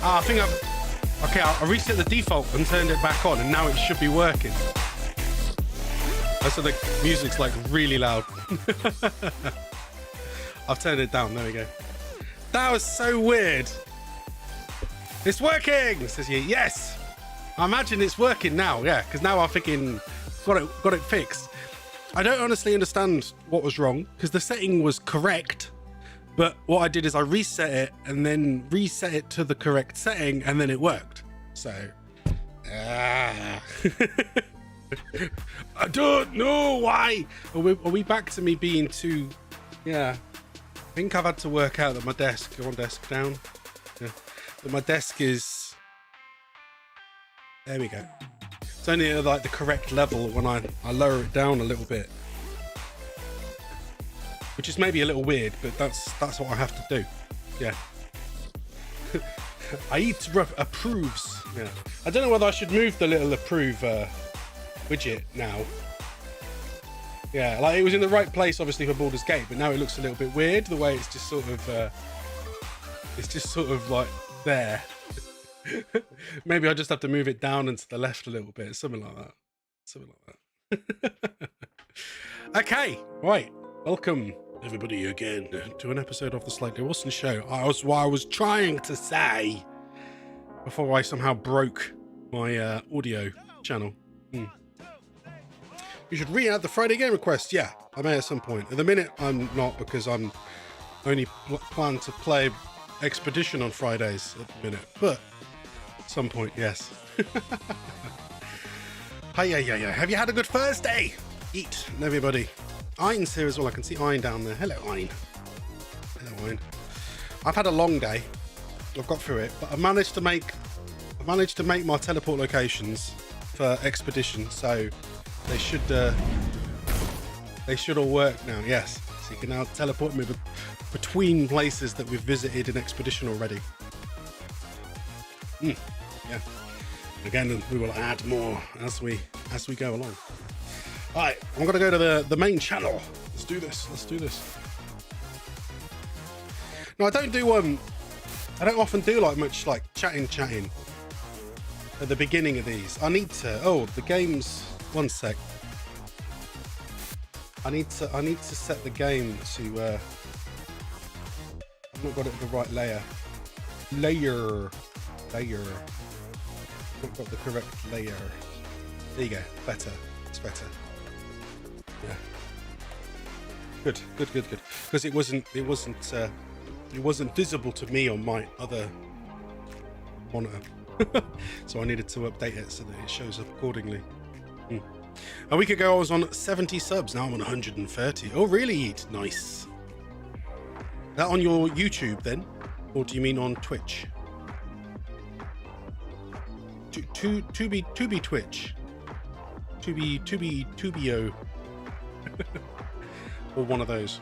I think I've... Okay, I reset the default and turned it back on, and now it should be working. So the music's like really loud. I've turned it down. There we go. That was so weird. It's working, says he. Yes. I imagine it's working now. Yeah, because now I'm thinking, got it fixed. I don't honestly understand what was wrong because the setting was correct. But what I did is I reset it and then reset it to the correct setting, and then it worked. So, I don't know why. Are we back to me being too? Yeah, I think I've had to work out that my desk, one desk down, yeah, that my desk is. There we go. It's only at like the correct level when I lower it down a little bit. Which is maybe a little weird, but that's what I have to do. Yeah. Approves. Yeah. I don't know whether I should move the little approve widget now. Yeah, like it was in the right place obviously for Baldur's Gate, but now it looks a little bit weird the way it's just sort of like there. Maybe I just have to move it down and to the left a little bit, something like that. Okay, right. Welcome everybody again to an episode of the SlightlyWilson show. What I was trying to say before I somehow broke my audio channel. You should re-add the Friday game request. Yeah, I may at some point. At the minute, I'm not, because I'm only plan to play Expedition on Fridays at the minute. But at some point, yes. Hi, yeah. Have you had a good Thursday? Eat, everybody. Ein's here as well. I can see Ein down there. Hello, Ein. Hello, Ein. I've had a long day. I've got through it, but I managed to make my teleport locations for Expedition, so they should all work now. Yes, so you can now teleport me between places that we've visited in Expedition already. Yeah. Again, we will add more as we go along. All right, I'm gonna go to the main channel. Let's do this. No, I don't often do like much like chatting at the beginning of these. I need to. Oh, the game's. One sec. I need to set the game to. I've not got it the right layer. I've not got the correct layer. There you go. Better. It's better. Yeah. Good. Because it wasn't visible to me on my other monitor, so I needed to update it so that it shows up accordingly. A week ago I was on 70 subs. Now I'm on 130. Oh, really? Nice. That on your YouTube then, or do you mean on Twitch? To be Twitch. To be Tubio. Or one of those.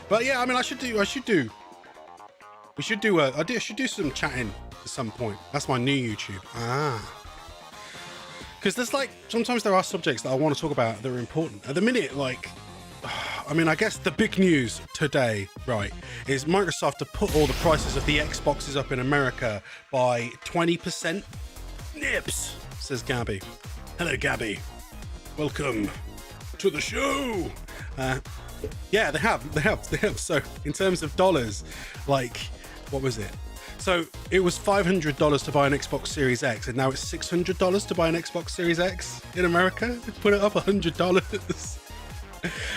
But yeah, I mean, I should do some chatting at some point. That's my new YouTube. Because there's like, sometimes there are subjects that I want to talk about that are important. At the minute, like, I mean, I guess the big news today, right, is Microsoft to put all the prices of the Xboxes up in America by 20%. Nips, says Gabby. Hello, Gabby. Welcome to the show. Yeah, they have. So in terms of dollars, like, what was it? So it was $500 to buy an Xbox Series X, and now it's $600 to buy an Xbox Series X in America. They put it up $100.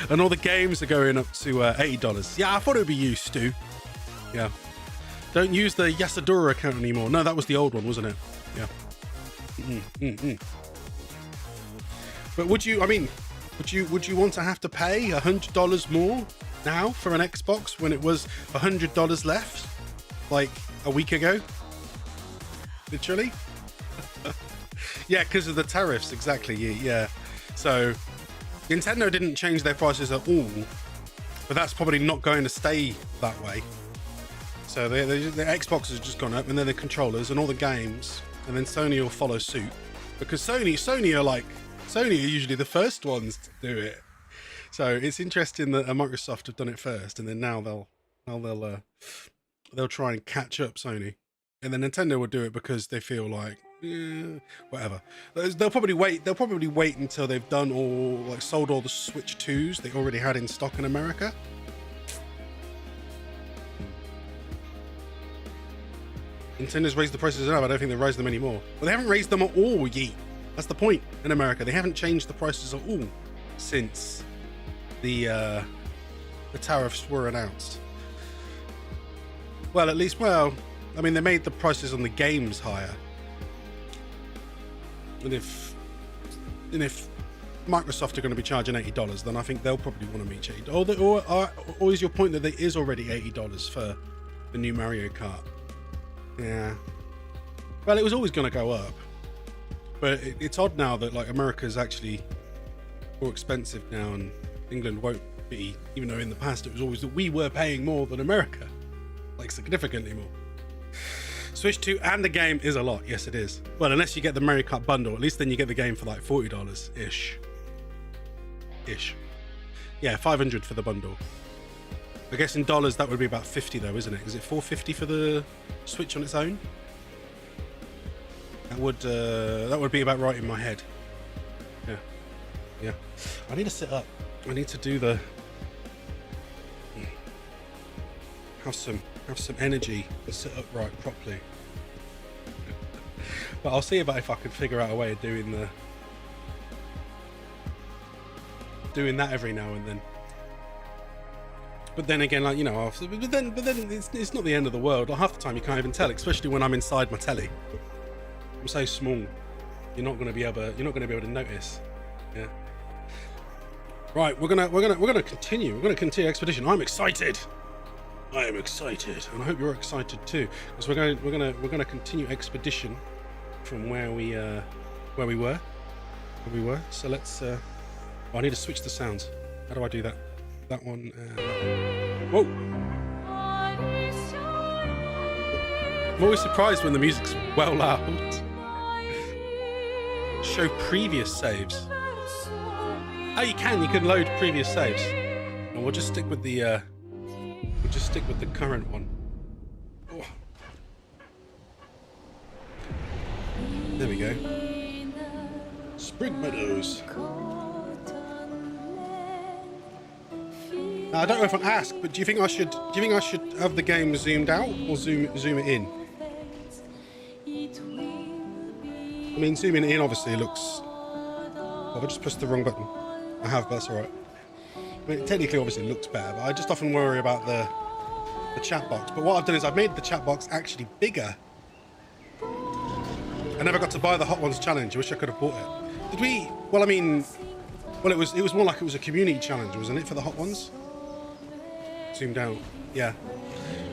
And all the games are going up to $80. Yeah, I thought it would be you, Stu. Yeah. Don't use the Yasadura account anymore. No, that was the old one, wasn't it? Yeah. But would you want to have to pay $100 more now for an Xbox when it was $100 left, like a week ago? Literally. Yeah, because of the tariffs, exactly. Yeah. So Nintendo didn't change their prices at all, but that's probably not going to stay that way. So the Xbox has just gone up, and then the controllers and all the games, and then Sony will follow suit, because Sony are usually the first ones to do it. So it's interesting that Microsoft have done it first, and then now they'll try and catch up Sony. And then Nintendo will do it because they feel like, whatever. They'll probably wait. They'll probably wait until they've done all, like, sold all the Switch 2s they already had in stock in America. Nintendo's raised the prices enough. I don't think they've raised them anymore. Well, they haven't raised them at all, Yeet. That's the point in America. They haven't changed the prices at all since the tariffs were announced. Well, at least, well, I mean, they made the prices on the games higher. And if Microsoft are going to be charging $80, then I think they'll probably want to meet $80. Or is your point that there is already $80 for the new Mario Kart? Yeah. Well, it was always going to go up. But it's odd now that, like, America's actually more expensive now and England won't be, even though in the past it was always that we were paying more than America. Like, significantly more. Switch 2 and the game is a lot. Yes, it is. Well, unless you get the Mario Kart bundle, at least then you get the game for like $40-ish. Yeah, $500 for the bundle. I guess in dollars that would be about 50 though, isn't it? Is it $450 for the Switch on its own? That would be about right in my head. Yeah. I need to sit up. I need to do the have some energy and sit upright properly. But I'll see if I can figure out a way of doing that every now and then. But then again, like, you know, but then it's not the end of the world. Like, half the time you can't even tell, especially when I'm inside my telly. I'm so small. You're not going to be able to notice. Yeah. Right, we're gonna continue. We're gonna continue expedition. I'm excited. I am excited, and I hope you're excited too, because we're gonna continue expedition from where we were. So let's. Oh, I need to switch the sounds. How do I do that? That one. Whoa! I'm always surprised when the music's well loud. Show previous saves. Oh, you can load previous saves, and we'll just stick with the current one. Oh. There we go. Spring Meadows. Now, I don't know if I asked, but do you think I should have the game zoomed out or zoom it in? I mean, zooming it in obviously looks. Oh, I just pressed the wrong button. I have, but that's all right. I mean, it technically obviously looks better, but I just often worry about the chat box. But what I've done is I've made the chat box actually bigger. I never got to buy the Hot Ones challenge. I wish I could have bought it. Did we? Well, I mean, well, it was more like it was a community challenge, wasn't it, for the Hot Ones? Zoomed out. Yeah.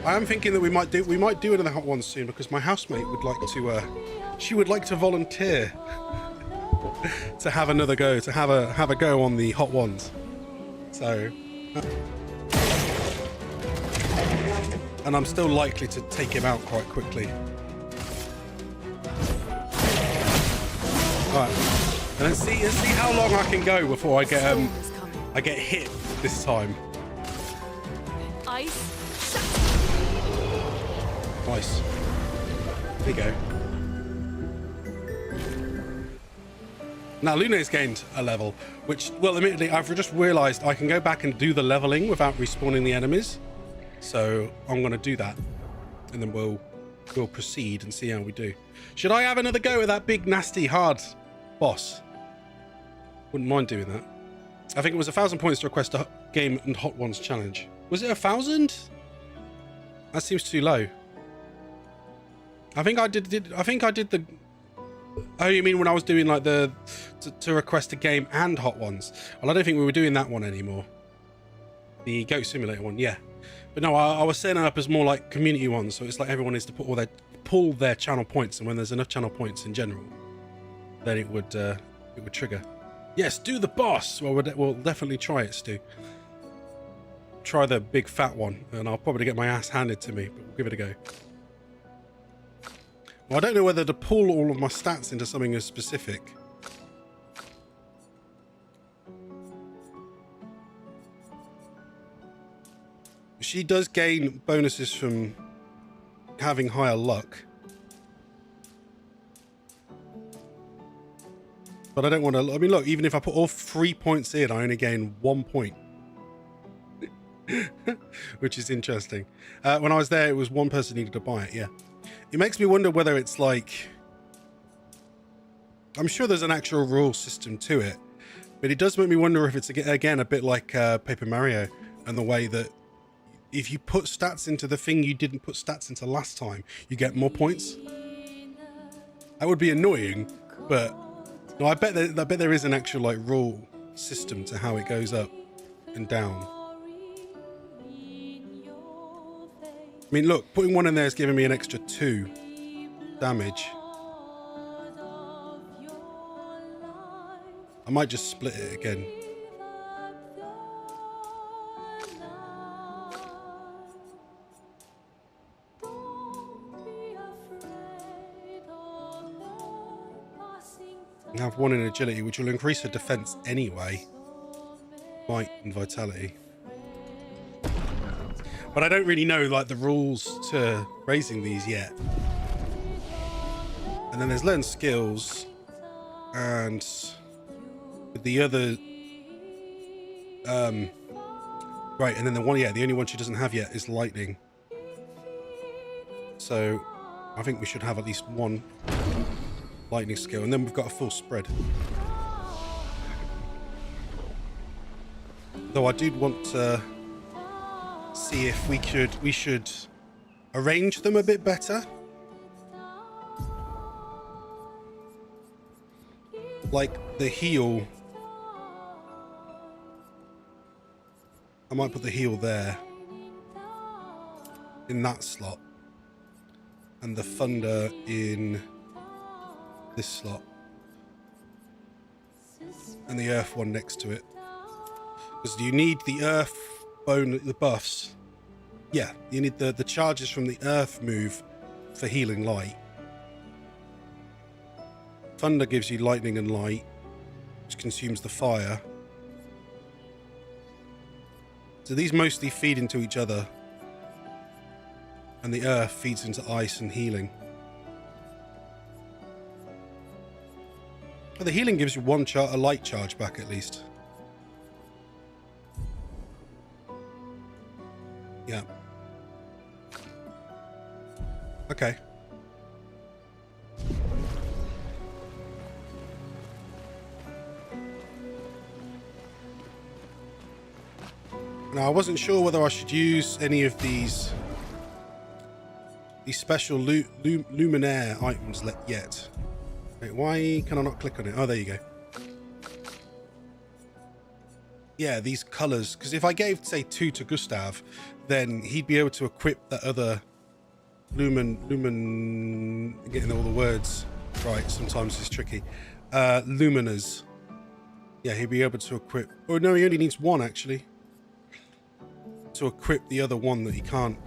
I am thinking that we might do another Hot Ones soon, because my housemate would like to. She would like to volunteer to have another go, to have a go on the Hot Ones. So. And I'm still likely to take him out quite quickly. Alright. And let's see how long I can go before I get hit this time. Ice. Nice. There you go. Now Luna's gained a level, which, well, admittedly, I've just realised I can go back and do the leveling without respawning the enemies. So I'm going to do that, and then we'll proceed and see how we do. Should I have another go at that big, nasty, hard boss? Wouldn't mind doing that. I think it was 1,000 points to request a game and Hot Ones challenge. Was it 1,000? That seems too low. I think I did the. Oh, you mean when I was doing like to request a game and Hot Ones? Well, I don't think we were doing that one anymore. The Goat Simulator one, yeah. But no, I was setting it up as more like community ones, so it's like everyone needs to pull their channel points, and when there's enough channel points in general, then it would trigger. Yes, do the boss. Well, we'll definitely try it, Stu. Try the big fat one, and I'll probably get my ass handed to me, but we'll give it a go. Well, I don't know whether to pull all of my stats into something as specific. She does gain bonuses from having higher luck. but I don't want to. I mean, look, even if I put all 3 points in, I only gain 1 point. Which is interesting. When I was there, it was one person needed to buy it. Yeah, it makes me wonder whether it's like, I'm sure there's an actual rule system to it, but it does make me wonder if it's again a bit like Paper Mario, and the way that if you put stats into the thing you didn't put stats into last time, you get more points. That would be annoying, but no, I bet there is an actual like rule system to how it goes up and down. I mean, look, putting one in there is giving me an extra 2 damage. I might just split it again. I have 1 in agility, which will increase her defense anyway. Might and vitality. But I don't really know like the rules to raising these yet. And then there's learn skills, and with the other right, and then the only one she doesn't have yet is lightning. So I think we should have at least 1 lightning skill, and then we've got a full spread. Though I did want to see if we should arrange them a bit better. Like the heal, I might put the heal there in that slot, and the thunder in this slot, and the earth one next to it. Because you need the earth the buffs. Yeah, you need the charges from the earth move for healing light. Thunder gives you lightning and light, which consumes the fire. So these mostly feed into each other, and the earth feeds into ice and healing. But the healing gives you a light charge back at least. Yeah. Okay. Now, I wasn't sure whether I should use any of these special luminaire items yet. Wait, why can I not click on it? Oh, there you go. Yeah, these colors, because if I gave, say, 2 to Gustav, then he'd be able to equip that other lumen, getting all the words right, sometimes it's tricky. Luminas. Yeah, he'd be able to equip, oh no, he only needs 1 actually. To equip the other one that he can't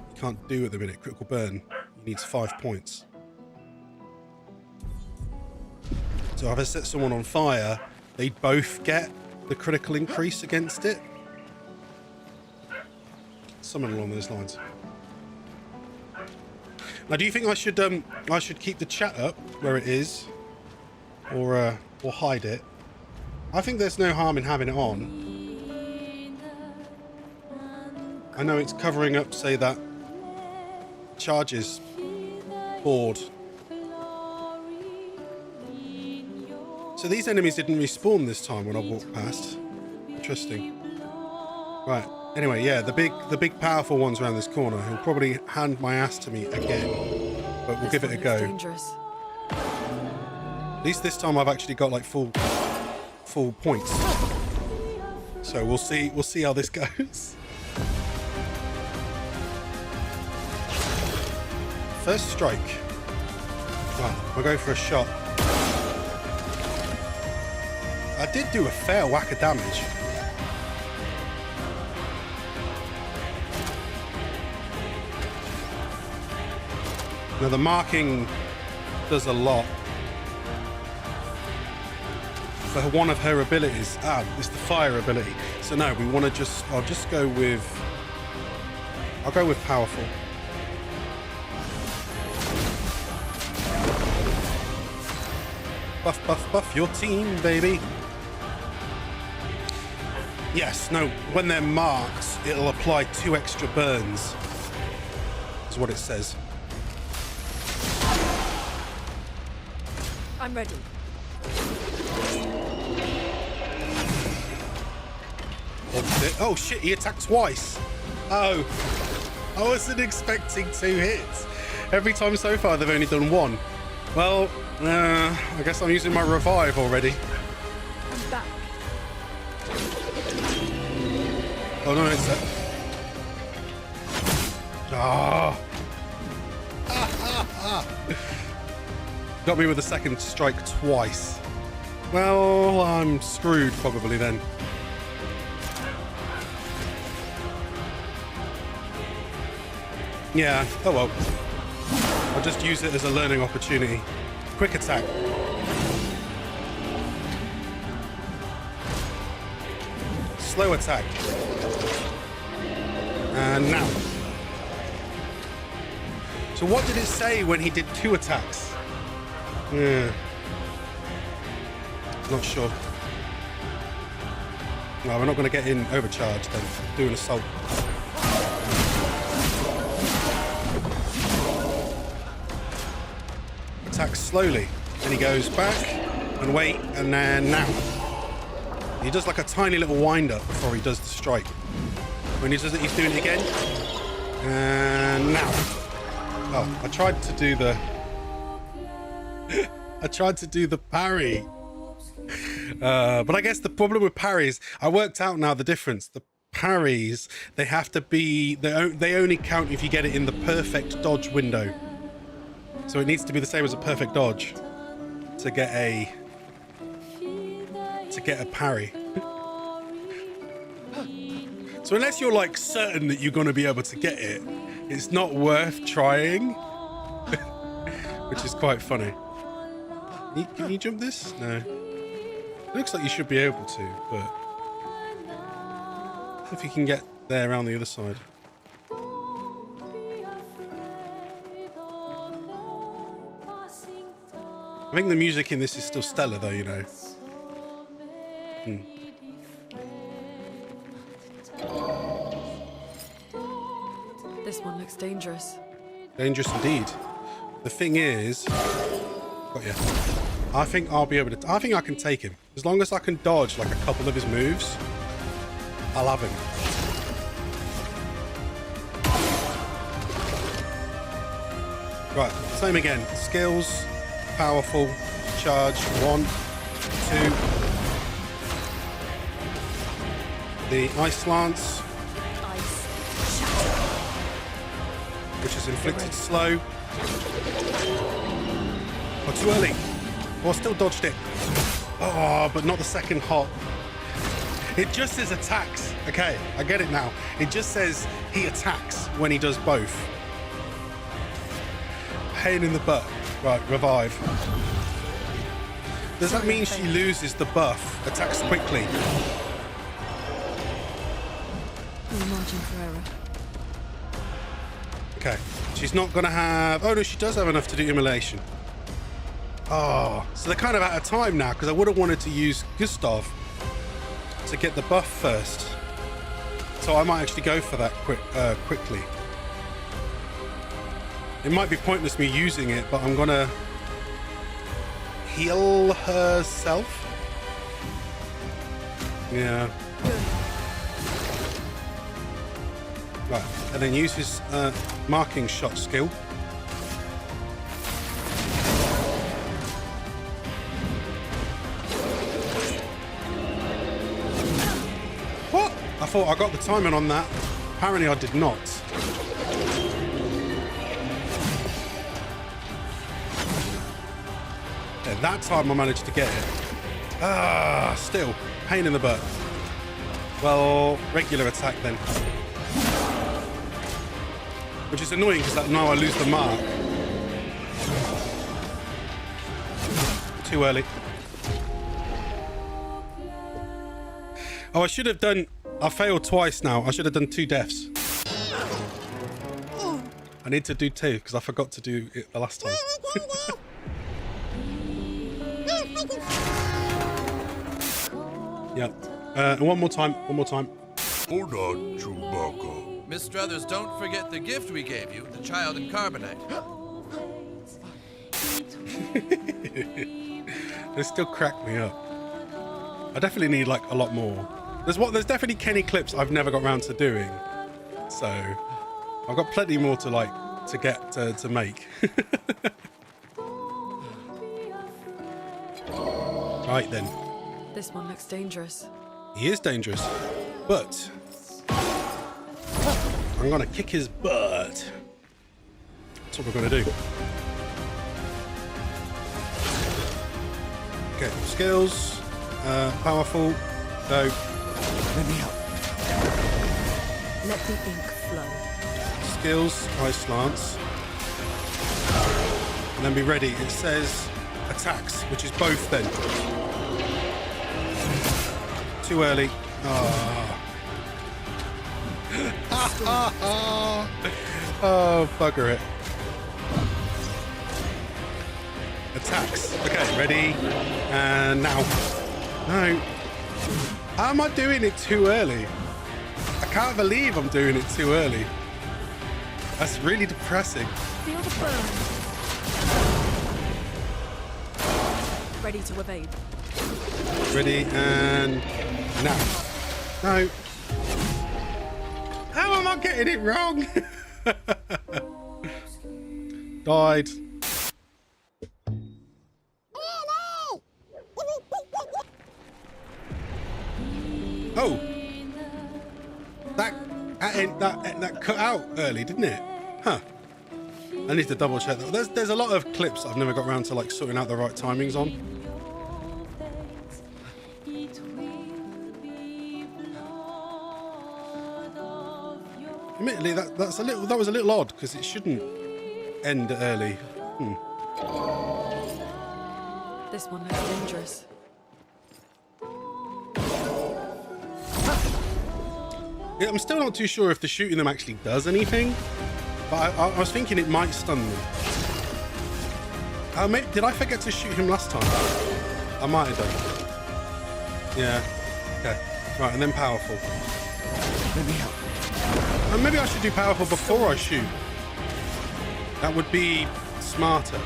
do at the minute, critical burn. He needs 5 points. So if I set someone on fire, they'd both get the critical increase against it. Something along those lines. Now, do you think I should keep the chat up where it is, or hide it? I think there's no harm in having it on. I know it's covering up, say, that charges board. So these enemies didn't respawn this time when I walked past. Interesting. Right. Anyway, yeah, the big powerful ones around this corner who'll probably hand my ass to me again. But we'll give it a go. At least this time I've actually got like full points. So we'll see how this goes. First strike. Right, we'll go for a shot. I did do a fair whack of damage. Now the marking does a lot. For one of her abilities, it's the fire ability. So no, we want to I'll go with powerful. Buff, buff, buff your team, baby. Yes, no, when they're marked, it'll apply 2 extra burns. Is what it says. I'm ready. Oh shit, he attacked twice. Oh, I wasn't expecting 2 hits. Every time so far, they've only done 1. Well, I guess I'm using my revive already. I'm back. Oh no, it's a... Got me with the second strike twice. Well, I'm screwed probably then. Yeah, oh well. I'll just use it as a learning opportunity. Quick attack. Slow attack. And now. So what did it say when he did 2 attacks? Yeah. Not sure. No, we're not going to get in overcharged then. Do an assault. Attack slowly. Then he goes back and wait, and then now. He does like a tiny little wind up before he does the strike. When he does it, he's doing it again. And now. Oh, I tried to do the... I tried to do the parry. But I guess the problem with parries, I worked out now the difference. The parries, they have to be... They only count if you get it in the perfect dodge window. So it needs to be the same as a perfect dodge to get a parry. So unless you're like certain that you're going to be able to get it, it's not worth trying. Which is quite funny. Can you jump this? No. Looks like you should be able to, but if you can get there around the other side. I think the music in this is still stellar though, you know. This one looks dangerous. Dangerous indeed. The thing is... Got you. I think I'll be able to... I think I can take him. As long as I can dodge like a couple of his moves, I'll have him. Right, same again. Skills, powerful, charge, 1, 2. The Ice Lance. Which is inflicted slow. Oh, too early. Oh, I still dodged it. Oh, but not the second hop. It just says attacks. Okay, I get it now. It just says he attacks when he does both. Pain in the butt. Right, revive. Does that mean she loses the buff? Attacks quickly. No margin for error. Okay, she's not gonna have... Oh no, she does have enough to do immolation. Oh, so they're kind of out of time now because I would have wanted to use Gustav to get the buff first. So I might actually go for that quickly. It might be pointless me using it, but I'm gonna heal herself. Yeah. Right, and then use his marking shot skill. What? I thought I got the timing on that. Apparently I did not. Yeah, that time I managed to get it. Ah, still, pain in the butt. Well, regular attack then. Which is annoying because now I lose the mark. Too early. Oh, I should have done... I failed twice now. I should have done 2 deaths. I need to do 2 because I forgot to do it the last time. Yep. And one more time. One more time. Hold on, Chewbacca. Miss Struthers, don't forget the gift we gave you, the child in carbonite. They still crack me up. I definitely need like a lot more. There's definitely Kenny clips I've never got around to doing. So I've got plenty more to like to make. Right then. This one looks dangerous. He is dangerous, but I'm gonna kick his butt. That's what we're gonna do. Okay, skills, powerful, go. Let me help. Let the ink flow. Skills, ice lance. And then be ready. It says attacks, which is both then. Too early. Oh, bugger it. Attacks. Okay, ready. And now. No. How am I doing it too early? I can't believe I'm doing it too early. That's really depressing. Feel the burn. Ready to evade. Ready and now. No. How am I getting it wrong? Died. Oh. That cut out early, didn't it? Huh. I need to double check that. There's a lot of clips I've never got around to like sorting out the right timings on. Admittedly, that was a little odd because it shouldn't end early. This one looks dangerous. Yeah, I'm still not too sure if the shooting them actually does anything, but I was thinking it might stun them. Did I forget to shoot him last time? I might have done. Yeah. Okay. Right, and then powerful. Let me help. Maybe I should do powerful before I shoot. That would be smarter.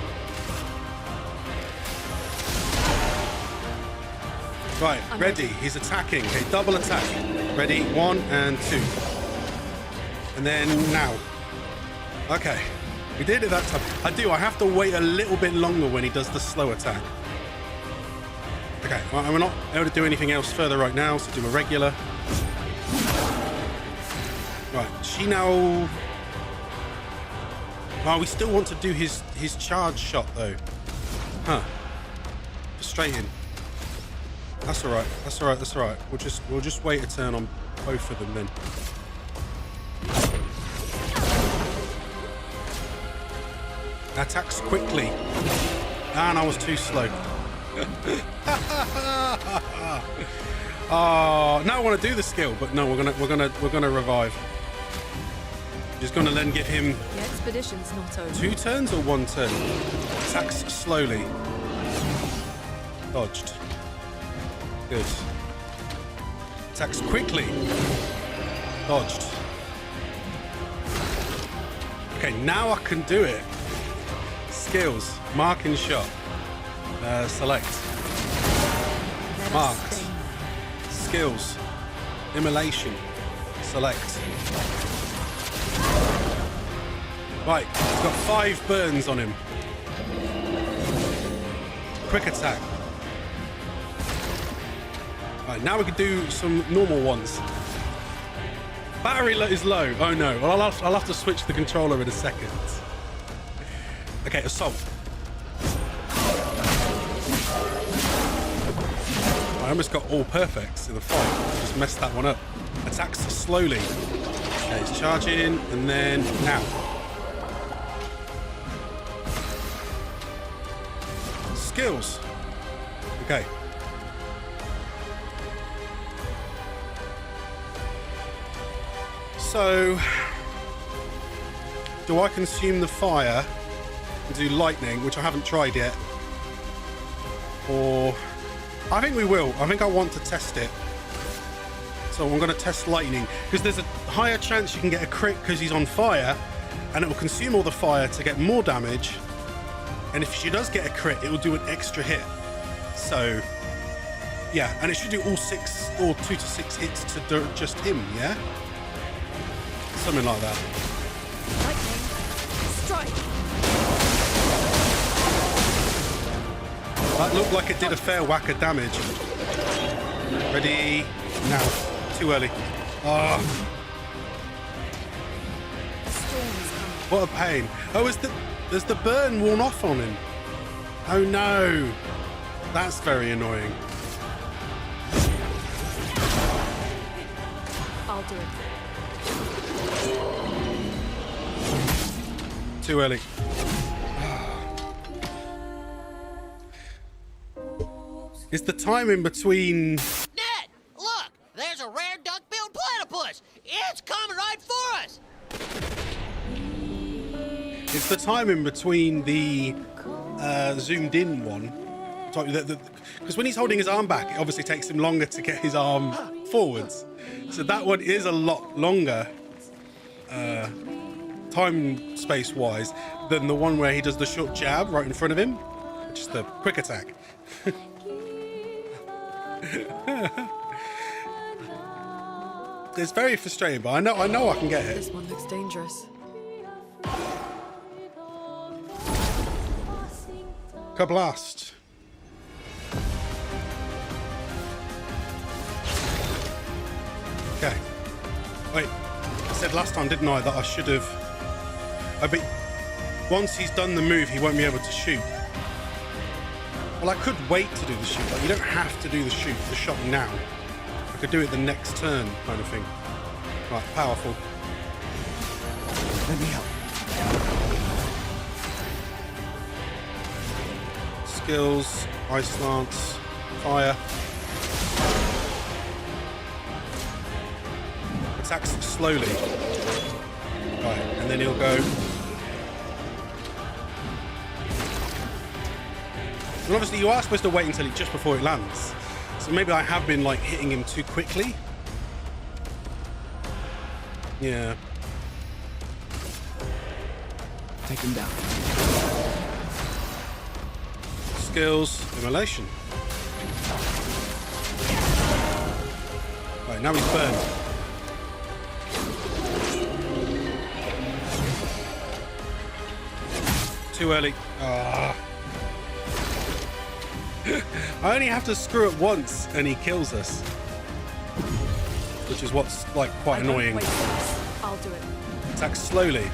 Right, ready. He's attacking. Okay, double attack. Ready, 1 and 2. And then now. Okay, we did it that time. I have to wait a little bit longer when he does the slow attack. Okay, well, we're not able to do anything else further right now, so do a regular. Right, she now... Oh, we still want to do his charge shot though. Huh. Frustrating. That's alright, that's alright, that's alright. We'll just wait a turn on both of them then. Attacks quickly. And I was too slow. Oh, now I want to do the skill, but no, we're gonna revive. Just gonna then give him The expedition's not over. 2 turns or 1 turn. Attacks slowly. Dodged. Good. Attacks quickly. Dodged. Okay, now I can do it. Skills. Mark and shot. Select. Marked. Skills. Immolation. Select. Right, he's got 5 burns on him. Quick attack. Right, now we can do some normal ones. Battery is low. Oh no. Well, I'll have to switch the controller in a second. Okay, assault. I almost got all perfects in the fight. Just messed that one up. Attacks slowly. Okay, he's charging, and then now. Skills. Okay. So, do I consume the fire and do lightning, which I haven't tried yet? Or I think we will. I think I want to test it. So I'm going to test lightning because there's a higher chance you can get a crit because he's on fire, and it will consume all the fire to get more damage. And if she does get a crit, it will do an extra hit. So yeah, and it should do all 6 or 2 to 6 hits to just him. Yeah, something like that. Lightning. Strike. That looked like it did a fair whack of damage. Ready now. Too early. Ah. Storm's coming. What a pain. Oh, there's the burn worn off on him. Oh no. That's very annoying. I'll do it. Too early. It's the time in between. Ned, look! There's a rare duck-billed platypus! It's coming right for us! It's the time in between the zoomed in one. Because when he's holding his arm back, it obviously takes him longer to get his arm forwards. So that one is a lot longer, time space wise, than the one where he does the short jab right in front of him, which is the quick attack. It's very frustrating, but I know I can get it. This one looks dangerous. Kablast. Okay. Wait, I said last time, didn't I, that I should have... once he's done the move, he won't be able to shoot. Well, I could wait to do the shoot. Like, you don't have to do the shot now. I could do it the next turn, kind of thing. Right, powerful. Let me help. Skills, ice lance, fire. Attacks slowly. Right, and then he'll go. And obviously you are supposed to wait until just before it lands. So maybe I have been like hitting him too quickly. Yeah. Take him down. Skills, immolation. Right, now he's burned. Too early. Ah. I only have to screw it once and he kills us. Which is what's like quite I won't annoying. wait for this. I'll do it. Attack slowly.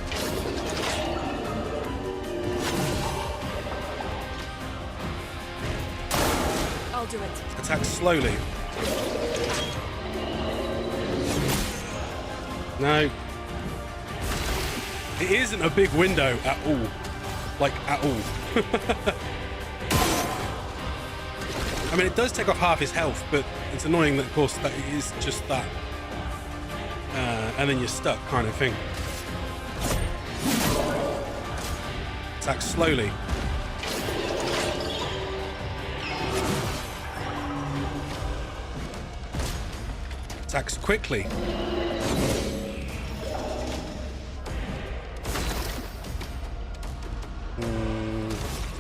I'll do it. Attack slowly. No. It isn't a big window at all. Like, at all. I mean, it does take off half his health, but it's annoying that, of course, that it is just that. And then you're stuck, kind of thing. Attack slowly. Attacks quickly.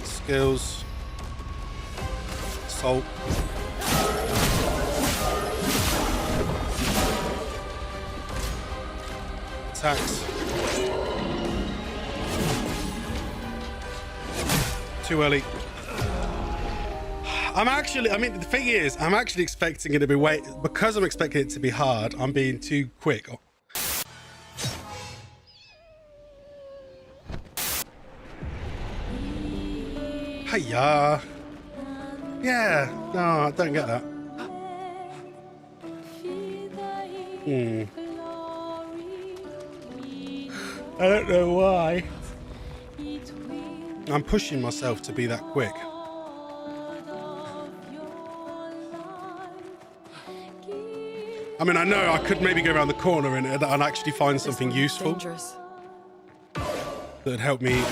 Skills. Assault. Attacks. Too early. I mean, the thing is, I'm actually expecting it to be because I'm expecting it to be hard, I'm being too quick. Hiya. Yeah, no, I don't get that. I don't know why. I'm pushing myself to be that quick. I mean, I know I could maybe go around the corner and actually find something useful Dangerous. that'd help me.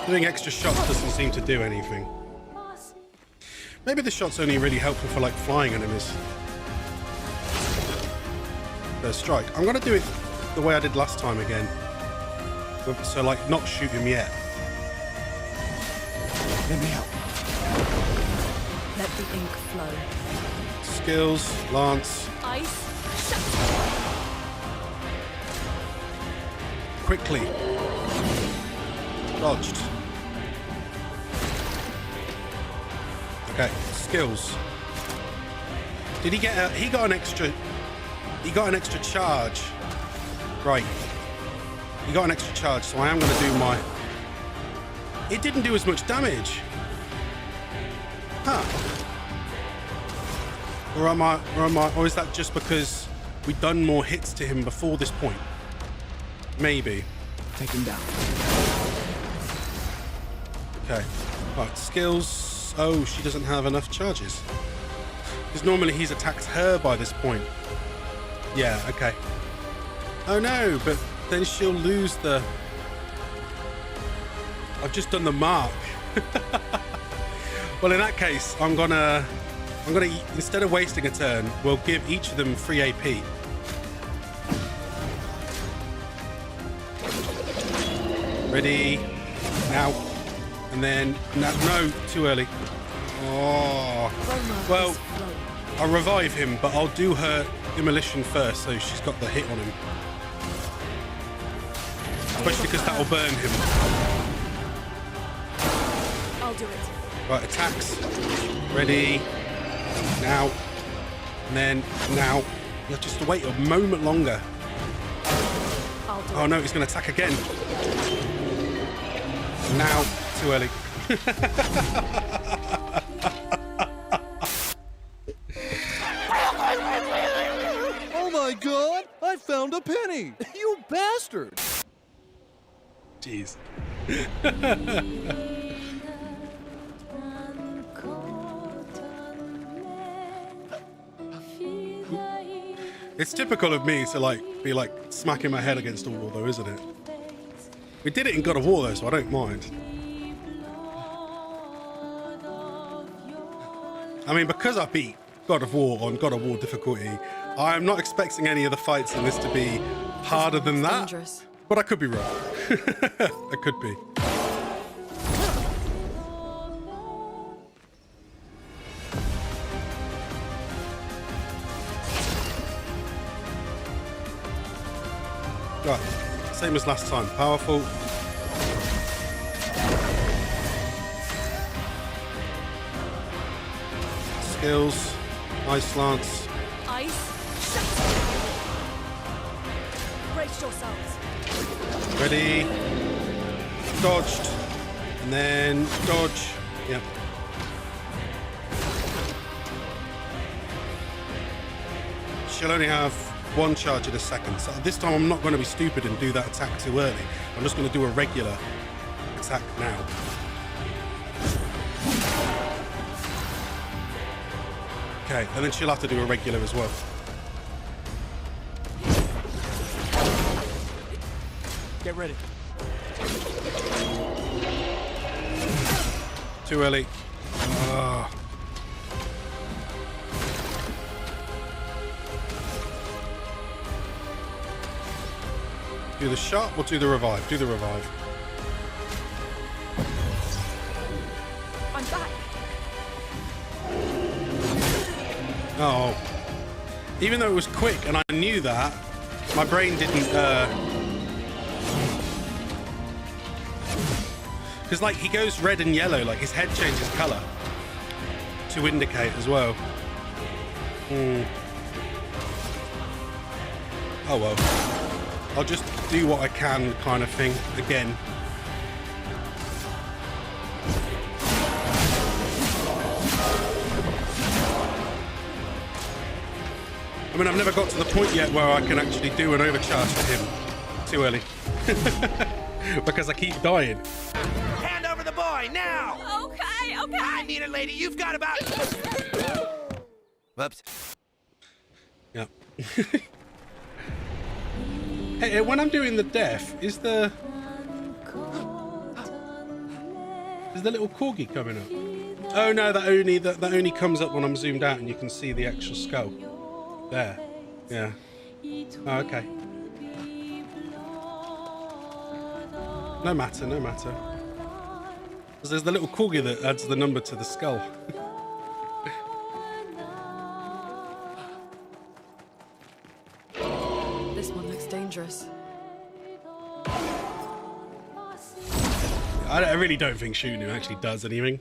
Doing extra shots doesn't seem to do anything. Maybe the shot's only really helpful for like flying enemies. First strike. I'm gonna do it the way I did last time again. So like not shoot him yet. Let me help. Let the ink flow. Skills, lance. Ice. Quickly. Dodged. Okay, skills. Did he get he got an extra charge. Right. He got an extra charge, so I am gonna do my. It didn't do as much damage. Huh. Or is that just because we've done more hits to him before this point? Maybe. Take him down. Okay. Right, skills. Oh, she doesn't have enough charges. Because normally he's attacked her by this point. Yeah, okay. Oh no, but then she'll lose the... I've just done the mark. Well, in that case, I'm gonna, instead of wasting a turn, we'll give each of them free AP. Ready, now, and then, no, too early. Oh, well, I'll revive him, but I'll do her demolition first, so she's got the hit on him. Especially because that'll burn him. I'll do it. Right, attacks. Ready. Now. And then now. You have just to wait a moment longer. I'll do Oh it. no, he's going to attack again. Now. Too early. Oh my god! I found a penny! You bastard! Jeez. It's typical of me to be smacking my head against a wall though, isn't it? We did it in God of War though, so I don't mind. I mean, because I beat God of War on God of War difficulty, I'm not expecting any of the fights in this to be harder than that. Dangerous. But I could be wrong. I could be. Right, same as last time. Powerful. Skills. Ice lance. Ice. Brace yourselves. Ready. Dodged. And then dodge. Yep. She'll only have one charge in a second. So this time I'm not going to be stupid and do that attack too early. I'm just going to do a regular attack now. Okay, and then she'll have to do a regular as well. Get ready. Too early. Do the shot or do the revive? Do the revive. I'm back. Oh. Even though it was quick and I knew that, my brain didn't, because like he goes red and yellow, like his head changes color to indicate as well. Oh well. I'll just do what I can kind of thing again. I mean, I've never got to the point yet where I can actually do an overcharge to him. Too early. Because I keep dying. Hand over the boy, now! Okay, okay. I need it, lady. You've got about... Whoops. Yeah. Hey, when I'm doing the death, is the little corgi coming up? Oh no, that only comes up when I'm zoomed out and you can see the actual skull. There. Yeah. Oh, okay. No matter, no matter. Because there's the little corgi that adds the number to the skull. This one looks dangerous. I really don't think shooting him actually does anything.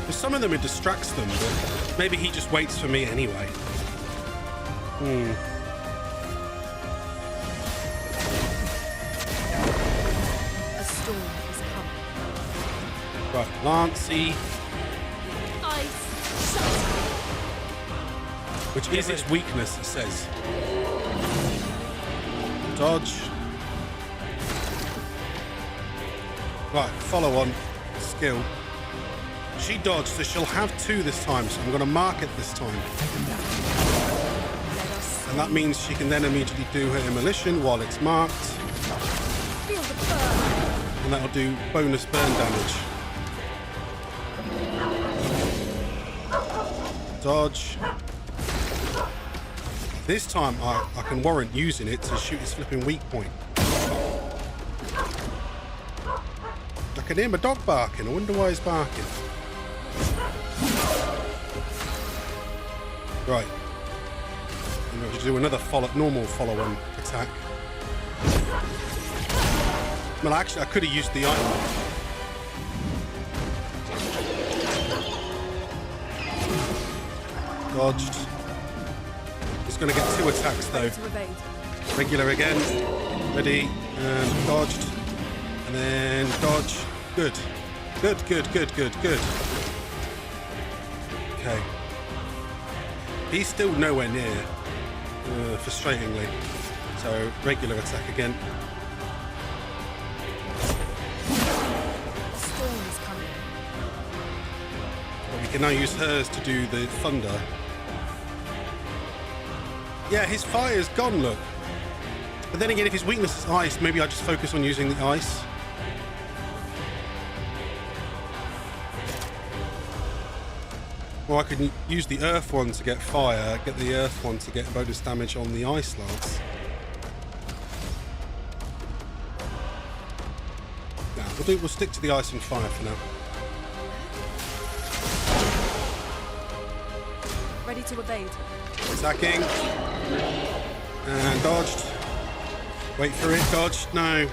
For some of them it distracts them, but maybe he just waits for me anyway. A storm is coming. Right, Lancey, Ice. Shut. which is its weakness, it says. Dodge. Right, follow on. Skill. She dodged, so she'll have 2 this time, so I'm going to mark it this time. And that means she can then immediately do her immolation while it's marked. Feel the burn. And that'll do bonus burn damage. Dodge. This time I can warrant using it to shoot his flipping weak point. I can hear my dog barking. I wonder why he's barking. Right. I'm going to do another normal follow-on attack. Well, actually, I could have used the item. Dodged. He's going to get 2 attacks though. To evade. Regular again. Ready. And dodged. And then dodge. Good. Good, good, good, good, good. Okay. He's still nowhere near. Frustratingly. So, regular attack again. A storm is coming. We can now use hers to do the thunder. Yeah, his fire's gone, look. But then again, if his weakness is ice, maybe I just focus on using the ice. Or I could use the earth one to get fire, get the earth one to get bonus damage on the ice lance. Nah, we'll stick to the ice and fire for now. Ready to evade. Attacking. And dodged. Wait for it, dodged. No.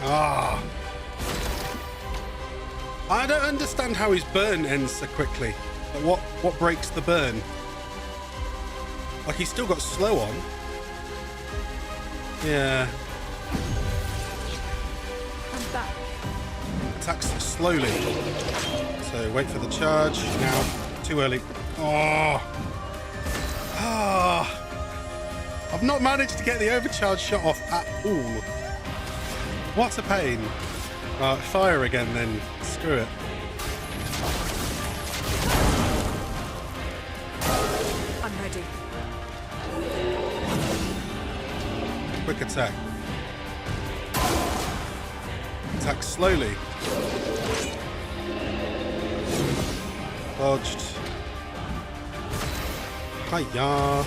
Ah. I don't understand how his burn ends so quickly. Like what breaks the burn? Like he's still got slow on. Yeah. I'm back. Attacks slowly. So wait for the charge. Now, too early. Oh. Ah. I've not managed to get the overcharge shot off at all. What a pain. Right, fire again then. Screw it. I'm ready. Quick attack. Attack slowly. Dodged. Hiya.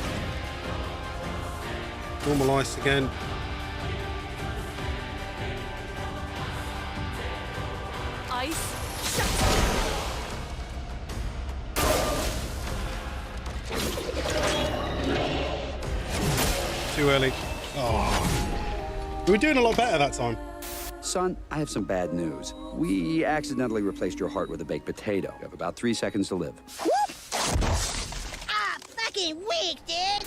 Normal ice again. Ice. Shut. Too early. Oh. We were doing a lot better that time. Son, I have some bad news. We accidentally replaced your heart with a baked potato. You have about 3 seconds to live. Ah, fucking weak, dude.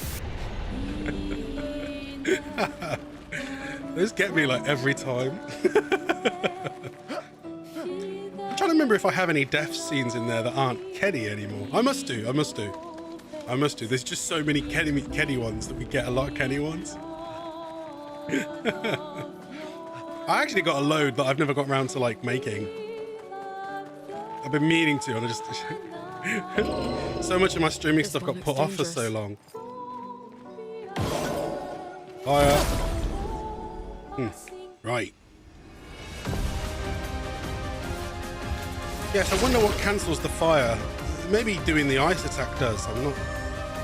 Those get me like every time. I'm trying to remember if I have any death scenes in there that aren't Kenny anymore. I must do. There's just so many Kenny ones that we get a lot of Kenny ones. I actually got a load that I've never got around to like making. I've been meaning to, and I just so much of my streaming stuff got put off for so long. Fire. Right. Yes, I wonder what cancels the fire. Maybe doing the ice attack does. I'm not...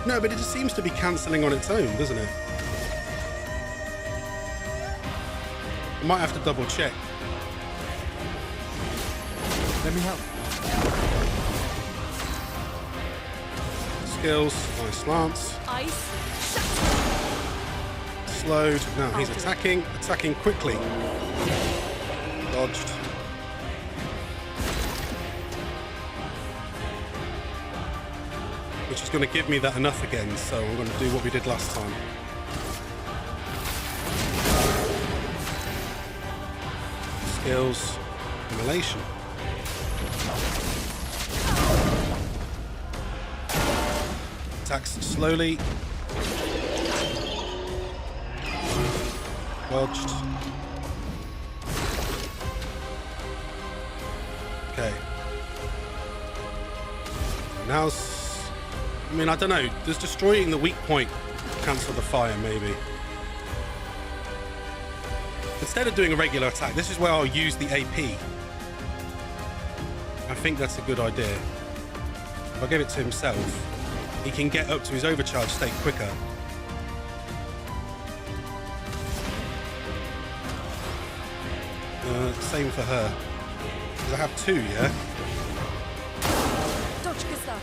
No, but it just seems to be cancelling on its own, doesn't it? I might have to double check. Let me help. Skills, nice lance. Ice. Slowed. Now he's attacking quickly. Dodged. Which is going to give me that enough again, so I'm going to do what we did last time. Skills, immolation. Attacks slowly. Dodged. Okay. Now, I mean, I don't know. Does destroying the weak point cancel the fire, maybe? Instead of doing a regular attack, this is where I'll use the AP. I think that's a good idea. If I give it to himself, he can get up to his overcharge state quicker. Same for her. Because I have two, yeah? Dodge, Gustav.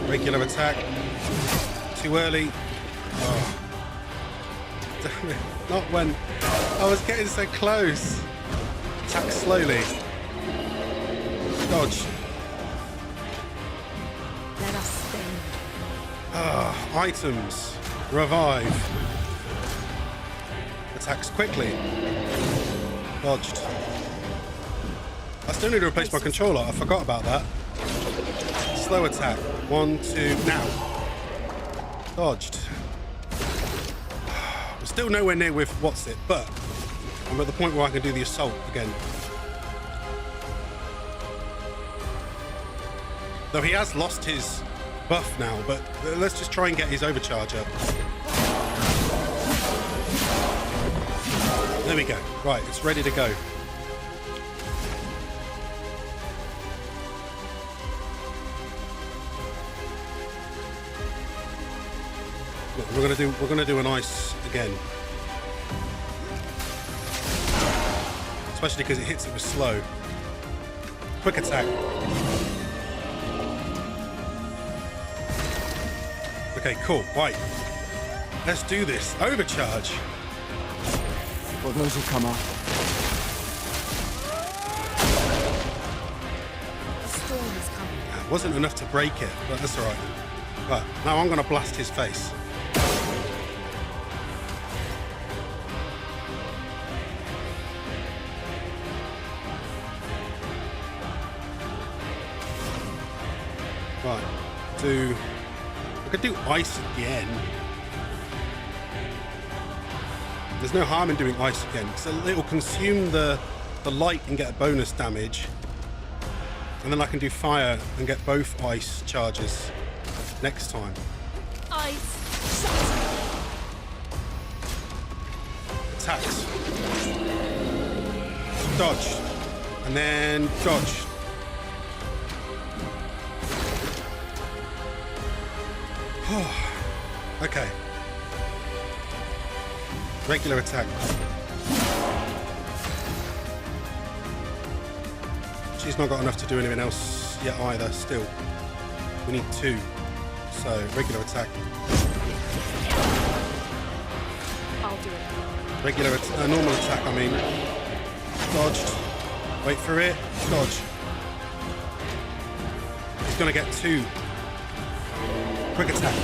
Regular attack. Too early. Oh. Damn it. Not when I was getting so close. Attack slowly. Dodge. Let us spin. Items. Revive. Attacks quickly. Dodged. I still need to replace my controller. I forgot about that. Slow attack. 1, 2, now. Dodged. I'm still nowhere near with what's it, but I'm at the point where I can do the assault again. Though he has lost his buff now, but let's just try and get his overcharge up. There we go. Right, it's ready to go. Look, we're gonna do an ice again. Especially because it hits it with slow. Quick attack. Okay, cool. Right. Let's do this. Overcharge. Well, those will come off. The storm is coming. It wasn't enough to break it, but that's all right. Right, now I'm gonna blast his face. Right, I could do ice again. There's no harm in doing ice again, because it'll consume the light and get a bonus damage. And then I can do fire and get both ice charges next time. Ice. Attacks. Dodge. And then dodge. Okay. Regular attack. She's not got enough to do anything else yet either, still. We need 2. So, regular attack. I'll do it. Regular normal attack, I mean. Dodged. Wait for it. Dodge. He's gonna get 2. Quick attack.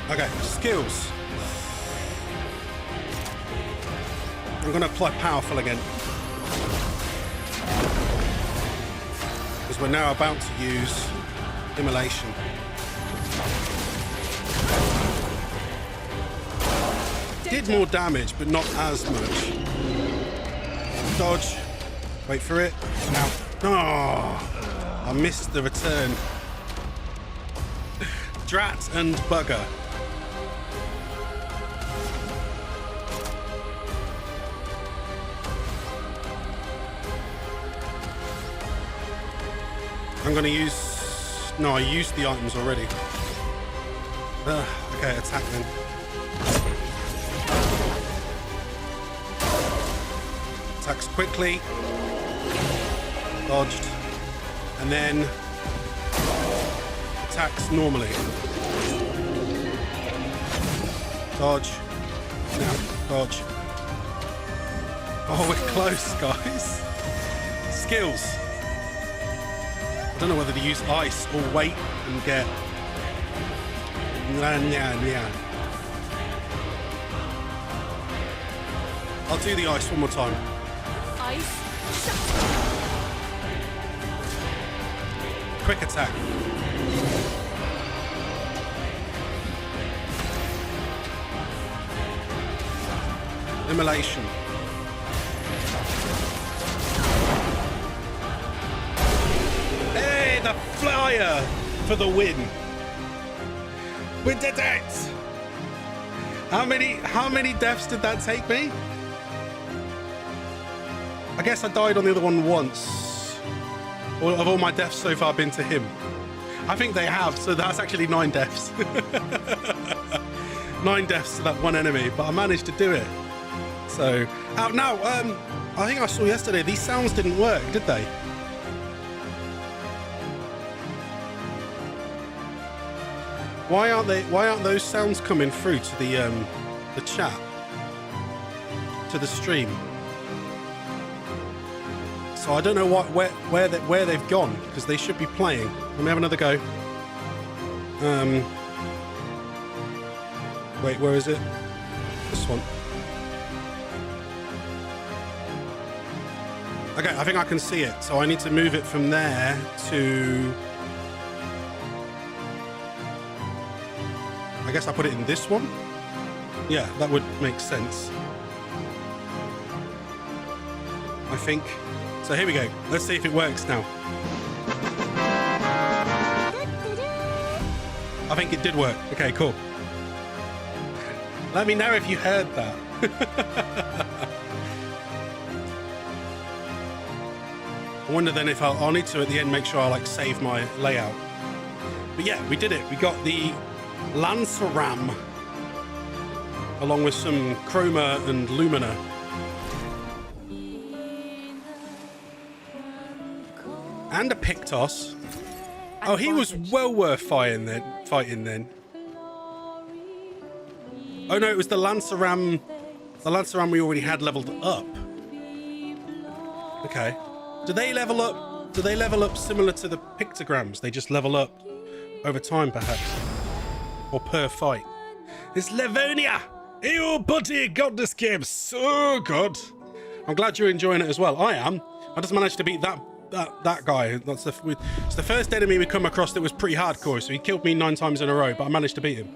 Okay, skills. I'm going to apply powerful again. Because we're now about to use immolation. Did more damage, but not as much. Dodge. Wait for it. Now. Oh, I missed the return. Drat and bugger. I'm gonna use... No, I used the items already. Okay, attack then. Attacks quickly. Dodged. And then attacks normally. Dodge. Now, dodge. Oh, we're close, guys. Skills. I don't know whether to use ice or wait and get... Yeah. I'll do the ice one more time. Ice. Quick attack. Immolation. Hey, the flyer for the win. We did it! How many deaths did that take me? I guess I died on the other one once. Or have all my deaths so far been to him? I think they have, so that's actually 9 deaths. 9 deaths to that one enemy, but I managed to do it. So, now, I think I saw yesterday, these sounds didn't work, did they? Why aren't those sounds coming through to the chat? To the stream? So I don't know where they've gone, because they should be playing. Let me have another go. Wait, where is it? This one. Okay, I think I can see it. So I need to move it from there to... I guess I put it in this one. Yeah, that would make sense. I think. So here we go. Let's see if it works now. I think it did work. Okay, cool. Let me know if you heard that. I wonder then if I'll need to at the end make sure I like save my layout. But yeah, we did it. We got the Lanceram along with some Chroma and Lumina. And a Pictos. Oh, he was well worth fighting then. Oh no, it was the Lanceram. The Lanceram we already had leveled up. Okay. Do they level up? Do they level up similar to the pictograms? They just level up over time, perhaps, or per fight. It's Livonia. Ew, buddy, God, this game so good. I'm glad you're enjoying it as well. I am. I just managed to beat that guy. It's the first enemy we come across that was pretty hardcore. So he killed me 9 times in a row, but I managed to beat him.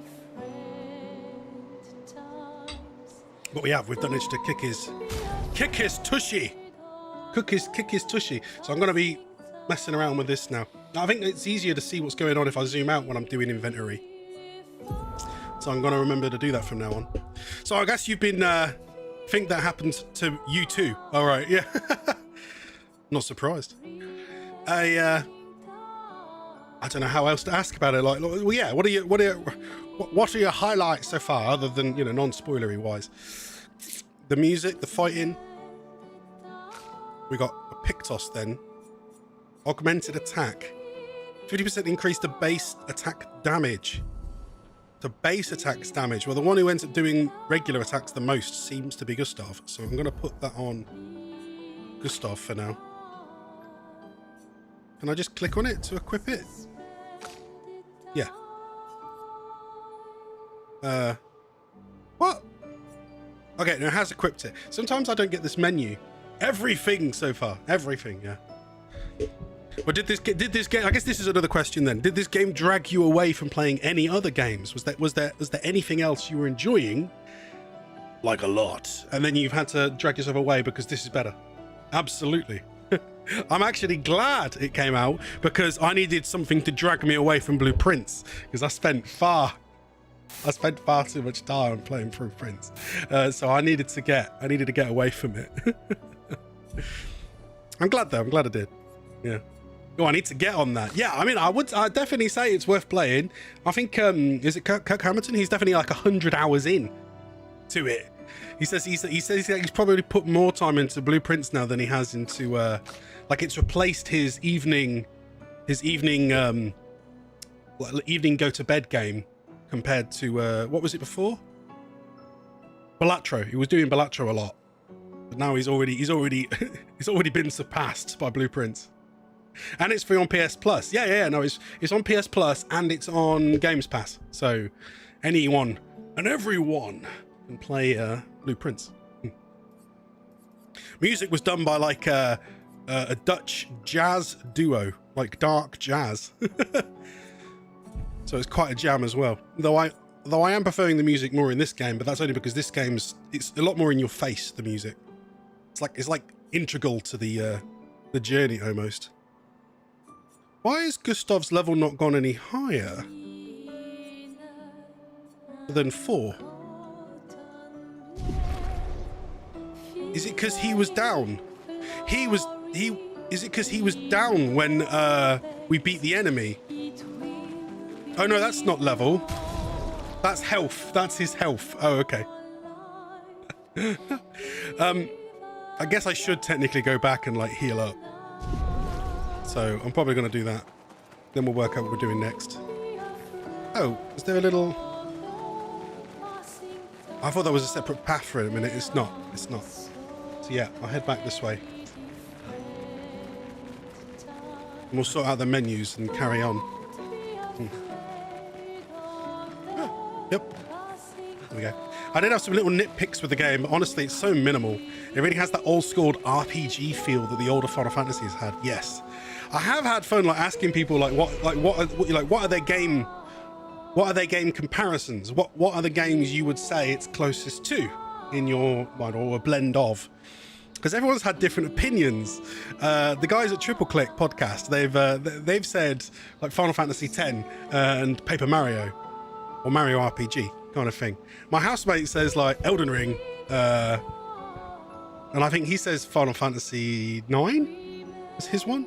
But we've managed to kick his tushy. Kick his tushy. So I'm going to be messing around with this now. I think it's easier to see what's going on if I zoom out when I'm doing inventory. So I'm going to remember to do that from now on. So I guess you've been, think that happened to you too. All right, yeah. Not surprised. I don't know how else to ask about it. Like, well, yeah. What are your highlights so far, other than, you know, non-spoilery wise? The music, the fighting. We got a Pictos then. Augmented attack. 50% increase to base attack damage. To base attacks damage. Well, the one who ends up doing regular attacks the most seems to be Gustav. So I'm going to put that on Gustav for now. Can I just click on it to equip it? Yeah. What? Okay, now it has equipped it. Sometimes I don't get this menu. Everything so far. Everything, yeah. But did this game, I guess this is another question then. Did this game drag you away from playing any other games? Was there anything else you were enjoying? Like a lot. And then you've had to drag yourself away because this is better. Absolutely. I'm actually glad it came out because I needed something to drag me away from Blueprints, because I spent far too much time playing Blueprints. So I needed to get away from it. I'm glad though. I'm glad I did. Yeah. Oh, I need to get on that. Yeah, I mean, I'd definitely say it's worth playing. I think, is it Kirk Hamilton? He's definitely like 100 hours in to it. He says he's probably put more time into Blueprints now than he has into, like it's replaced his evening go to bed game compared to, what was it before? Balatro. He was doing Balatro a lot, but now he's already been surpassed by Blueprints. And it's free on PS Plus. Yeah, no, it's on PS Plus and it's on Games Pass. So anyone and everyone can play Blueprints. Music was done by like a Dutch jazz duo, like dark jazz. So it's quite a jam as well. Though I am preferring the music more in this game, but that's only because this game's it's a lot more in your face. The music, it's like integral to the journey almost. Why is Gustav's level not gone any higher than 4? Is it because he was down? Is it because he was down when we beat the enemy? Oh no, that's not level. That's health. That's his health. Oh, okay. I guess I should technically go back and like heal up. So I'm probably going to do that. Then we'll work out what we're doing next. Oh, is there a little... I thought that was a separate path for a minute. It's not. It's not. So yeah, I'll head back this way. And we'll sort out the menus and carry on. Yep. There we go. I did have some little nitpicks with the game, but honestly, it's so minimal. It really has that old school RPG feel that the older Final Fantasies had. Yes. I have had fun like asking people what are their game comparisons? What are the games you would say it's closest to in your mind, or a blend of? Because everyone's had different opinions. The guys at Triple Click podcast, they've said like Final Fantasy X and Paper Mario or Mario RPG kind of thing. My housemate says like Elden Ring, and I think he says Final Fantasy IX is his one.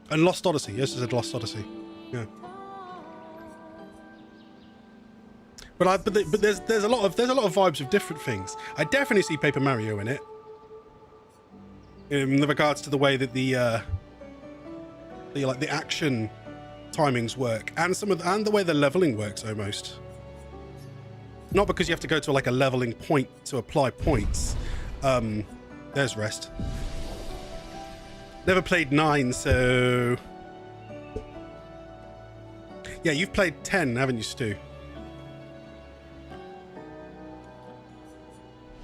And Lost Odyssey. Yes, I said Lost Odyssey. Yeah. But there's a lot of vibes of different things. I definitely see Paper Mario in it. In regards to the way that the action timings work, and the way the leveling works almost. Not because you have to go to like a leveling point to apply points. There's Rest. Never played 9, so... Yeah, you've played 10, haven't you, Stu?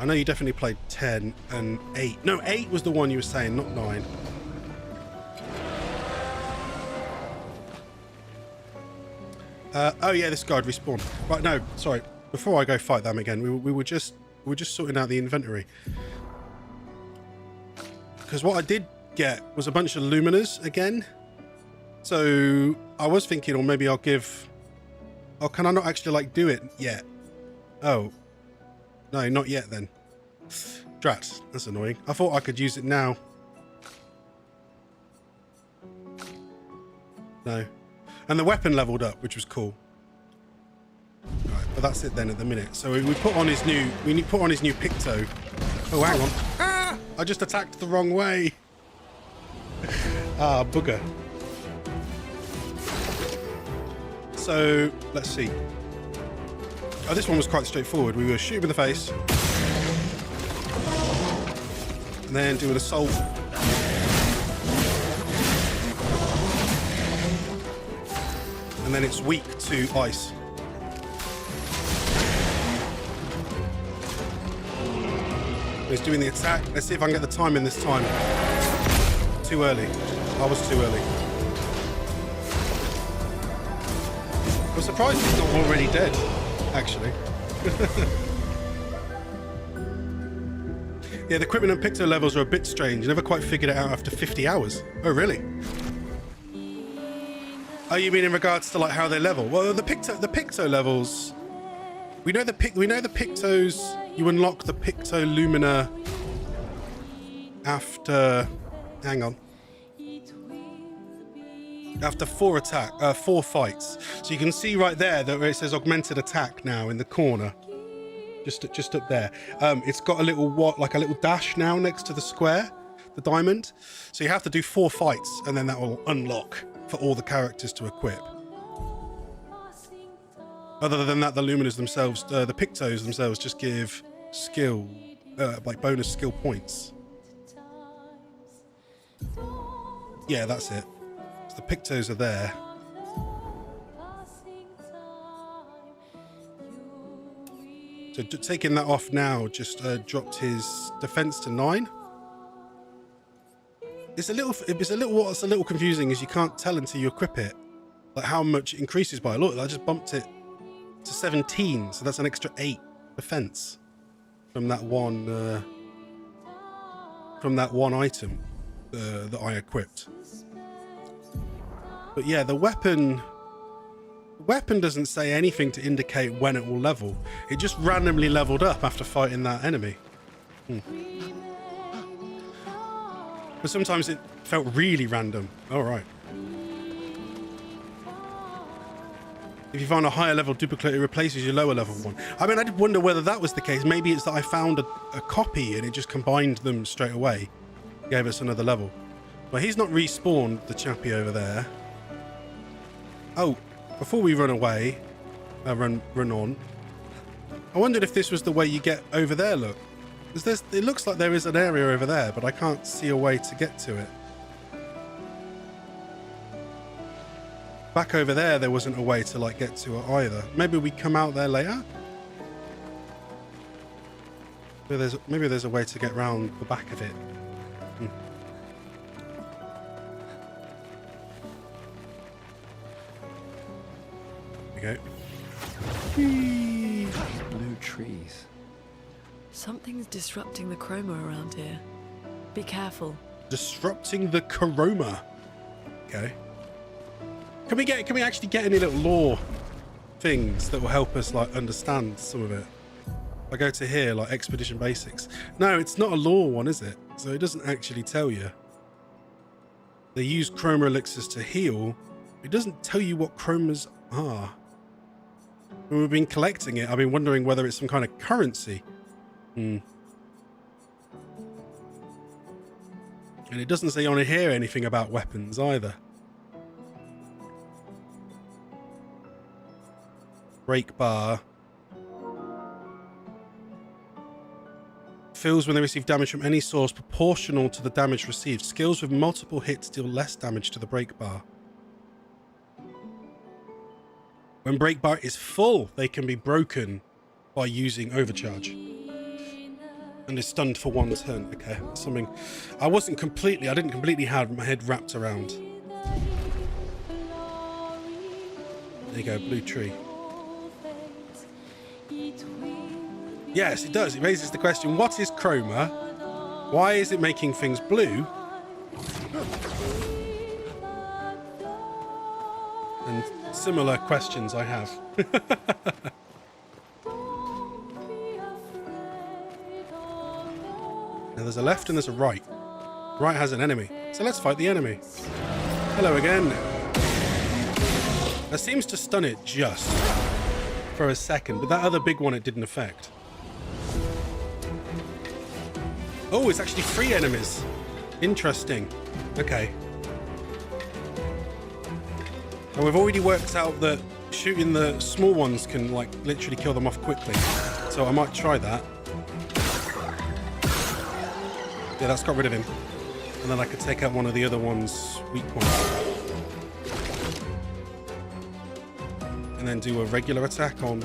I know you definitely played 10 and 8. No, 8 was the one you were saying, not 9. Oh yeah, this guy respawned. Right, no, sorry. Before I go fight them again, we were just sorting out the inventory. Because what I did get was a bunch of luminas again. So I was thinking, or maybe I'll give... Oh, can I not actually like do it yet? Oh. No, not yet then. Drat, that's annoying. I thought I could use it now. No. And the weapon leveled up, which was cool. Right, but that's it then at the minute. So we put on his new Picto. Oh, hang on. Ah! I just attacked the wrong way. Ah, bugger. So, let's see. Oh, this one was quite straightforward. We were shooting in the face. And then do an assault. And then it's weak to ice. He's doing the attack. Let's see if I can get the time in this time. Too early. I was too early. I'm surprised he's not already dead, actually. Yeah, the equipment and Picto levels are a bit strange. You never quite figured it out after 50 hours. Oh, really? Oh, you mean in regards to like how they level? Well, the Picto levels. We know the Pictos. You unlock the Picto Lumina after Hang on. After 4 fights. So you can see right there that where it says augmented attack now in the corner. Just up there. It's got a little like a little dash now next to the square, the diamond. So you have to do 4 fights and then that will unlock for all the characters to equip. Other than that, the Luminers themselves, the Pictos themselves just give skill, like bonus skill points. Yeah, that's it. So the Pictos are there. So taking that off now just dropped his defense to 9. It's a little confusing as you can't tell until you equip it, like how much it increases by. Look, I just bumped it to 17, so that's an extra 8 defense from that one item that I equipped. But yeah, the weapon doesn't say anything to indicate when it will level. It just randomly leveled up after fighting that enemy. But sometimes it felt really random. All right. If you find a higher level duplicate, it replaces your lower level one. I mean, I did wonder whether that was the case. Maybe it's that I found a copy and it just combined them straight away. Gave us another level. But he's not respawned, the chappie over there. Oh, before we run away, run on, I wondered if this was the way you get over there, look. It looks like there is an area over there, but I can't see a way to get to it. Back over there wasn't a way to like get to it either. Maybe we come out there later? Maybe there's a way to get round the back of it. There we go. Blue trees. Something's disrupting the chroma around here. Be careful. Disrupting the chroma. Okay. Can we actually get any little lore things that will help us like understand some of it? I go to here, like Expedition Basics. No, it's not a lore one, is it? So it doesn't actually tell you. They use chroma elixirs to heal. It doesn't tell you what chromas are. When we've been collecting it, I've been wondering whether it's some kind of currency. And it doesn't say on here anything about weapons either. Break bar. Fills when they receive damage from any source proportional to the damage received. Skills with multiple hits deal less damage to the break bar. When break bar is full, they can be broken by using overcharge. And is stunned for 1 turn. Okay, something I didn't completely have my head wrapped around. There you go, blue tree. Yes, it does. It raises the question, what is chroma? Why is it making things blue? And similar questions I have. Now there's a left and there's a right. Right has an enemy. So let's fight the enemy. Hello again. That seems to stun it just for a second, but that other big one it didn't affect. Oh, it's actually 3 enemies. Interesting. Okay. And we've already worked out that shooting the small ones can like literally kill them off quickly. So I might try that. Yeah, that's got rid of him. And then I could take out one of the other one's weak ones. And then do a regular attack on...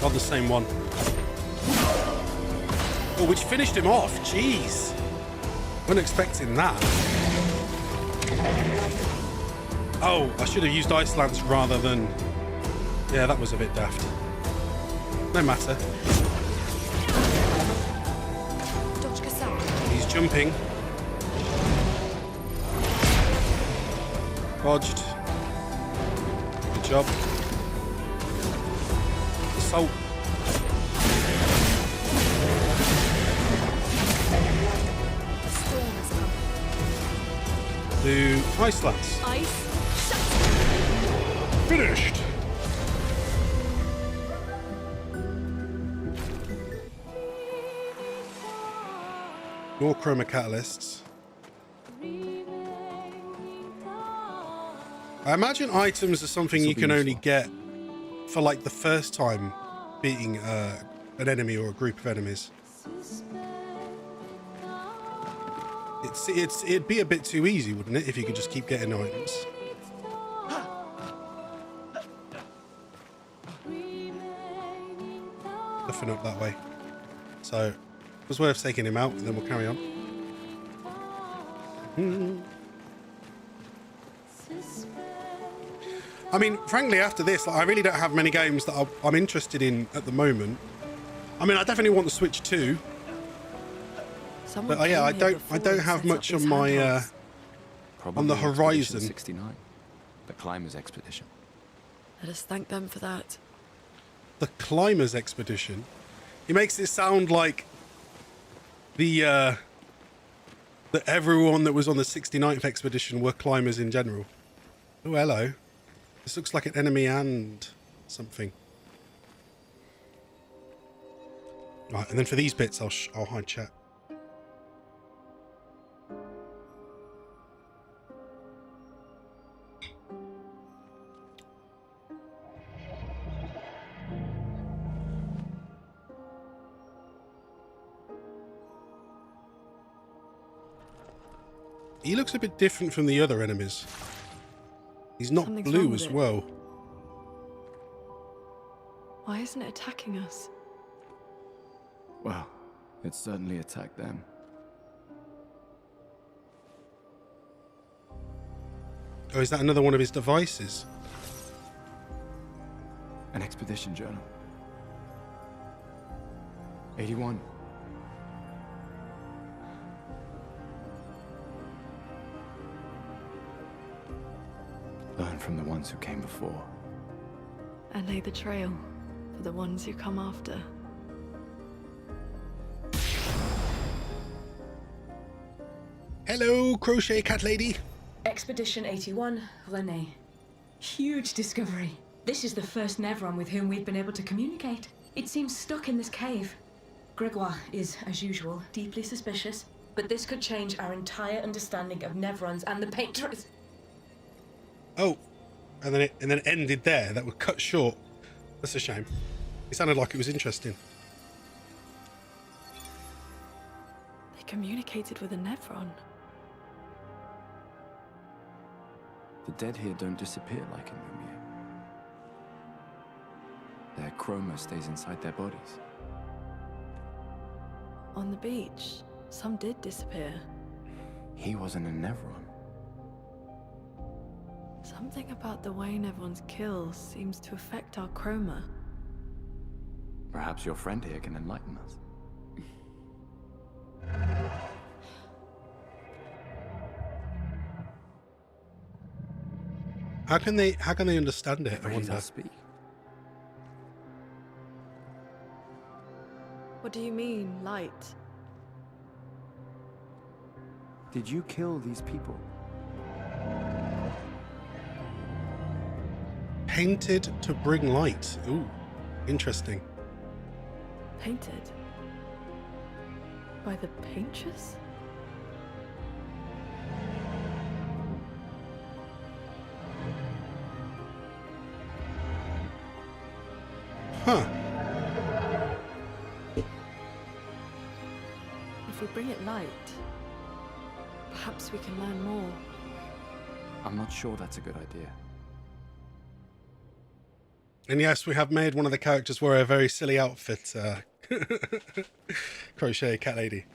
Not the same one. Oh, which finished him off. Jeez. Wasn't expecting that. Oh, I should have used Ice Lance rather than... Yeah, that was a bit daft. No matter. He's jumping. Dodged. Good job. Assault. Do ice lance. Ice. Shut. Finished. More chroma catalysts. I imagine items are something you can only get for like the first time beating an enemy or a group of enemies. It'd be a bit too easy, wouldn't it, if you could just keep getting items? Nothing up that way. So it was worth taking him out, and then we'll carry on. I mean, frankly, after this, like, I really don't have many games that I'm interested in at the moment. I mean, I definitely want the Switch 2. But yeah, I don't have much on my on the horizon. 69, the Climbers Expedition. Let us thank them for that. The Climbers Expedition. He makes it sound like that everyone that was on the 69th expedition were climbers in general. Oh, hello. This looks like an enemy and something. Right, and then for these bits, I'll hide chat. He looks a bit different from the other enemies. He's not Something's blue wrong with as it. well. Why isn't it attacking us? Well, it certainly attacked them. Oh, is that another one of his devices? An expedition journal. 81. Learn from the ones who came before. And lay the trail for the ones who come after. Hello, crochet cat lady. Expedition 81, Renee. Huge discovery. This is the first Nevron with whom we've been able to communicate. It seems stuck in this cave. Gregoire is, as usual, deeply suspicious, but this could change our entire understanding of Nevrons and the Painters. Oh, and then it ended there. That was cut short. That's a shame. It sounded like it was interesting. They communicated with a Nevron. The dead here don't disappear like in Lumiere. Their chroma stays inside their bodies. On the beach, some did disappear. He wasn't a Nevron. Something about the way Nevrons kill seems to affect our chroma. Perhaps your friend here can enlighten us. How can they understand it? I wonder. Speak. What do you mean, light? Did you kill these people? Painted to bring light. Ooh, interesting. Painted? By the Painters? Huh. If we bring it light, perhaps we can learn more. I'm not sure that's a good idea. And yes, we have made one of the characters wear a very silly outfit. Crochet cat lady.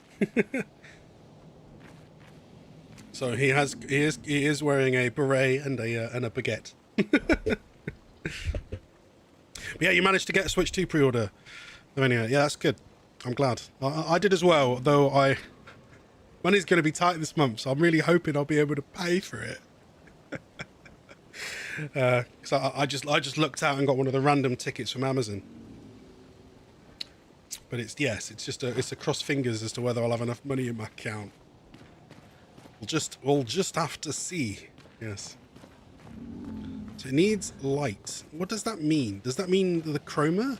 So he is wearing a beret and a baguette. But yeah, you managed to get a Switch 2 pre-order. Anyway, yeah, that's good. I'm glad. I did as well, though money's going to be tight this month, so I'm really hoping I'll be able to pay for it. So I just looked out and got one of the random tickets from Amazon. But it's a cross fingers as to whether I'll have enough money in my account. We'll just have to see. Yes. So it needs light. What does that mean? Does that mean the chroma?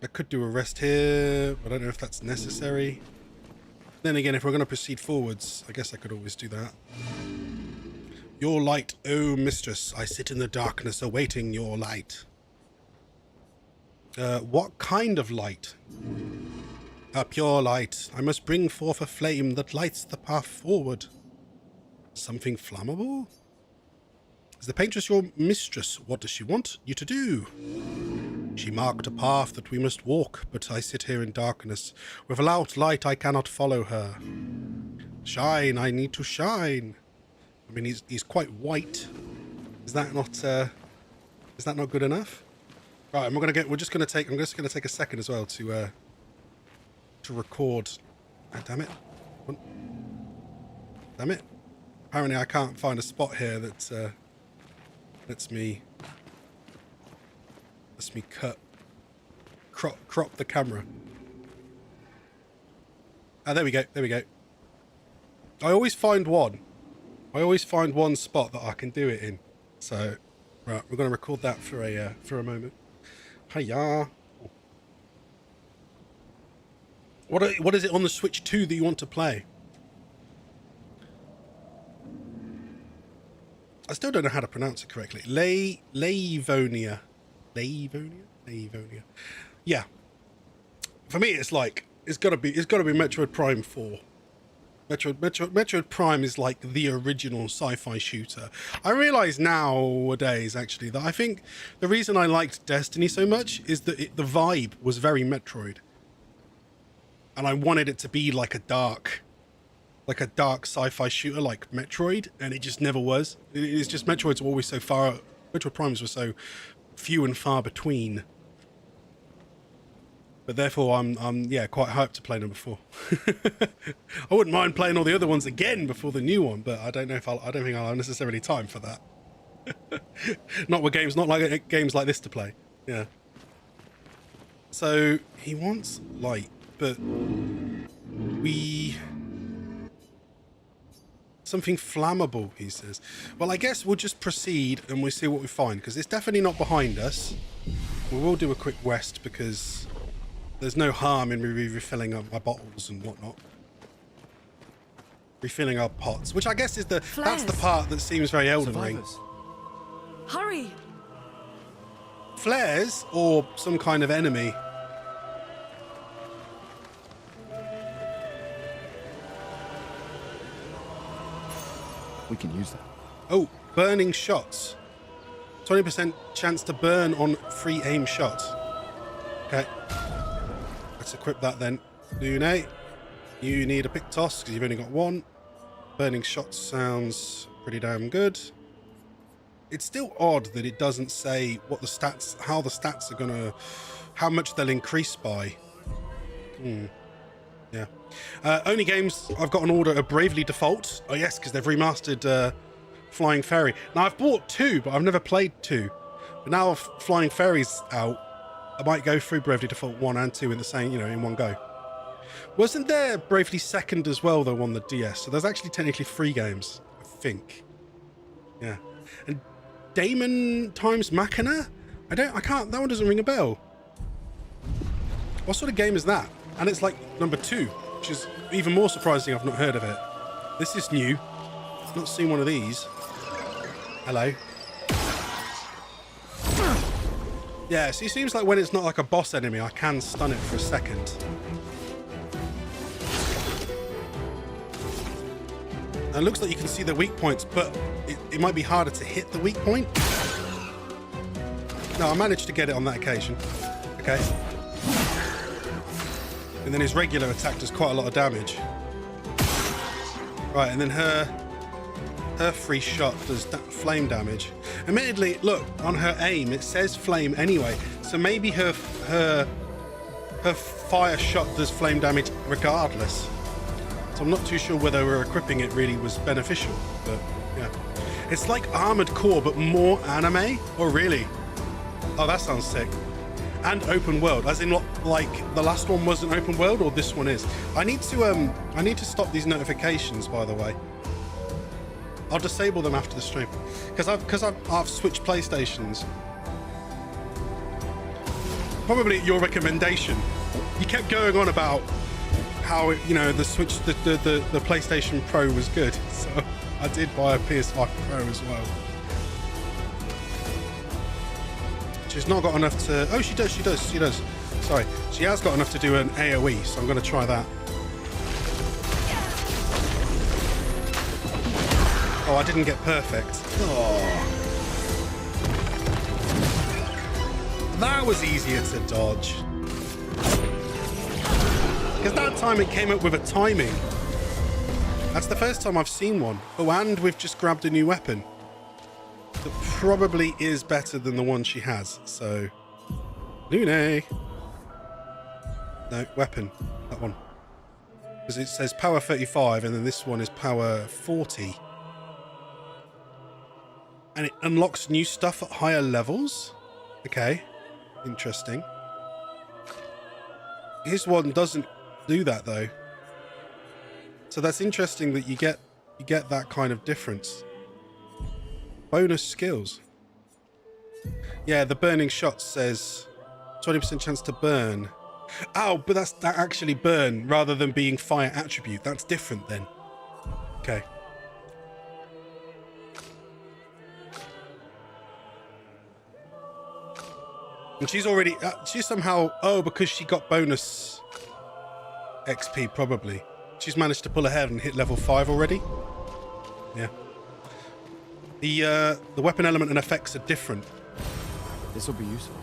I could do a rest here. I don't know if that's necessary. Then again, if we're going to proceed forwards, I guess I could always do that. Your light, oh mistress, I sit in the darkness awaiting your light. What kind of light? A pure light. I must bring forth a flame that lights the path forward. Something flammable? Is the paintress your mistress? What does she want you to do? She marked a path that we must walk, but I sit here in darkness. Without light, I cannot follow her. Shine, I need to shine. I mean, he's quite white. Is that not good enough? Right, I'm just gonna take a second as well to record. Oh, damn it! Damn it! Apparently, I can't find a spot here that lets me crop the camera. Ah, there we go. There we go. I always find one spot that I can do it in. So, right, we're going to record that for a moment. Hiya. What is it on the Switch 2 that you want to play? I still don't know how to pronounce it correctly. Lavonia. Lavonia. Yeah. For me, it's like it's got to be Metroid Prime 4. Metroid Prime is like the original sci-fi shooter. I realize nowadays, actually, that I think the reason I liked Destiny so much is that the vibe was very Metroid. And I wanted it to be like a dark sci-fi shooter like Metroid, and it just never was. It's just Metroid Primes were so few and far between. But therefore, I'm quite hyped to play number 4. I wouldn't mind playing all the other ones again before the new one, but I don't think I'll have necessarily time for that. Not like games like this to play. Yeah. So he wants light, but something flammable, he says. Well, I guess we'll just proceed and we'll see what we find, because it's definitely not behind us. We will do a quick rest because there's no harm in me refilling up my bottles and whatnot. Refilling our pots, which I guess is that's the part that seems very Elden Ring. Hurry! Flares or some kind of enemy. We can use that. Oh, burning shots. 20% chance to burn on free aim shots. Okay. Let's equip that then. Lune, you need a pick toss because you've only got one. Burning shots sounds pretty damn good. It's still odd that it doesn't say what the stats, how the stats are gonna, how much they'll increase by. Yeah. Only games I've got on order are Bravely Default. Oh yes, because they've remastered Flying Fairy. Now I've bought 2, but I've never played 2. But now Flying Fairy's out, I might go through Bravely Default 1 and 2 in the same, in one go. Wasn't there Bravely Second as well though on the DS? So there's actually technically 3 games, I think. Yeah. And Damon times Machina? I can't, that one doesn't ring a bell. What sort of game is that? And it's like number 2, which is even more surprising. I've not heard of it. This is new. I've not seen one of these. Hello. Yeah, so it seems like when it's not like a boss enemy, I can stun it for a second. And it looks like you can see the weak points, but it might be harder to hit the weak point. No, I managed to get it on that occasion. Okay. And then his regular attack does quite a lot of damage. Right, and then her free shot does flame damage. Admittedly, look, on her aim, it says flame anyway. So maybe her fire shot does flame damage regardless. So I'm not too sure whether we're equipping it really was beneficial, but yeah. It's like Armored Core, but more anime? Oh, really? Oh, that sounds sick. And open world, as in like the last one wasn't open world, or this one is. I need to stop these notifications, by the way. I'll disable them after the stream, because I've switched PlayStations. Probably at your recommendation. You kept going on about how the Switch, the PlayStation Pro was good, so I did buy a PS5 Pro as well. She's not got enough to... Oh, she does. Sorry. She has got enough to do an AoE, so I'm going to try that. Oh, I didn't get perfect. Oh. That was easier to dodge. Because that time it came up with a timing. That's the first time I've seen one. Oh, and we've just grabbed a new weapon. That probably is better than the one she has. So, Lune. No, weapon. That one. Because it says power 35 and then this one is power 40. And it unlocks new stuff at higher levels. Okay. Interesting. His one doesn't do that though. So that's interesting that you get that kind of difference. Bonus skills. Yeah, the burning shot says 20% chance to burn. Oh, but that's that actually burn rather than being fire attribute. That's different then. Okay. And she's already, she's somehow, because she got bonus XP probably. She's managed to pull ahead and hit level 5 already. Yeah. The weapon element and effects are different. This will be useful.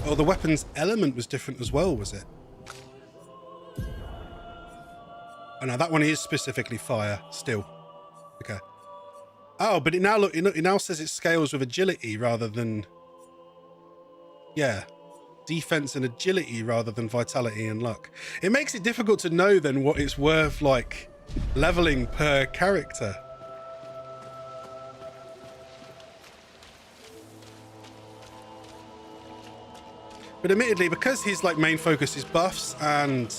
Oh, the weapon's element was different as well, was it? Oh no, that one is specifically fire still. Okay. Oh, but it now says it scales with agility rather than... Yeah. Defense and agility rather than vitality and luck. It makes it difficult to know then what it's worth, like, leveling per character. But admittedly, because his like main focus is buffs and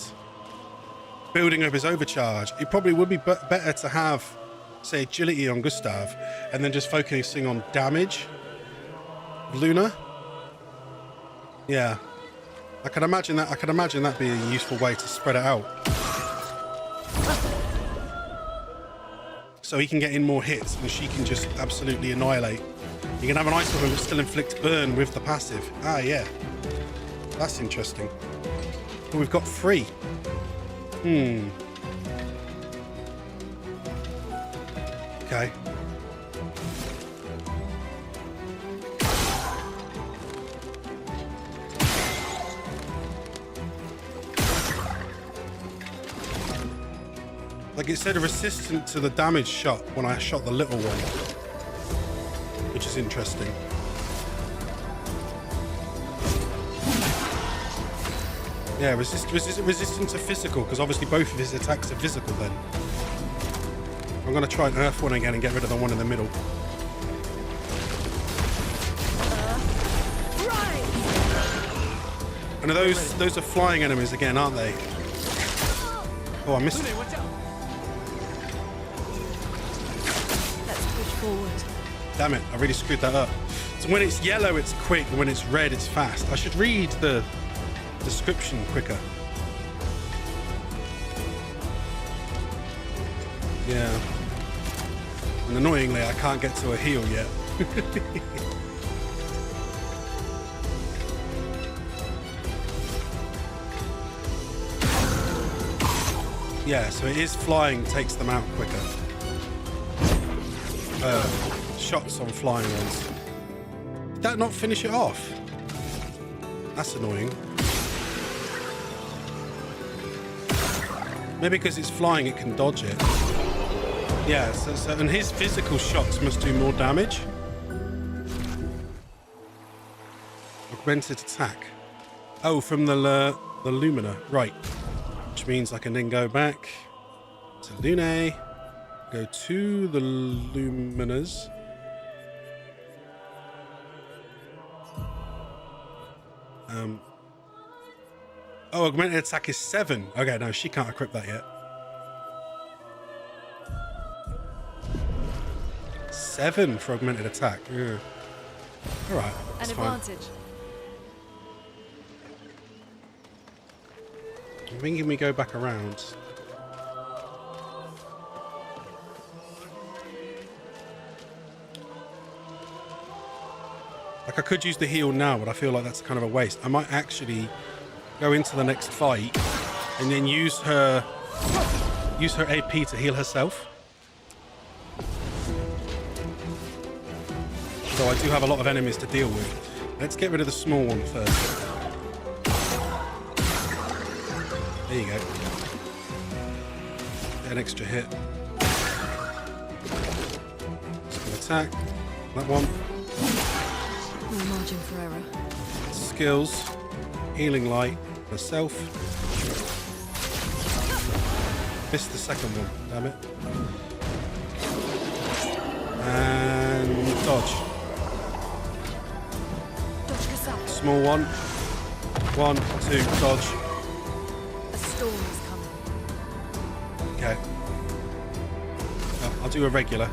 building up his overcharge, it probably would be better to have, say, agility on Gustav and then just focusing on damage. Luna. Yeah. I can imagine that being a useful way to spread it out. So he can get in more hits and she can just absolutely annihilate. You can have an ice weapon but still inflict burn with the passive. Ah, yeah. That's interesting. But we've got 3. Okay. Like it said, resistant to the damage shot when I shot the little one, which is interesting. Yeah, resistant to physical, because obviously both of his attacks are physical then. I'm going to try and earth one again and get rid of the one in the middle. And those are flying enemies again, aren't they? Oh, I missed it. Let's push forward. Damn it, I really screwed that up. So when it's yellow, it's quick, and when it's red, it's fast. I should read the description quicker. Yeah. And annoyingly, I can't get to a heal yet. Yeah, so it is flying takes them out quicker. Shots on flying ones. Did that not finish it off? That's annoying. Maybe because it's flying, it can dodge it. Yeah, and his physical shots must do more damage. Augmented attack. Oh, from the Lumina. Right. Which means I can then go back to Lune, go to the Luminas. Oh, augmented attack is 7. Okay, no, she can't equip that yet. 7 for augmented attack. Yeah. All right, that's An fine. advantage. I'm thinking we go back around. Like, I could use the heal now, but I feel like that's kind of a waste. I might actually go into the next fight and then use her AP to heal herself. So I do have a lot of enemies to deal with. Let's get rid of the small one first. There you go. Get an extra hit. Skill attack. That one. No margin for error. Skills. Healing light. Herself. Missed the second one. Damn it. And dodge. Dodge yourself. Small one. 1, 2, dodge. A storm is coming. Okay. I'll do a regular.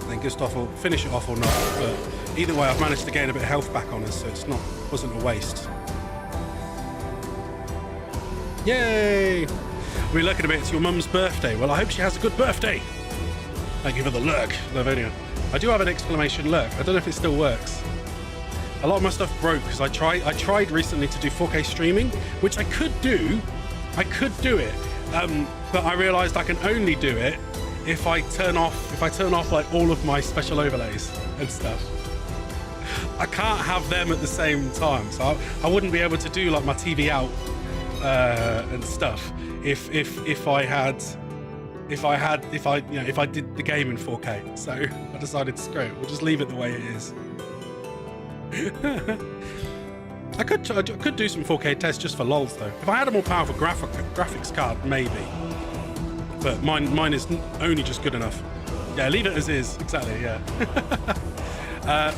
Then Gustav will finish it off or not. But either way, I've managed to gain a bit of health back on us, so it's wasn't a waste. Yay! We're looking a bit. It's your mum's birthday. Well, I hope she has a good birthday. Thank you for the lurk, Lavinia. I do have an exclamation lurk. I don't know if it still works. A lot of my stuff broke because I tried recently to do 4K streaming, which I could do. I could do it, but I realised I can only do it if I turn off like all of my special overlays and stuff. I can't have them at the same time, so I wouldn't be able to do like my TV out and stuff if I did the game in 4K. So I decided to screw it. We'll just leave it the way it is. I could do some 4K tests just for lols though. If I had a more powerful graphics card, maybe. But mine is only just good enough. Yeah, leave it as is. Exactly. Yeah.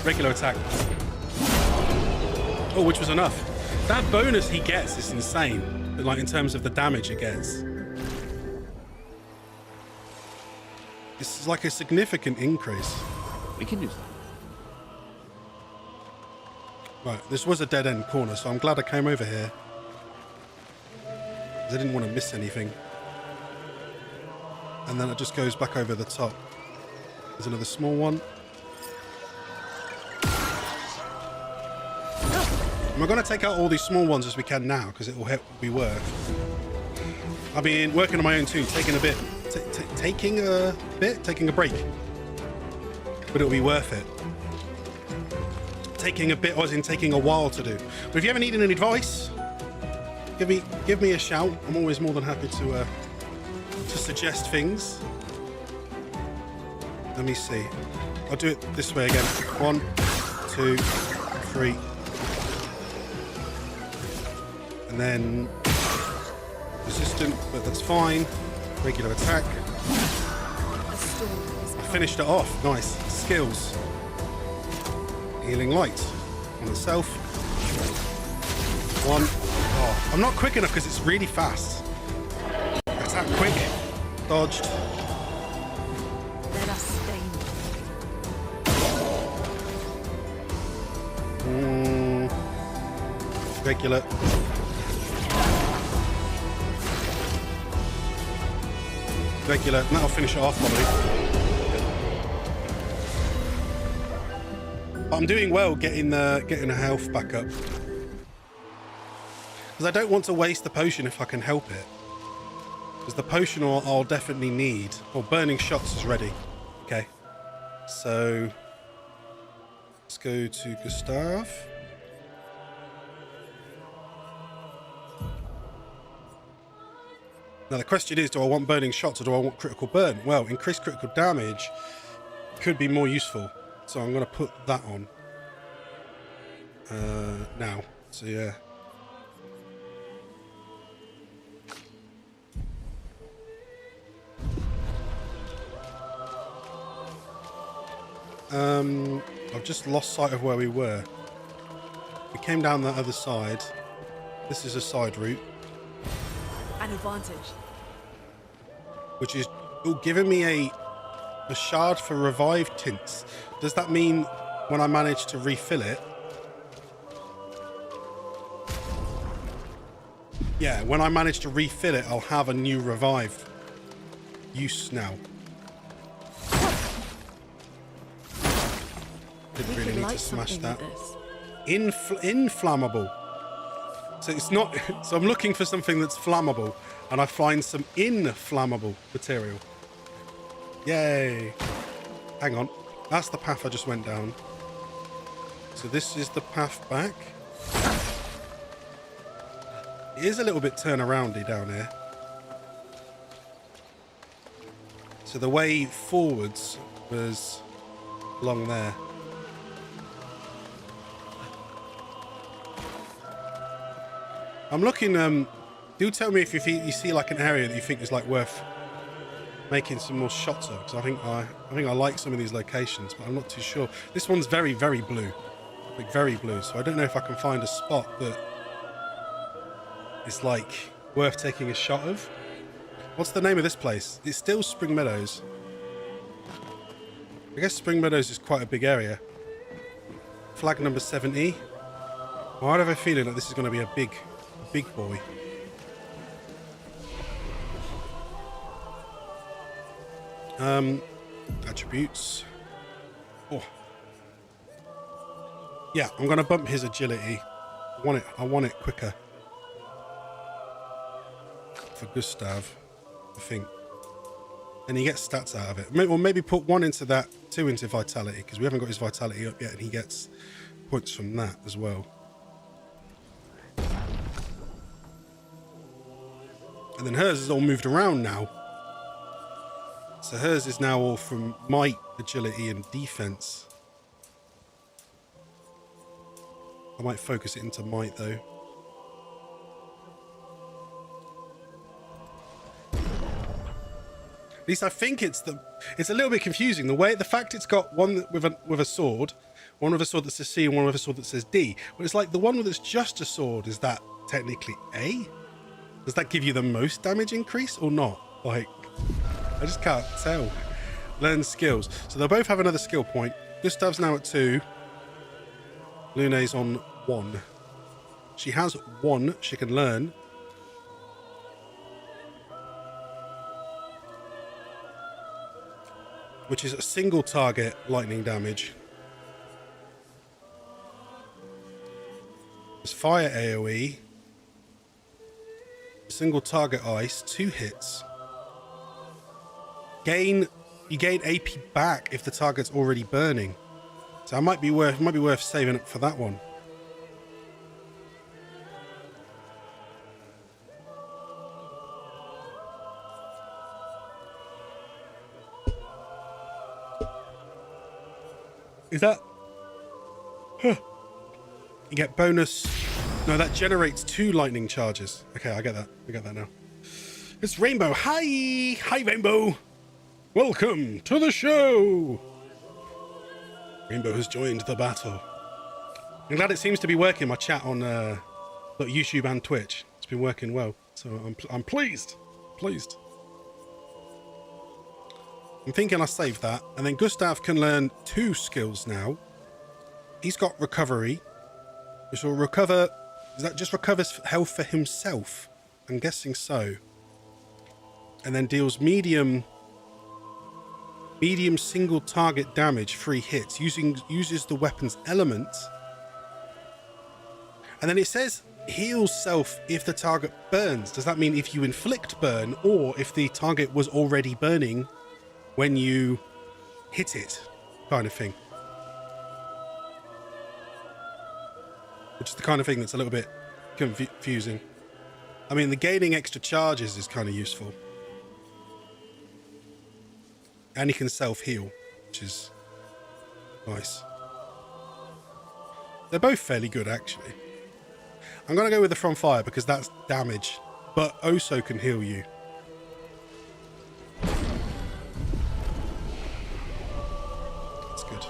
Regular attack. Oh, which was enough. That bonus he gets is insane. Like in terms of the damage it gets. This is like a significant increase. We can use that. Right, this was a dead-end corner, so I'm glad I came over here. Because I didn't want to miss anything. And then it just goes back over the top. There's another small one. And we're going to take out all these small ones as we can now, because it will be worth. I've been working on my own too, taking a break. But it'll be worth it. Taking a bit, as in taking a while to do. But if you ever need any advice, give me a shout. I'm always more than happy to suggest things. Let me see. I'll do it this way again. 1, 2, 3. And then resistant, but that's fine. Regular attack. I finished it off. Nice. Skills. Healing light on itself. 1. Oh, I'm not quick enough because it's really fast. Attack quick. Dodged. Let us stain. Regular. Regular. And that'll finish it off probably. I'm doing well getting the health back up. Because I don't want to waste the potion if I can help it. Because the potion I'll definitely need. Oh, burning shots is ready. Okay. So let's go to Gustav. Now the question is, do I want burning shots or do I want critical burn? Well, increased critical damage could be more useful. So I'm going to put that on now. So yeah. I've just lost sight of where we were. We came down the other side. This is a side route. An advantage. Which is giving me a shard for revived tints. Does that mean when I manage to refill it? Yeah, when I manage to refill it, I'll have a new revive use now. Didn't really need to smash that. Inflammable. So it's not. So I'm looking for something that's flammable, and I find some inflammable material. Yay! Hang on, that's the path I just went down. So this is the path back. It is a little bit turnaroundy down here. So the way forwards was along there. I'm looking, do tell me if you see like an area that you think is like worth making some more shots of, because I think I like some of these locations, but I'm not too sure. This one's very, very blue. Like very blue, so I don't know if I can find a spot that is like worth taking a shot of. What's the name of this place? It's still Spring Meadows. I guess Spring Meadows is quite a big area. Flag number 70. Well, I have a feeling that this is going to be a big boy. Attributes. Oh. Yeah, I'm going to bump his agility. I want it quicker. For Gustav, I think. And he gets stats out of it. Or maybe put 1 into that, 2 into vitality, because we haven't got his vitality up yet, and he gets points from that as well. And then hers is all moved around now. So hers is now all from might, agility, and defense. I might focus it into might though. At least I think it's a little bit confusing. The fact it's got one with a sword, one with a sword that says C and one with a sword that says D. But it's like the one that's just a sword, is that technically A? Does that give you the most damage increase or not? Like, I just can't tell. Learn skills. So they'll both have another skill point. Gustav's now at 2. Lune's on 1. She has 1 she can learn. Which is a single target lightning damage. There's fire AoE. Single target ice, 2 hits. You gain AP back if the target's already burning. So it might be worth saving up for that one. Is that? Huh. You get bonus. No, that generates 2 lightning charges. Okay, I get that. I get that now. It's Rainbow. Hi! Hi, Rainbow! Welcome to the show! Rainbow has joined the battle. I'm glad it seems to be working, my chat on YouTube and Twitch. It's been working well. So I'm pleased. Pleased. I'm thinking I saved that. And then Gustav can learn 2 skills now. He's got recovery, which will recover... Is that just recovers health for himself? I'm guessing so. And then deals medium single target damage, 3 hits, uses the weapon's element. And then it says heals self if the target burns. Does that mean if you inflict burn, or if the target was already burning when you hit it, kind of thing? Which is the kind of thing that's a little bit confusing. I mean, the gaining extra charges is kind of useful. And he can self-heal, which is nice. They're both fairly good, actually. I'm going to go with the From Fire because that's damage, but also can heal you. That's good.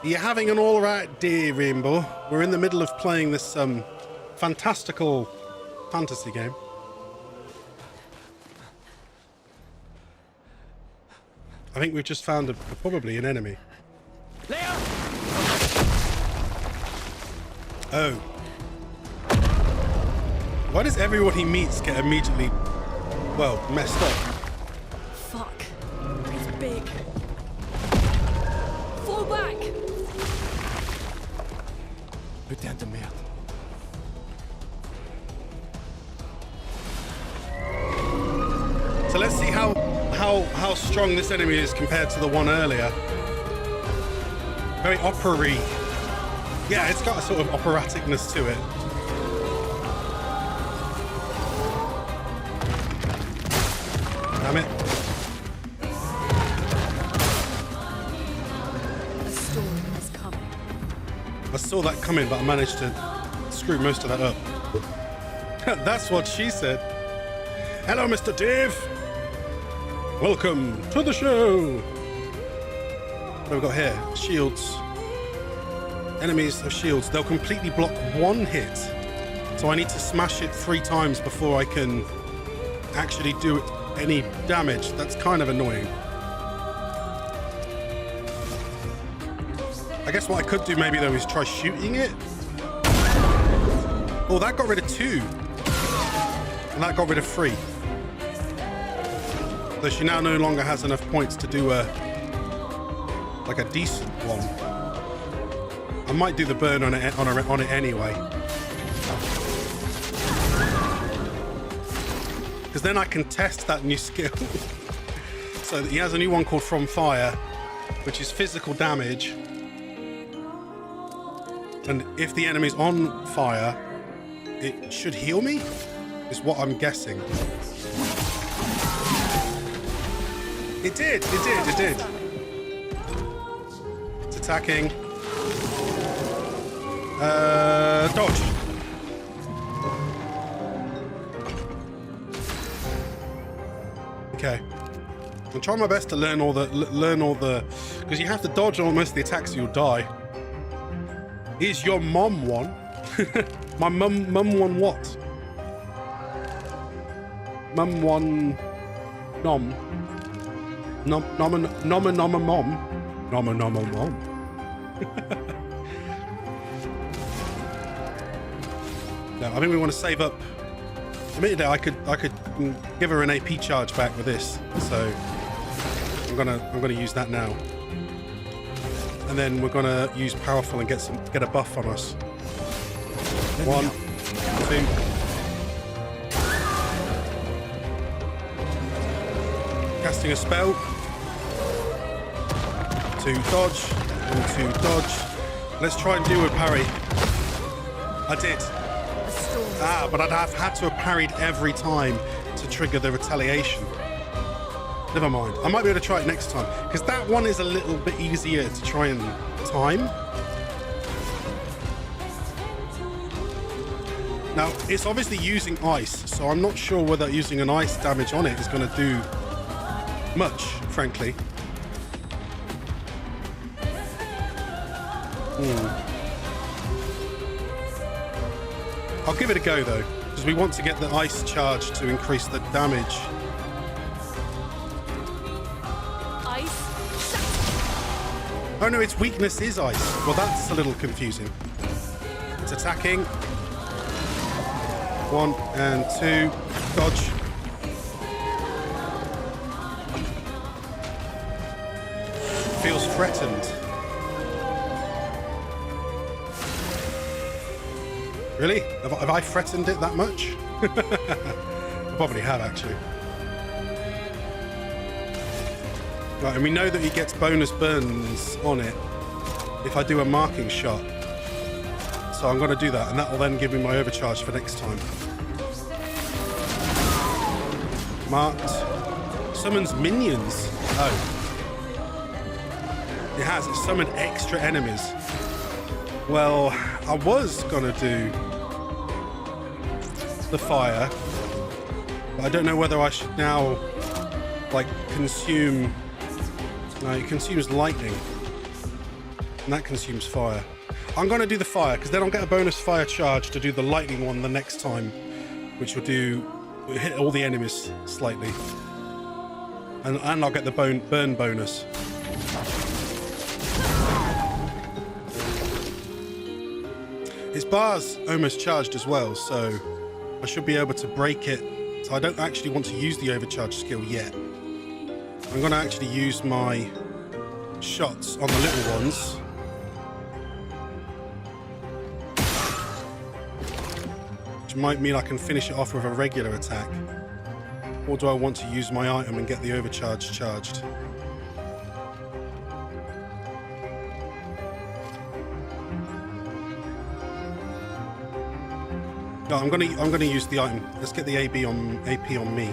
You're having an all right day, Rainbow. We're in the middle of playing this fantastical fantasy game. I think we've just found probably an enemy. Leo! Oh. Why does everyone he meets get immediately, well, messed up? Fuck. He's big. Fall back! Putain de merde. So let's see how strong this enemy is compared to the one earlier. Very opera-y. Yeah, it's got a sort of operaticness to it. Damn it. A storm is coming. I saw that coming, but I managed to screw most of that up. That's what she said. Hello, Mr. Dave. Welcome to the show. What have we got here? Shields. Enemies have shields. They'll completely block one hit. So I need to smash it 3 times before I can actually do any damage. That's kind of annoying. I guess what I could do maybe though is try shooting it. Oh, that got rid of 2. And that got rid of 3. So she now no longer has enough points to do a decent one. I might do the burn on it anyway. Because then I can test that new skill. So he has a new one called From Fire, which is physical damage. And if the enemy's on fire, it should heal me, is what I'm guessing. It did. It's attacking. Dodge. Okay. I'm trying my best to learn all the, because you have to dodge almost the attacks or you'll die. Is your mom one? My mum won what? Mum won nom. Nom mom. No, I think we want to save up. Admittedly, I could give her an AP charge back with this, so I'm gonna use that now. And then we're gonna use powerful and get a buff on us. 1, 2. Casting a spell. 2 dodge, and 2 dodge. Let's try and do a parry. I did. But I'd have had to have parried every time to trigger the retaliation. Never mind. I might be able to try it next time, because that one is a little bit easier to try and time. Now, it's obviously using ice, so I'm not sure whether using an ice damage on it is going to do much, frankly. I'll give it a go though, because we want to get the ice charge to increase the damage. Ice. Oh no, its weakness is ice. Well, that's a little confusing. It's attacking. 1 and 2. Dodge. Feels threatened. Really? Have I threatened it that much? I probably have, actually. Right, and we know that he gets bonus burns on it if I do a marking shot. So I'm going to do that, and that will then give me my overcharge for next time. Marked. Summons minions. Oh. It has. It summoned extra enemies. Well, I was going to do the fire, but I don't know whether I should now, like, consume... No, it consumes lightning. And that consumes fire. I'm going to do the fire, because then I'll get a bonus fire charge to do the lightning one the next time, which will hit all the enemies slightly. And I'll get the burn bonus. His bar's almost charged as well, so I should be able to break it. So I don't actually want to use the overcharge skill yet. I'm going to actually use my shots on the little ones. Which might mean I can finish it off with a regular attack. Or do I want to use my item and get the overcharge charged? No, I'm gonna use the item. Let's get the AP on me.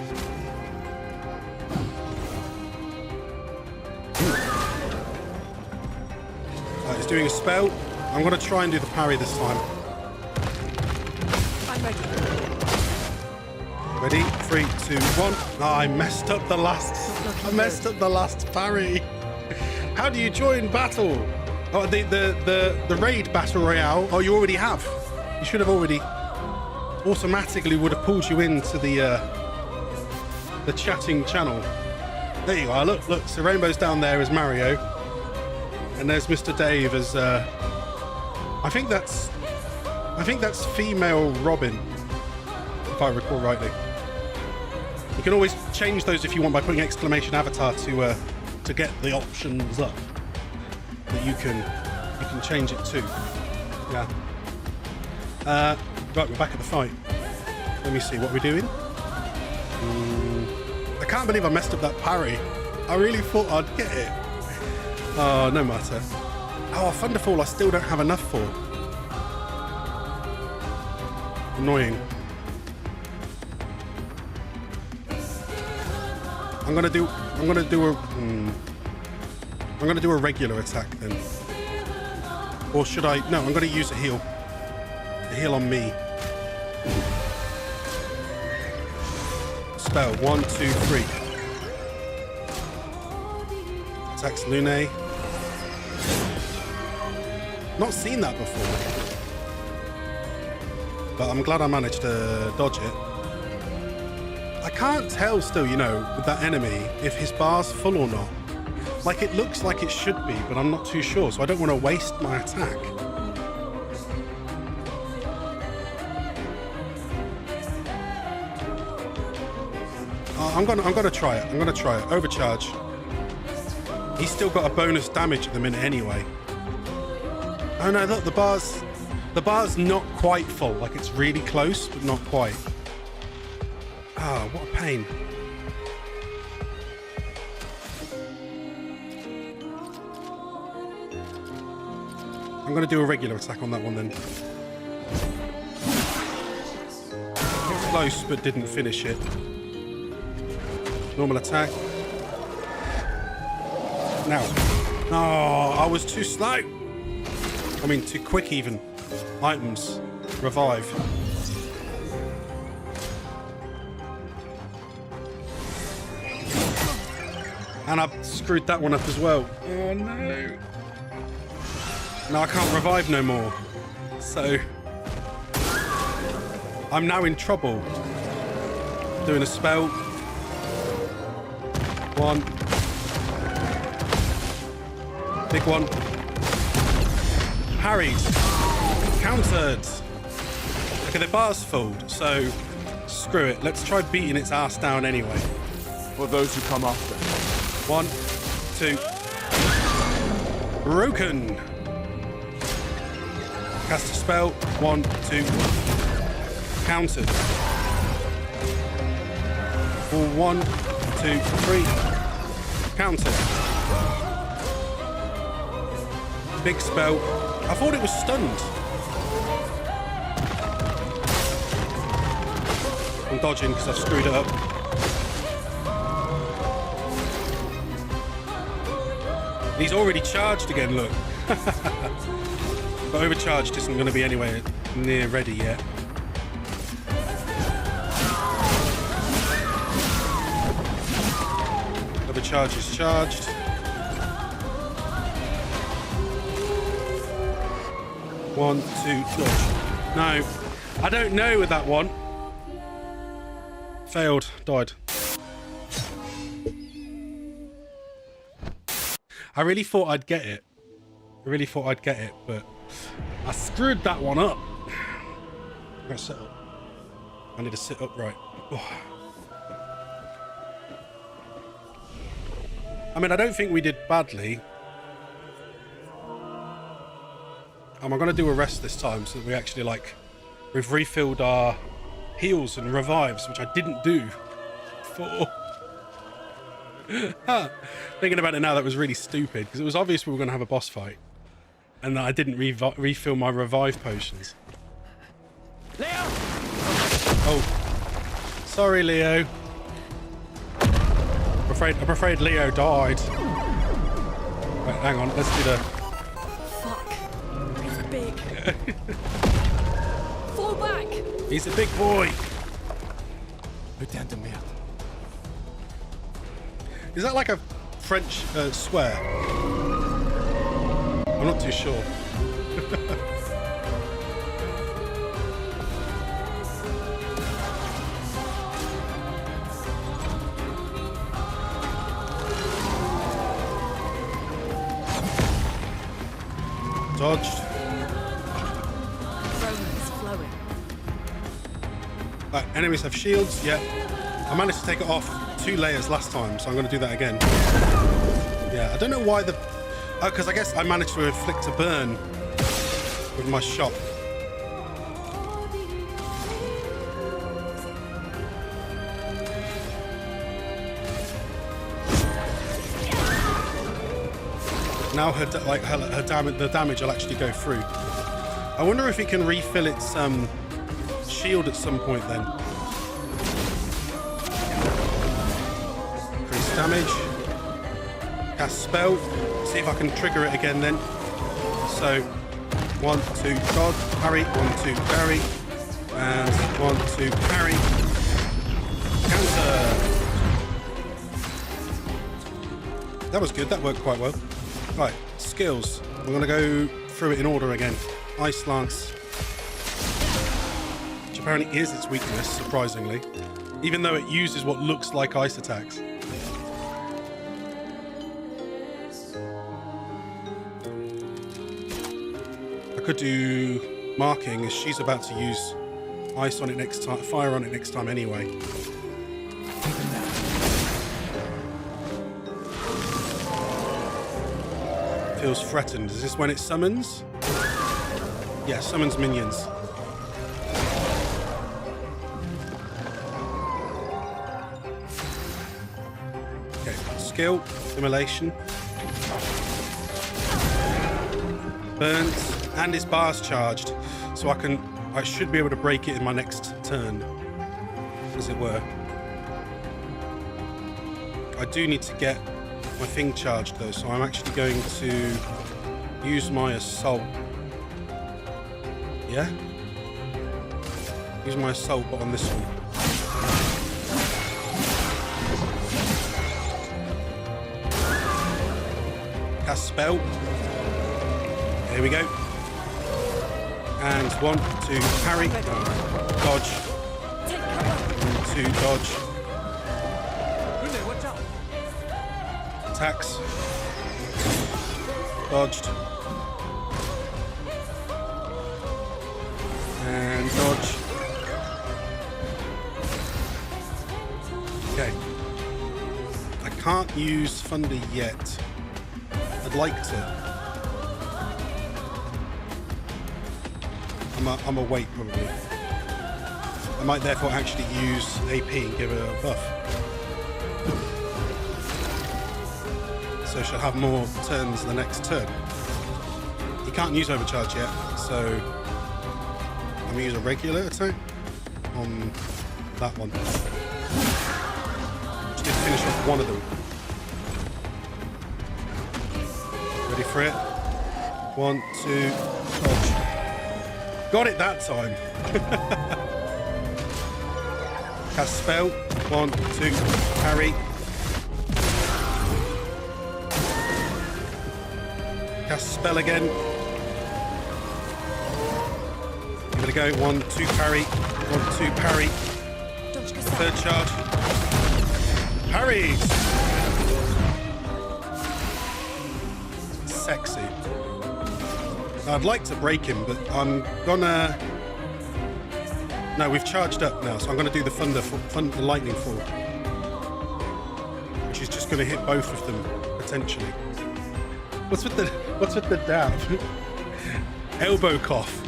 It's doing a spell. I'm gonna try and do the parry this time. I'm ready. Ready? 3, 2, 1. Oh, I messed up the last. I messed up the last parry. How do you join battle? Oh, the raid battle royale. Oh, you already have. You should have already. Automatically would have pulled you into the chatting channel. There you are. Look. So Rainbow's down there as Mario, and there's Mr. Dave as I think that's female Robin, if I recall rightly. You can always change those if you want by putting exclamation avatar to get the options up that you can change it to. Yeah. Right, we're back at the fight. Let me see what we're doing. I can't believe I messed up that parry. I really thought I'd get it. Oh, no matter. Oh, Thunderfall I still don't have enough for. Annoying. I'm gonna do a regular attack then. Or should I? No, I'm gonna use a heal. A heal on me. Spell 1, 2, 3. Attacks Lune. Not seen that before, but I'm glad I managed to dodge it. I can't tell still, you know, with that enemy if his bar's full or not. Like, it looks like it should be, but I'm not too sure, so I don't want to waste my attack. I'm gonna try it. I'm gonna try it. Overcharge. He's still got a bonus damage at the minute anyway. Oh no, look, the bar's not quite full. Like, it's really close, but not quite. Ah, what a pain. I'm gonna do a regular attack on that one then. Close, but didn't finish it. Normal attack. Now. Oh, I was too slow. I mean, too quick even. Items. Revive. And I screwed that one up as well. Oh no. Now I can't revive no more. So I'm now in trouble. Doing a spell. 1. Big one. Parried. Countered. Okay, the bar's full, so screw it. Let's try beating its ass down anyway. For those who come after. 1, 2. Broken. Cast a spell. 1, 2. Countered. 1, 2, 3. Countered. Big spell. I thought it was stunned. I'm dodging because I've screwed it up. He's already charged again, look. But overcharged isn't going to be anywhere near ready yet. Overcharge is charged. 1, 2, dodge. No. I don't know with that one. Failed. Died. I really thought I'd get it. But I screwed that one up. I'm gonna sit up. I need to sit upright. Oh. I mean, I don't think we did badly. I'm gonna do a rest this time so that we actually, like, we've refilled our heals and revives, which I didn't do before. Thinking about it now, that was really stupid, because it was obvious we were gonna have a boss fight, and that I didn't refill my revive potions. Leo! Oh, sorry, Leo. I'm afraid Leo died. Right, hang on, let's do the... Fuck. He's big. Fall back! He's a big boy. Putain de merde. Is that like a French swear? I'm not too sure. Dodged. Romance flowing. Right, enemies have shields. Yeah. I managed to take it off 2 layers last time, so I'm going to do that again. Yeah, I don't know why the... Oh, because I guess I managed to inflict a burn with my shot. Now the damage will actually go through. I wonder if it can refill its shield at some point then. Increase damage. Cast spell. See if I can trigger it again then. So 1, 2, dodge, parry, 1, 2, parry, and 1, 2, parry. Counter. That was good. That worked quite well. Right, skills. We're going to go through it in order again. Ice Lance, which apparently is its weakness, surprisingly, even though it uses what looks like ice attacks. I could do marking, as she's about to use ice on it next time, fire on it next time anyway. Feels threatened. Is this when it summons? Yeah, summons minions. Okay, skill, immolation. Burnt, and its bar's charged. So I should be able to break it in my next turn, as it were. I do need to get my thing charged though, so I'm actually going to use my assault. Yeah? Use my assault, but on this one. Cast spell. Here we go. And 1, 2, parry. Dodge. 1, 2, dodge. Attacks. Dodged. And dodge. Okay. I can't use Thunder yet. I'd like to. I'm a wait probably. I might therefore actually use AP and give her a buff. So she'll have more turns the next turn. You can't use overcharge yet, so I'm gonna use a regular attack on that one. Just need to finish off one of them. Ready for it? 1, 2, dodge. Got it that time. Cast spell. 1, 2, parry. Cast spell again. we go. 1, 2, parry. 1, 2, parry. Third charge. Parries. Sexy. I'd like to break him, but I'm gonna... No, we've charged up now, so I'm gonna do the lightning fall, which is just gonna hit both of them potentially. What's with the dab? Elbow cough.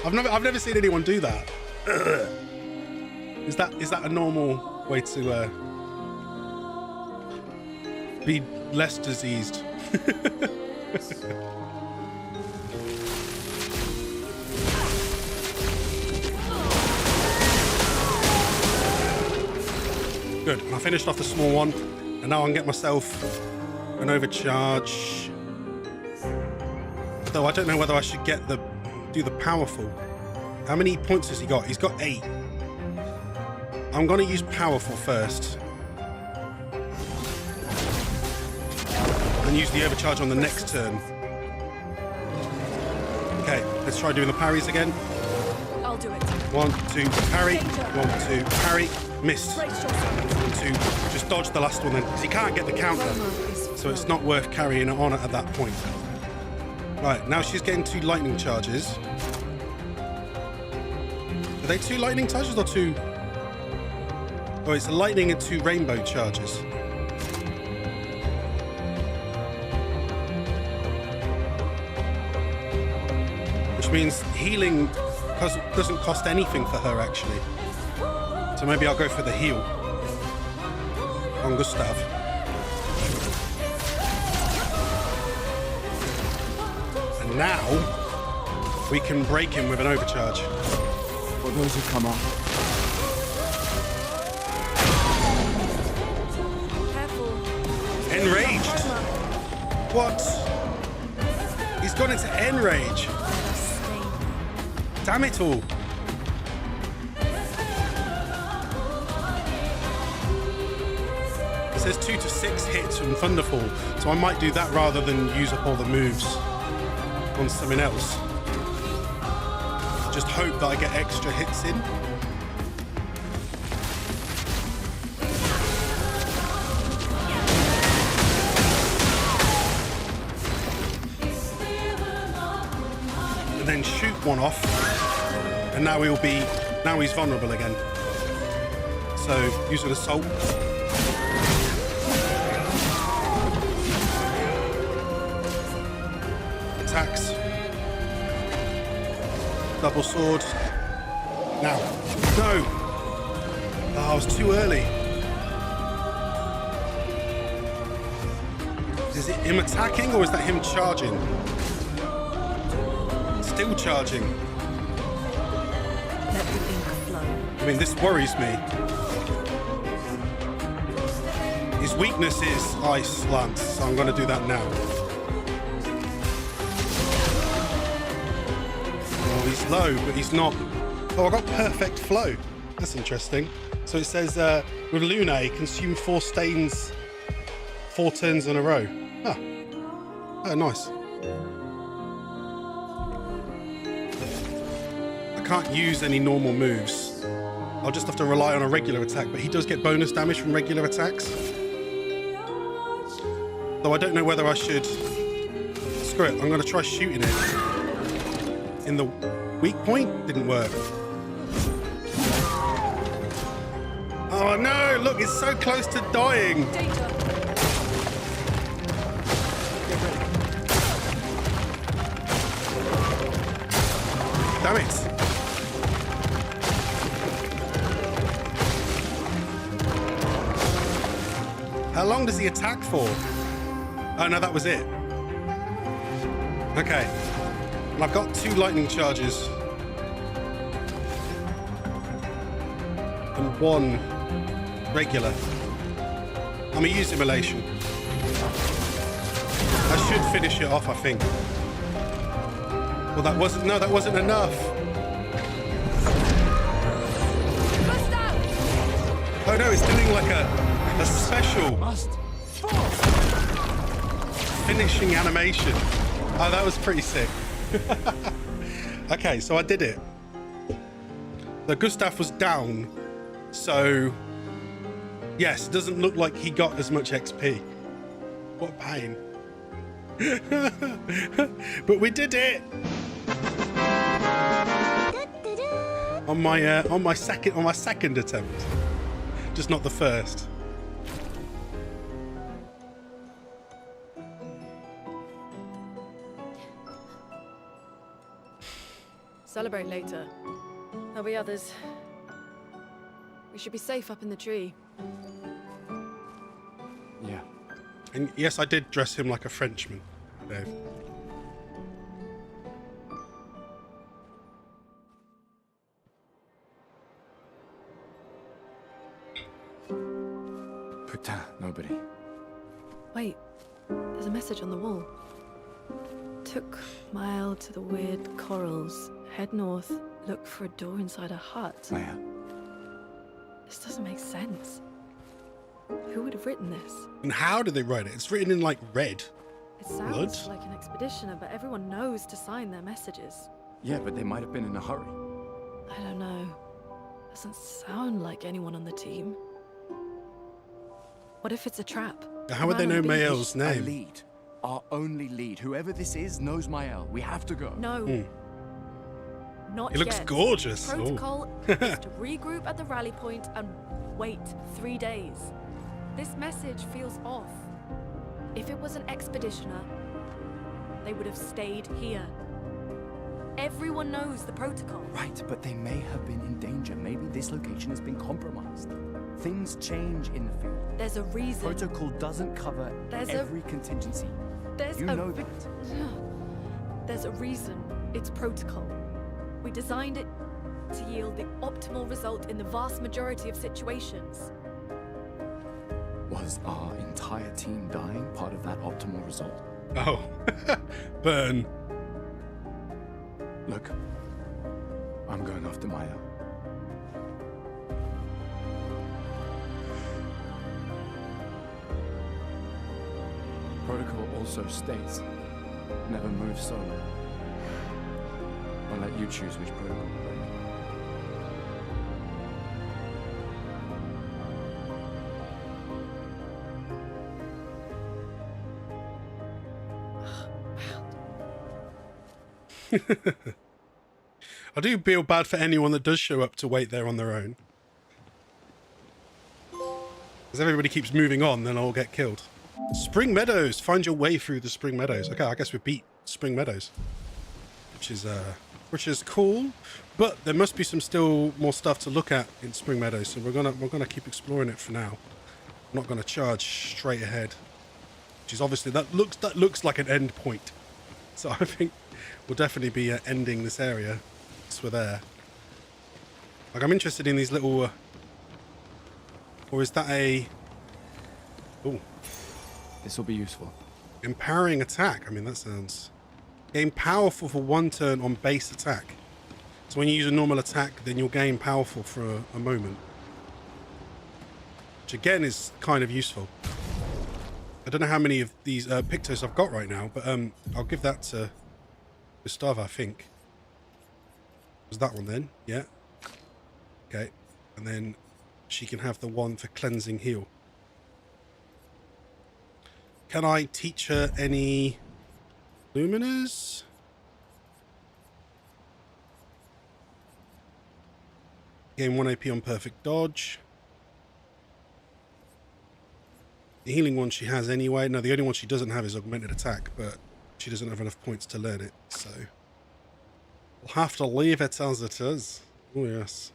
I've never seen anyone do that. Is that a normal way to be less diseased? Good. I finished off the small one, and now I can get myself an overcharge. Though I don't know whether I should do the powerful. How many points has he got? He's got 8. I'm gonna use powerful first, and use the overcharge on the next turn. Okay, let's try doing the parries again. I'll do it. 1, 2, parry. 1, 2, parry. Missed. 1, 2. Just dodge the last one then, because he can't get the counter, so it's not worth carrying it on at that point. Right, now she's getting 2 lightning charges. Are they 2 lightning charges or 2? Oh, it's a lightning and 2 rainbow charges. Which means healing doesn't cost anything for her, actually. So maybe I'll go for the heal on Gustav. And now we can break him with an overcharge. For those who come up. Enraged. What? He's gone into enrage. Damn it all. It says 2 to 6 hits from Thunderfall, so I might do that rather than use up all the moves on something else. Just hope that I get extra hits in. And then shoot one off, and now he's vulnerable again. So use an assault. Attacks. Double sword. Now. No! Oh, I was too early. Is it him attacking or is that him charging? Still charging. Let the ink flow. I mean, this worries me. His weakness is ice lance, so I'm going to do that now. Oh, he's low, but he's not. Oh, I got perfect flow. That's interesting. So it says, with Lune, consume 4 stains 4 turns in a row. Ah. Oh, nice. I can't use any normal moves. I'll just have to rely on a regular attack, but he does get bonus damage from regular attacks. Though I don't know whether I should... Screw it, I'm going to try shooting it. In the weak point? Didn't work. Oh no, look, it's so close to dying. Damn it. How long does he attack for? Oh no, that was it. Okay. And I've got 2 lightning charges. And 1 regular. I'm gonna use immolation. I should finish it off, I think. Well, that wasn't enough. Oh no, it's doing like a special finishing animation. Oh, that was pretty sick. Okay, so I did it. The Gustav was down, so yes, it doesn't look like he got as much XP. What a pain. But we did it on my second attempt, just not the first. Celebrate later. There'll be others. We should be safe up in the tree. Yeah. And yes, I did dress him like a Frenchman, Dave. Putain, nobody. Wait, there's a message on the wall. Took mile to the weird corals. Head north, look for a door inside a hut. Leia. This doesn't make sense. Who would have written this? And how did they write it? It's written in like red. It sounds like an expeditioner, but everyone knows to sign their messages. Yeah, but they might have been in a hurry. I don't know. Doesn't sound like anyone on the team. What if it's a trap? How would they know Mael's A name? lead. Our only lead. Whoever this is knows Mael. We have to go. No. Not He looks yet. gorgeous. Protocol is to regroup at the rally point and wait 3 days. This message feels off. If it was an expeditioner, they would have stayed here. Everyone knows the protocol. Right, but they may have been in danger. Maybe this location has been compromised. Things change in the field. There's a reason. Protocol doesn't cover every contingency. You know that. There's a reason it's protocol. We designed it to yield the optimal result in the vast majority of situations. Was our entire team dying part of that optimal result? Oh, burn. Look, I'm going after Maya. Protocol also states, never move solo. I'll let you choose which protocol to break. I do feel bad for anyone that does show up to wait there on their own. As everybody keeps moving on, then I'll get killed. Spring Meadows. Find your way through the Spring Meadows. Okay, I guess we beat Spring Meadows, which is cool. But there must be still more stuff to look at in Spring Meadows, so we're gonna keep exploring it for now. I'm not gonna charge straight ahead, which is obviously that looks like an end point. So I think we'll definitely be ending this area once we're there. Like, I'm interested in these little. Or is that a? Oh. This will be useful. Empowering attack. I mean, that sounds. Gain powerful for 1 turn on base attack. So when you use a normal attack, then you'll gain powerful for a moment. Which again is kind of useful. I don't know how many of these Pictos I've got right now, but I'll give that to Gustav, I think. Was that one then? Yeah. Okay. And then she can have the one for cleansing heal. Can I teach her any luminous? Gain 1 AP on perfect dodge. The healing one she has anyway. No, the only one she doesn't have is augmented attack, but she doesn't have enough points to learn it, so we'll have to leave it as it is. Oh yes.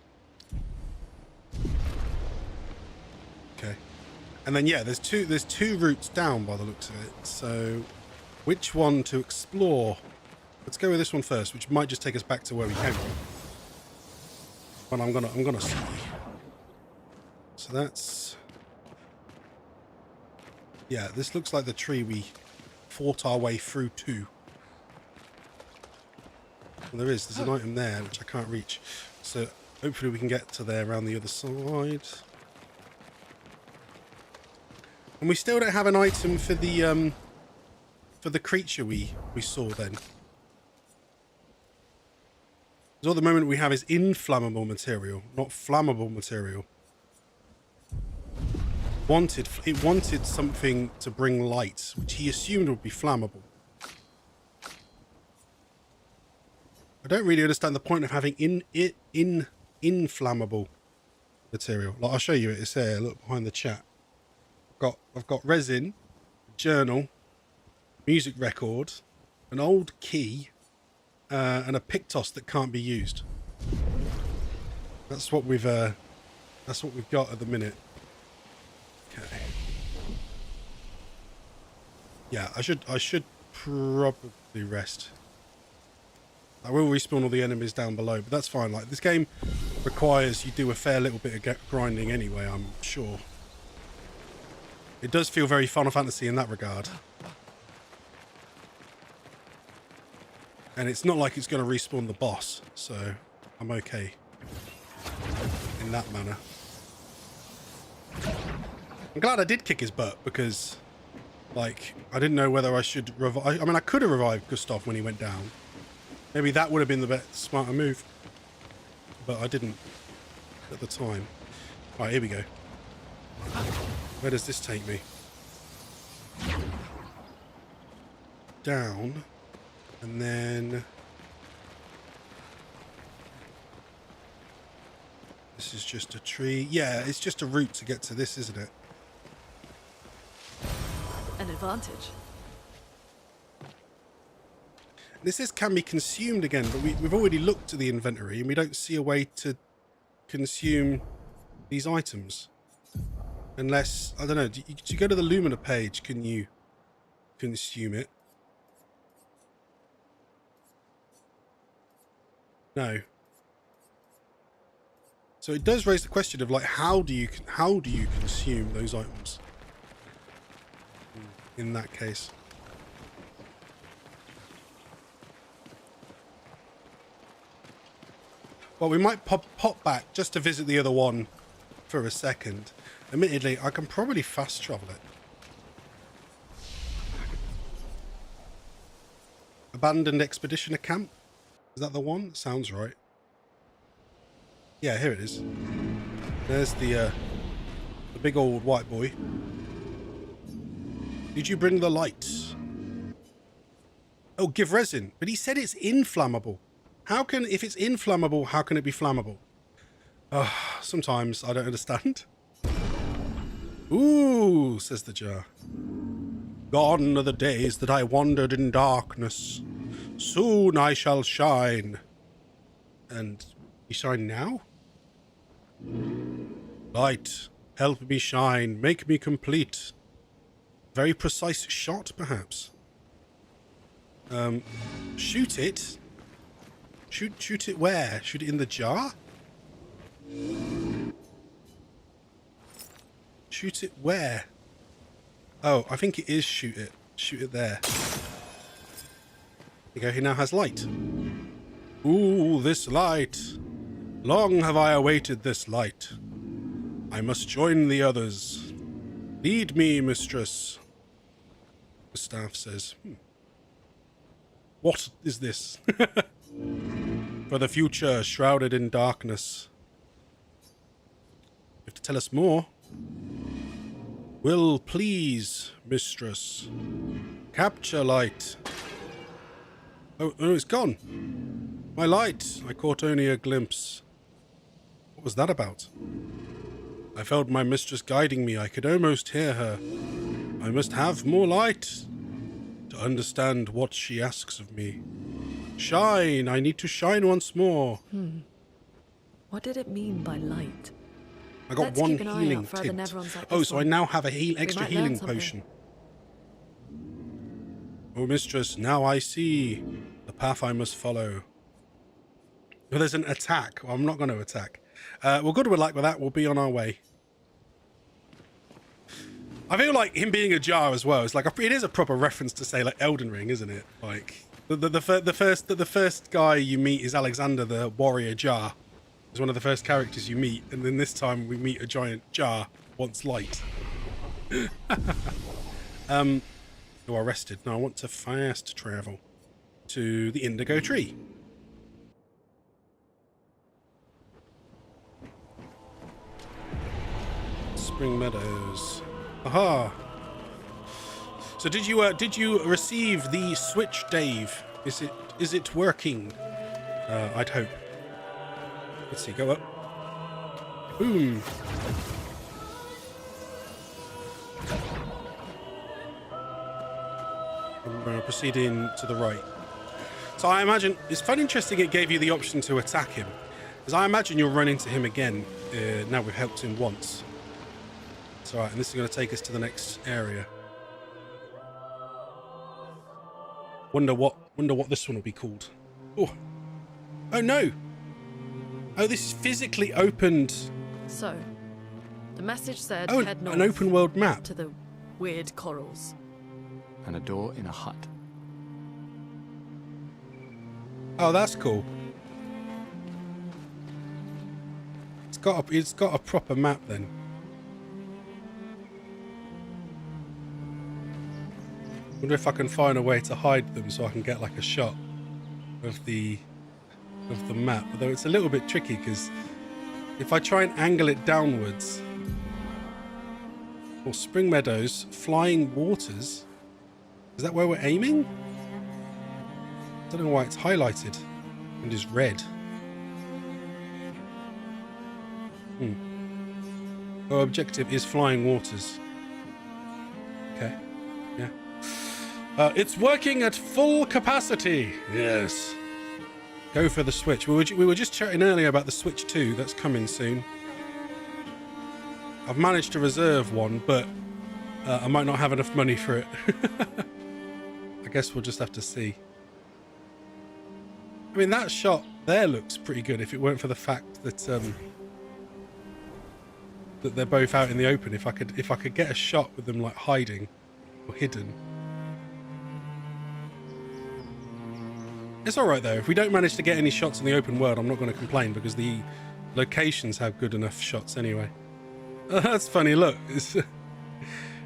Okay. And then yeah, there's two routes down by the looks of it. So which one to explore? Let's go with this one first, which might just take us back to where we came from. But I'm gonna see. So that's, yeah, this looks like the tree we fought our way through to. Well, there's an item there which I can't reach. So hopefully we can get to there around the other side. And we still don't have an item for the for the creature we saw then? Because all the moment we have is inflammable material, not flammable material. It wanted something to bring light, which he assumed would be flammable. I don't really understand the point of having inflammable material. Like, I'll show you it. It's there. Look behind the chat. I've got resin, journal, music record, an old key, and a Pictos that can't be used. That's what we've got at the minute. Okay. Yeah, I should probably rest. I will respawn all the enemies down below, but that's fine. Like, this game requires you do a fair little bit of grinding anyway, I'm sure. It does feel very Final Fantasy in that regard. And it's not like it's going to respawn the boss, so I'm okay in that manner. I'm glad I did kick his butt, because, like, I didn't know whether I should revive. I mean, I could have revived Gustav when he went down. Maybe that would have been the best, smarter move. But I didn't at the time. Alright, here we go. Where does this take me? Down. And then... this is just a tree. Yeah, it's just a route to get to this, isn't it? An advantage. This can be consumed again, but we've already looked at the inventory and we don't see a way to consume these items. Unless, I don't know, do you go to the Lumina page, can you consume it? No. So it does raise the question of, like, how do you consume those items in that case? Well, we might pop back just to visit the other one for a second. Admittedly, I can probably fast travel it. Abandoned Expeditioner Camp? Is that the one? Sounds right. Yeah, here it is. There's the big old white boy. Did you bring the light? Oh, give resin. But he said it's inflammable. How can, if it's inflammable, how can it be flammable? Sometimes I don't understand. Ooh, says the jar. Gone are the days that I wandered in darkness. Soon I shall shine. And you shine now? Light, help me shine, make me complete. Very precise shot, perhaps. Shoot it. Shoot it where? Shoot it in the jar? Shoot it where? Oh, I think it is shoot it. Shoot it there. There you go, he now has light. Ooh, this light. Long have I awaited this light. I must join the others. Lead me, mistress. The staff says, What is this? For the future, shrouded in darkness. You have to tell us more. Will please, mistress. Capture light. Oh, it's gone. My light. I caught only a glimpse. What was that about? I felt my mistress guiding me. I could almost hear her. I must have more light to understand what she asks of me. Shine! I need to shine once more. What did it mean by light? I got Let's one keep an eye healing out for other tint. Nevrons like Oh, this so I one. now have a extra might learn healing something. potion. Oh, mistress, now I see the path I must follow. Well, there's an attack. Well, I'm not going to attack. Well, good with luck with that. We'll be on our way. I feel like him being a jar as well. It's like it is a proper reference to, say, like Elden Ring, isn't it? Like the first guy you meet is Alexander, the warrior jar. He's one of the first characters you meet, and then this time we meet a giant jar wants light. who are rested. Now I want to fast travel to the indigo tree. Spring Meadows. Aha! So did you receive the switch, Dave? Is it working? I'd hope. Let's see, go up. Boom. And we're proceeding to the right. So I imagine it's quite interesting it gave you the option to attack him, because I imagine you'll run into him again now we've helped him once. It's alright, and this is going to take us to the next area. Wonder what this one will be called. Oh no! Oh, this is physically opened. So, the message said head north. An open world map to the weird corals. And a door in a hut. Oh, that's cool. It's got a proper map then. Wonder if I can find a way to hide them so I can get like a shot of the map. Although it's a little bit tricky because if I try and angle it downwards. Or Spring Meadows, Flying Waters. Is that where we're aiming? I don't know why it's highlighted and is red. Our objective is Flying Waters. Okay. Yeah. It's working at full capacity. Yes. Go for the Switch. We were just chatting earlier about the Switch 2. That's coming soon. I've managed to reserve one, but I might not have enough money for it. I guess we'll just have to see. I mean, that shot there looks pretty good if it weren't for the fact that that they're both out in the open. If I could get a shot with them like hiding or hidden. It's all right though. If we don't manage to get any shots in the open world, I'm not going to complain because the locations have good enough shots anyway. Oh, that's funny. Look,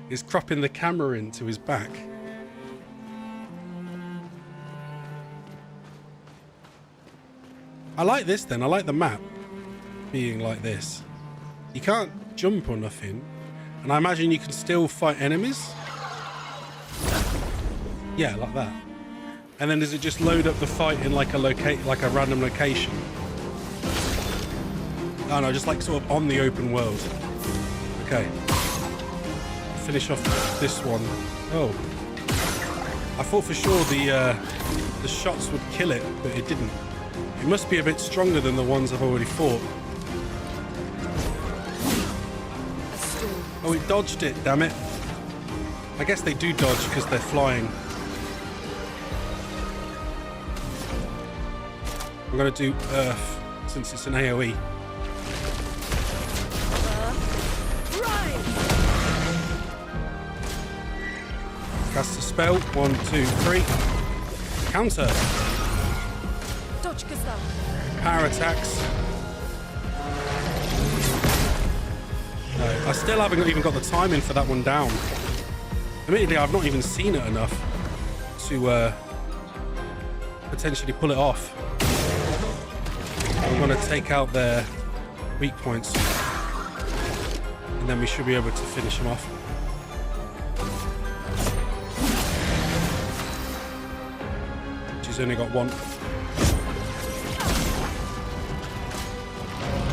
it's cropping the camera into his back. I like this then. I like the map being like this. You can't jump or nothing, and I imagine you can still fight enemies. Yeah, like that. And then does it just load up the fight in like a random location? Oh no, just like sort of on the open world. Okay. Finish off this one. Oh. I thought for sure the shots would kill it, but it didn't. It must be a bit stronger than the ones I've already fought. Oh, it dodged it, damn it. I guess they do dodge because they're flying. I'm going to do Earth, since it's an AoE. Cast a spell. 1, 2, 3. Counter. Power attacks. No, I still haven't even got the timing for that one down. Admittedly, I've not even seen it enough to potentially pull it off. I'm going to take out their weak points, and then we should be able to finish them off. She's only got one.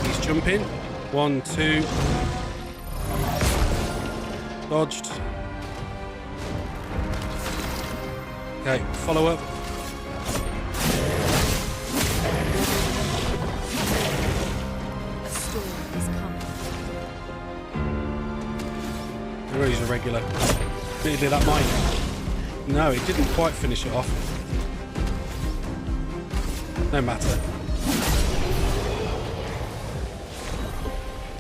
He's jumping. 1, 2. Dodged. Okay, follow up. I'm going to use a regular. Admittedly, that might. No, it didn't quite finish it off. No matter.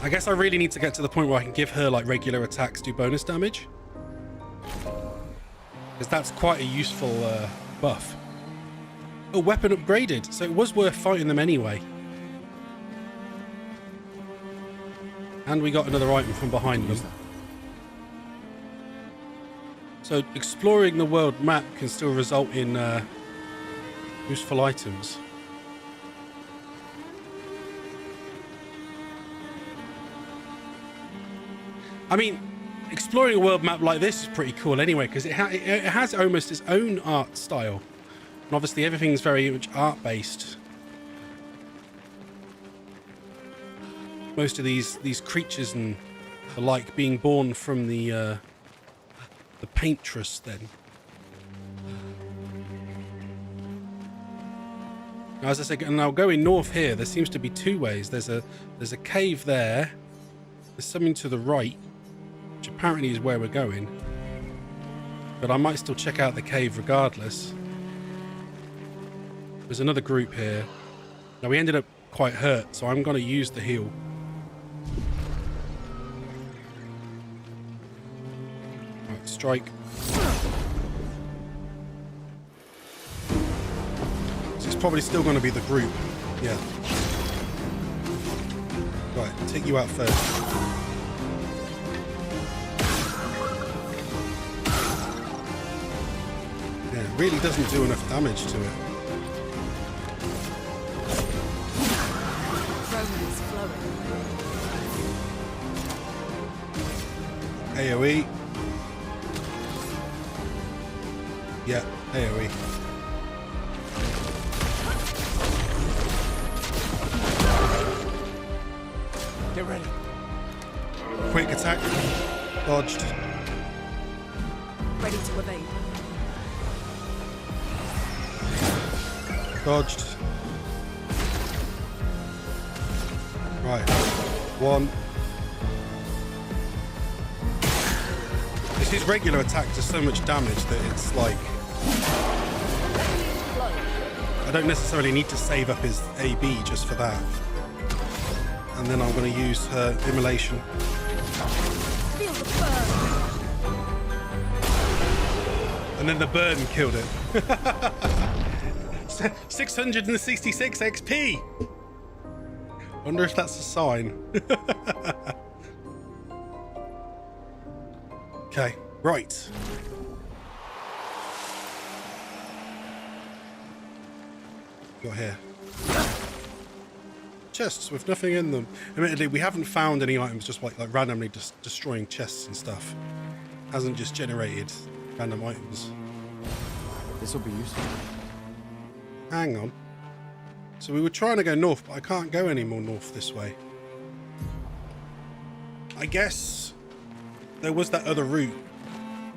I guess I really need to get to the point where I can give her like regular attacks do bonus damage. Because that's quite a useful buff. Oh, weapon upgraded. So it was worth fighting them anyway. And we got another item from behind them. So exploring the world map can still result in useful items. I mean, exploring a world map like this is pretty cool anyway, because it has almost its own art style. And obviously everything's very much art-based. Most of these creatures and the like being born from the paintress then. Now, as I said, and now going north here, there seems to be two ways. There's a cave there. There's something to the right, which apparently is where we're going. But I might still check out the cave regardless. There's another group here. Now, we ended up quite hurt, so I'm going to use the heal. Right, strike. So it's probably still going to be the group. Yeah. Right, take you out first. Yeah, it really doesn't do enough damage to it. AoE. Yeah, AoE. Get ready. Quick attack. Dodged. Ready to evade. Dodged. Right. One. His regular attack does so much damage that it's like... I don't necessarily need to save up his AB just for that. And then I'm going to use her immolation. Feel the burn. And then the burn killed it. 666 XP! Wonder if that's a sign. Okay, right. Got here. Chests with nothing in them. Admittedly, we haven't found any items just like randomly just destroying chests and stuff. Hasn't just generated random items. This will be useful. Hang on. So we were trying to go north, but I can't go any more north this way. I guess there was that other route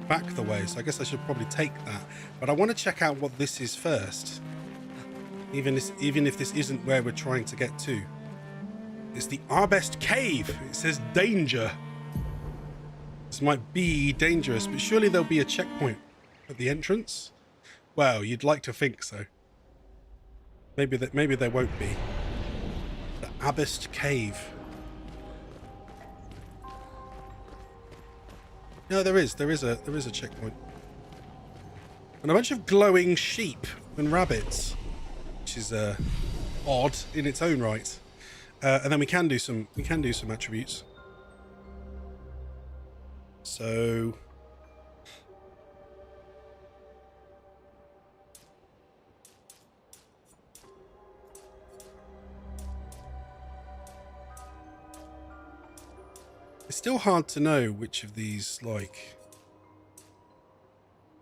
back the way, so I guess I should probably take that. But I want to check out what this is first. Even if this isn't where we're trying to get to. It's the Arbest Cave. It says danger. This might be dangerous, but surely there'll be a checkpoint at the entrance. Well, you'd like to think so. Maybe there won't be. The Arbest Cave. No, there is a checkpoint. And a bunch of glowing sheep and rabbits, which is odd in its own right. And then we can do some attributes. So it's still hard to know which of these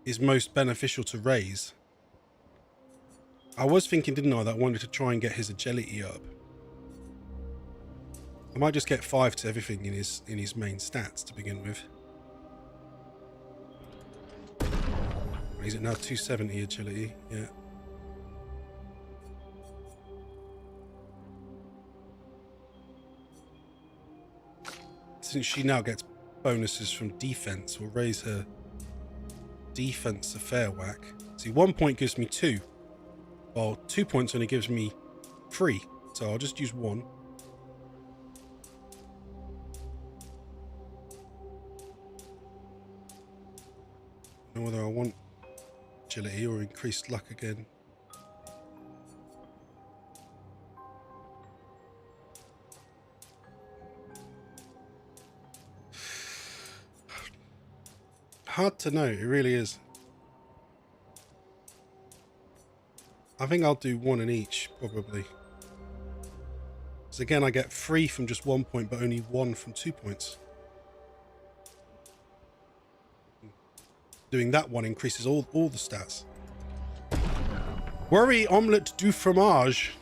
is most beneficial to raise. I was thinking, didn't I, that I wanted to try and get his agility up. I might just get 5 to everything in his main stats to begin with. He's at now 270 agility, yeah. Since she now gets bonuses from defense, we'll raise her defense a fair whack. See, 1 point gives me 2, while 2 points only gives me 3. So I'll just use 1. I don't know whether I want agility or increased luck again. hard to know. It really is. I think I'll do one in each, probably. Because again, I get 3 from just 1 point, but only 1 from 2 points. Doing that one increases all the stats. Worry omelette du fromage.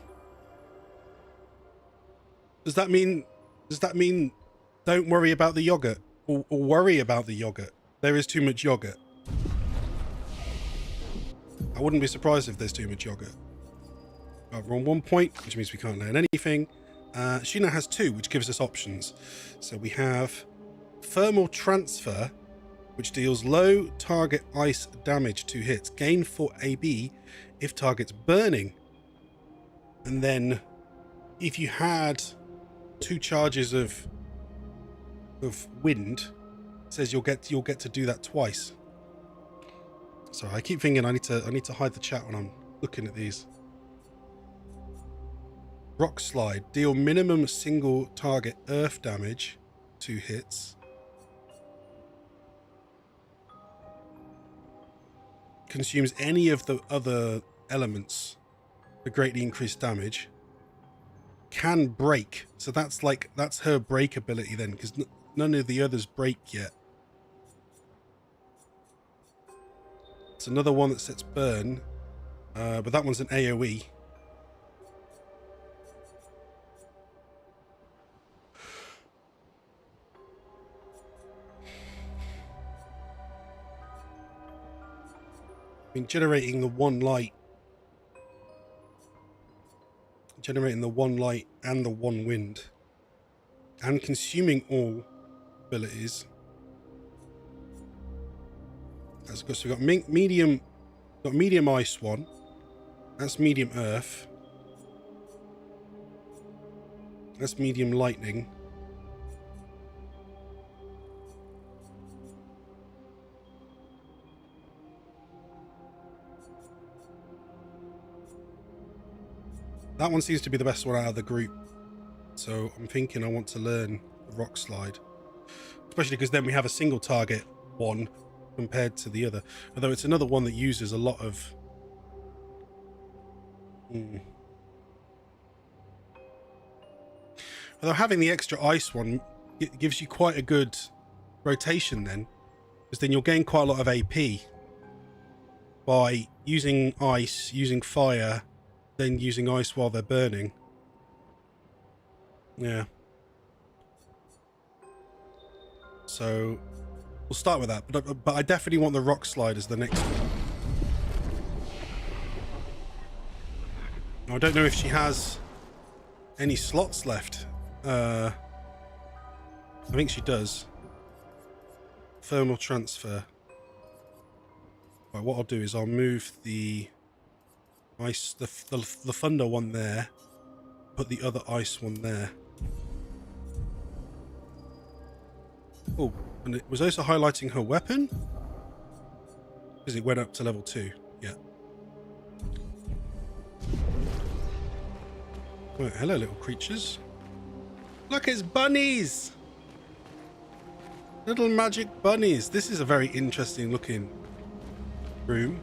Does that mean don't worry about the yogurt? Or worry about the yogurt? There is too much yogurt. I wouldn't be surprised if there's too much yogurt. We're on 1 point, which means we can't learn anything. Sheena has 2, which gives us options. So we have thermal transfer, which deals low target ice damage to hits. Gain 4 AB if target's burning. And then if you had 2 charges of wind, it says you'll get to do that twice. Sorry, I keep thinking I need to hide the chat when I'm looking at these. Rock slide. Deal minimum single target earth damage, 2 hits. Consumes any of the other elements for greatly increased damage. Can break. So that's her break ability then, because none of the others break yet. It's another one that sets burn, but that one's an AoE. I mean, generating the one light and the one wind, and consuming all abilities. That's good. So we've got medium ice one. That's medium earth. That's medium lightning. That one seems to be the best one out of the group. So I'm thinking I want to learn rock slide. Especially because then we have a single target one compared to the other. Although it's another one that uses a lot of... Although having the extra ice one, it gives you quite a good rotation then. Because then you'll gain quite a lot of AP by using ice, using fire, then using ice while they're burning. Yeah. So we'll start with that, but I definitely want the rock slide as the next one. I don't know if she has any slots left. I think she does. Thermal transfer. Right, what I'll do is I'll move the ice, the thunder one there, put the other ice one there. Oh, and it was also highlighting her weapon because it went up to level 2. Yeah. Right, hello little creatures. Look, it's bunnies. Little magic bunnies. This is a very interesting looking room.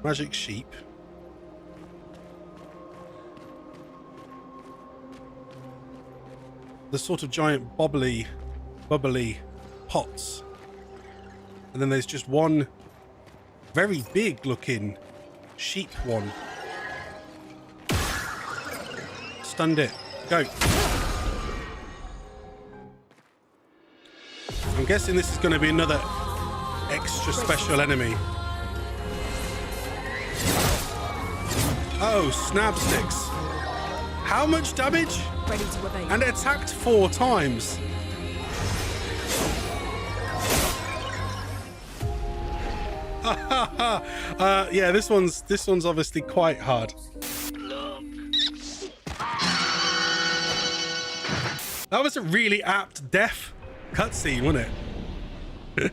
Magic sheep. The sort of giant bubbly pots. And then there's just one very big looking sheep one. Stunned it. Go. I'm guessing this is going to be another extra special enemy. Oh, snap sticks. How much damage? Ready to evade. And it attacked 4 times. Yeah, this one's obviously quite hard. That was a really apt death cutscene, wasn't it?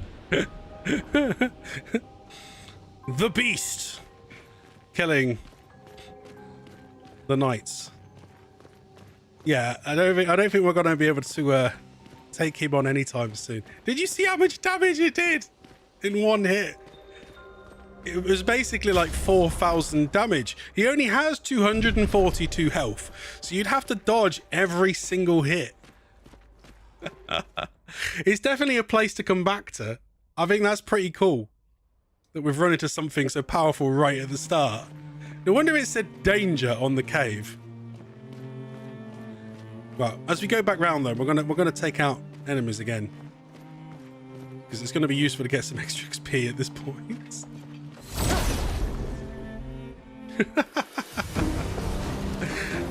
The beast killing the knights. Yeah, I don't think we're going to be able to take him on anytime soon. Did you see how much damage it did in one hit? It was basically like 4,000 damage. He only has 242 health, so you'd have to dodge every single hit. It's definitely a place to come back to. I think that's pretty cool that we've run into something so powerful right at the start. No wonder it said danger on the cave. Well, as we go back round though, we're gonna take out enemies again, because it's gonna be useful to get some extra XP at this point.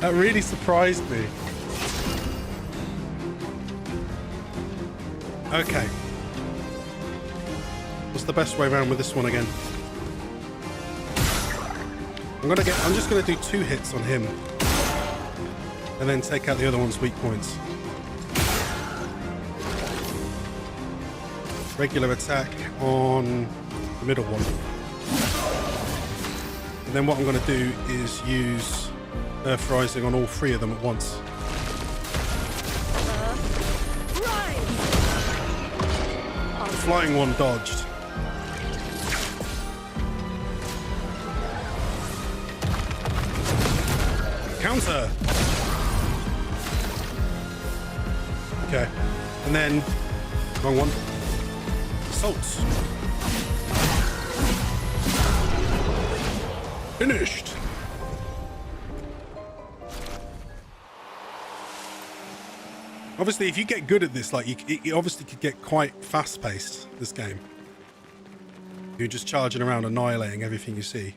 That really surprised me. Okay. What's the best way around with this one again? I'm just gonna do 2 hits on him. And then take out the other one's weak points. Regular attack on the middle one. And then what I'm going to do is use Earth Rising on all 3 of them at once. The flying one dodged. Counter! Okay. And then... wrong one. Assaults. Finished. Obviously, if you get good at this, like you obviously could get quite fast-paced. This game, you're just charging around, annihilating everything you see.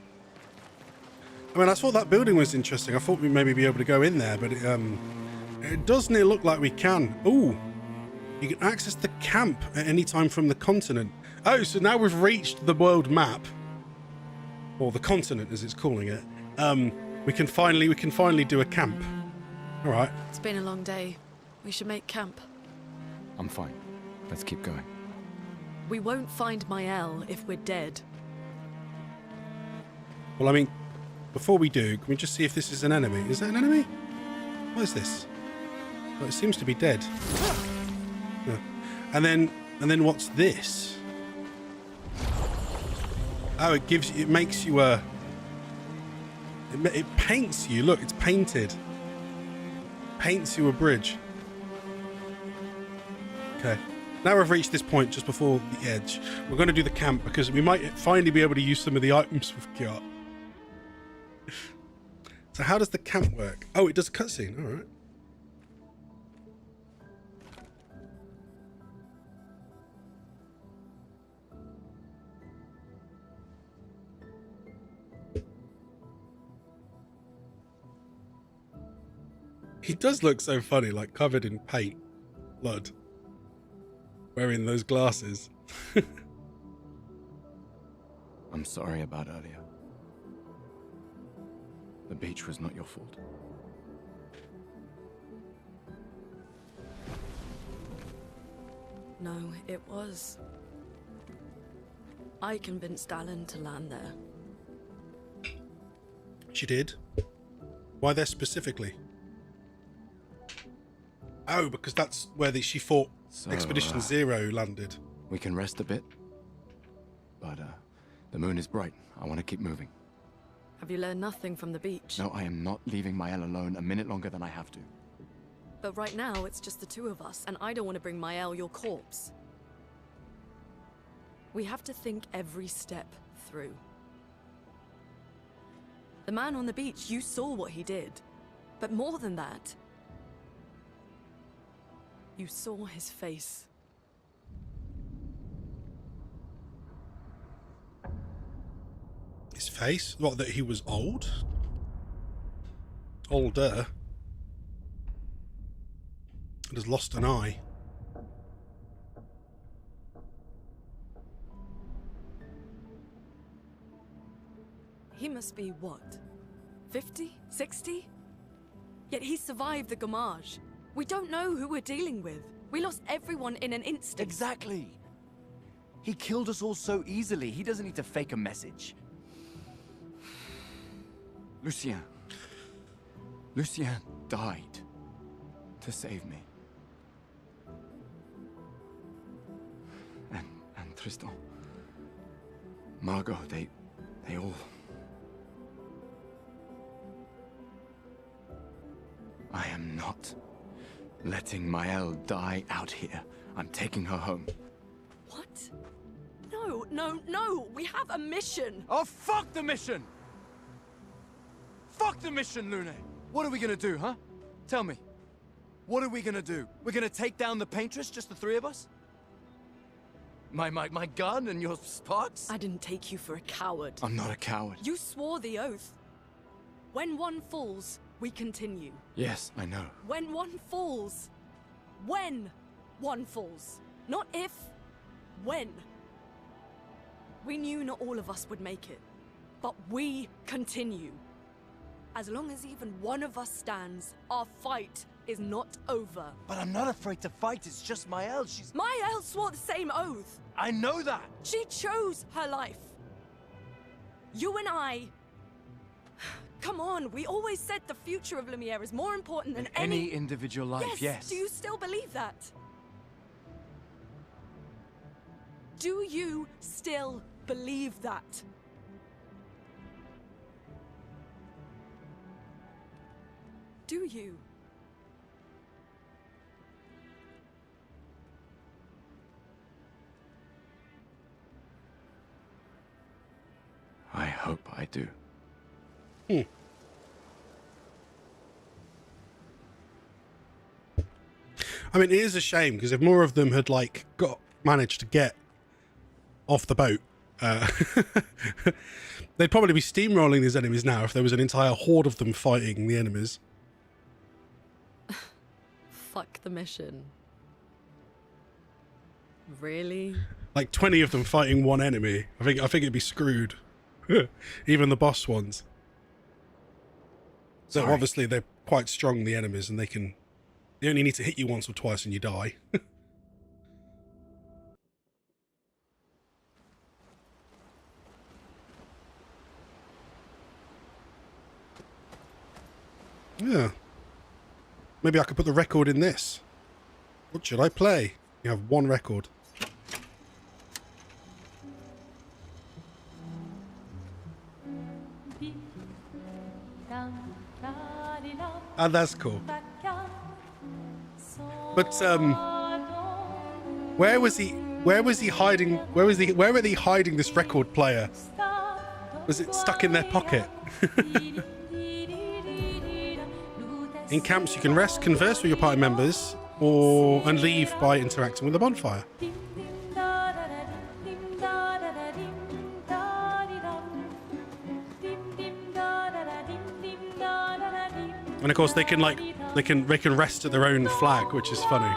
I mean, I thought that building was interesting. I thought we'd maybe be able to go in there, but it doesn't look like we can. Ooh, you can access the camp at any time from the continent. Oh, so now we've reached the world map. Or the continent, as it's calling it. We can finally do a camp. All right. It's been a long day. We should make camp. I'm fine. Let's keep going. We won't find Mael if we're dead. Well, I mean, before we do, can we just see if this is an enemy? Is that an enemy? What is this? Well, it seems to be dead. Yeah. And then what's this? Oh, it makes you a... It paints you. Look, it's painted. Paints you a bridge. Okay. Now we've reached this point just before the edge. We're going to do the camp because we might finally be able to use some of the items we've got. So how does the camp work? Oh, it does a cutscene. All right. He does look so funny, like covered in paint, blood, wearing those glasses. I'm sorry about earlier. The beach was not your fault. No, it was. I convinced Alan to land there. She did? Why there specifically? Oh, because that's where she thought Expedition Zero landed. We can rest a bit. But, the moon is bright. I want to keep moving. Have you learned nothing from the beach? No, I am not leaving Mael alone a minute longer than I have to. But right now, it's just the 2 of us, and I don't want to bring Mael your corpse. We have to think every step through. The man on the beach, you saw what he did. But more than that, you saw his face. His face? What, that he was old? Older? And has lost an eye. He must be what? 50? 60? Yet he survived the Gamage. We don't know who we're dealing with. We lost everyone in an instant. Exactly. He killed us all so easily. He doesn't need to fake a message. Lucien. Lucien died to save me. Tristan, Margot, they all... I am not letting Maëlle die out here. I'm taking her home. What? No, no, no! We have a mission! Oh, fuck the mission! Fuck the mission, Lune! What are we gonna do, huh? Tell me. What are we gonna do? We're gonna take down the Paintress, just the three of us? My gun and your sparks? I didn't take you for a coward. I'm not a coward. You swore the oath. When one falls, we continue. Yes, I know. When one falls. When one falls. Not if. When. We knew not all of us would make it. But we continue. As long as even one of us stands, our fight is not over. But I'm not afraid to fight, it's just Maëlle, she's... Maëlle swore the same oath. I know that! She chose her life. You and I... Come on, we always said the future of Lumiere is more important than any individual life, yes. Do you still believe that? Do you still believe that? Do you? I hope I do. I mean, it is a shame, because if more of them had, like, managed to get off the boat, they'd probably be steamrolling these enemies now if there was an entire horde of them fighting the enemies. Fuck the mission. Really? Like 20 of them fighting one enemy. I think it'd be screwed. Even the boss ones. So obviously they're quite strong, the enemies, and they only need to hit you once or twice and you die. Yeah. Maybe I could put the record in this. What should I play? You have one record. And that's cool. But where was he hiding? Where were they hiding this record player? Was it stuck in their pocket? In camps, you can rest, converse with your party members, and leave by interacting with the bonfire. And of course, they can rest at their own flag, which is funny.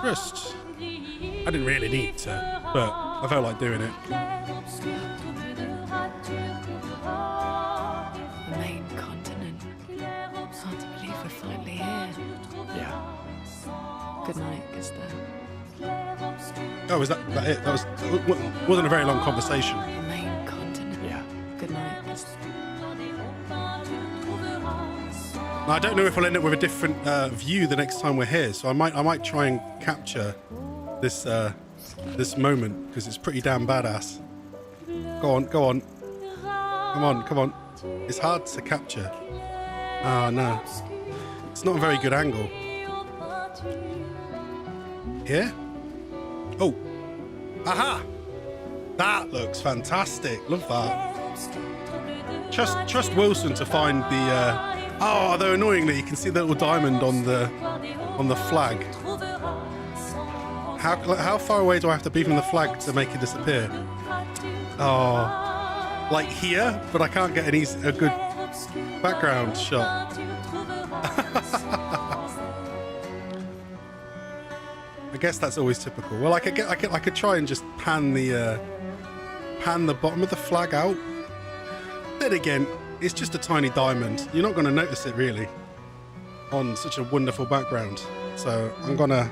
Rest. I didn't really need to, but I felt like doing it. The main continent. Hard to believe we're finally here. Yeah. Good night, is there? Oh, was that it? That wasn't a very long conversation. The main continent. Yeah. Good night, is there? I don't know if I'll end up with a different view the next time we're here, so I might try and capture this this moment, because it's pretty damn badass. Go on. Come on. It's hard to capture. Oh no, it's not a very good angle. Here? Oh, aha! That looks fantastic. Love that. Trust Wilson to find the. Though annoyingly, you can see the little diamond on the flag. How far away do I have to be from the flag to make it disappear? Oh, like here, but I can't get a good background shot. I guess that's always typical. Well, I could try and just pan the bottom of the flag out. Then again, it's just a tiny diamond. You're not going to notice it really on such a wonderful background. So we're gonna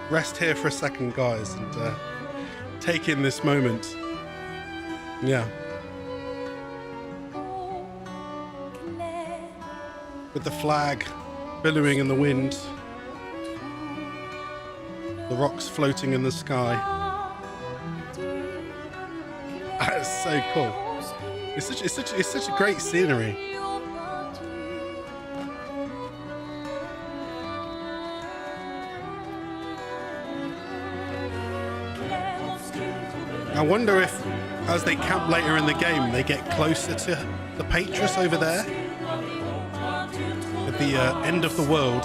rest here for a second, guys, and take in this moment. Yeah. With the flag billowing in the wind. The rocks floating in the sky. That's so cool. It's such a great scenery. I wonder if, as they camp later in the game, they get closer to the Patris over there at the end of the world.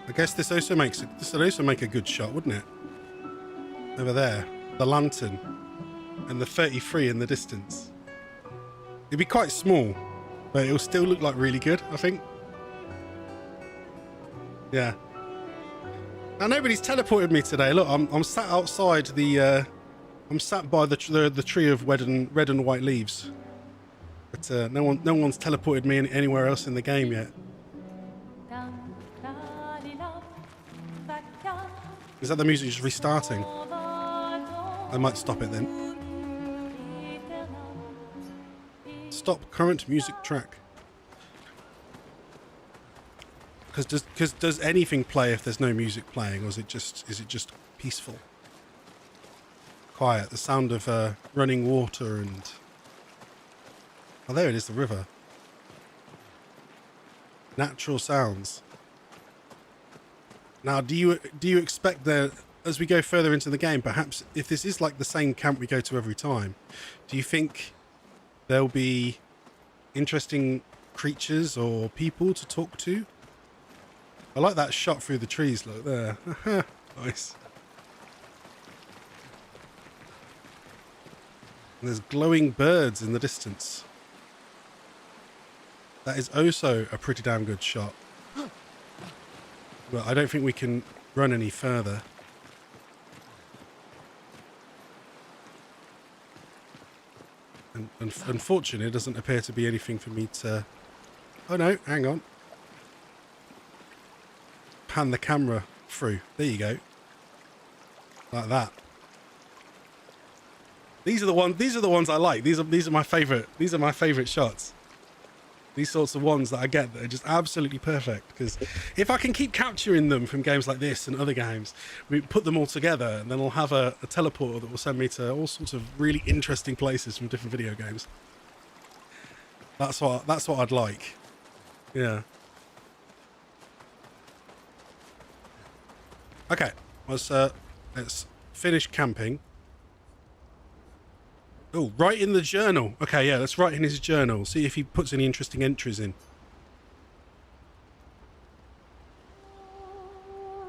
I guess this would also make a good shot, wouldn't it? Over there, the lantern and the 33 in the distance. It'd be quite small, but it'll still look like really good, I think. Yeah. Now nobody's teleported me today. Look, I'm sat outside the I'm sat by the tree of red and white leaves. But no one's teleported me anywhere else in the game yet. Is that the music just restarting? I might stop it then. Stop current music track. Because does anything play if there's no music playing, or is it just peaceful, quiet? The sound of running water and there it is, the river. Natural sounds. Now, do you expect that as we go further into the game, perhaps if this is like the same camp we go to every time, do you think there'll be interesting creatures or people to talk to? I like that shot through the trees, look there. Nice. And there's glowing birds in the distance. That is also a pretty damn good shot. Well, I don't think we can run any further. And unfortunately, it doesn't appear to be anything for me to... Oh no, hang on. Pan the camera through. There you go. Like that. These are the ones I like. These are my favorite. These are my favorite shots. These sorts of ones that I get that are just absolutely perfect, because if I can keep capturing them from games like this and other games, we put them all together and then I'll have a teleporter that will send me to all sorts of really interesting places from different video games. That's what I'd like. Yeah. Okay, let's finish camping. Oh, write in the journal. Okay, yeah, let's write in his journal. See if he puts any interesting entries in.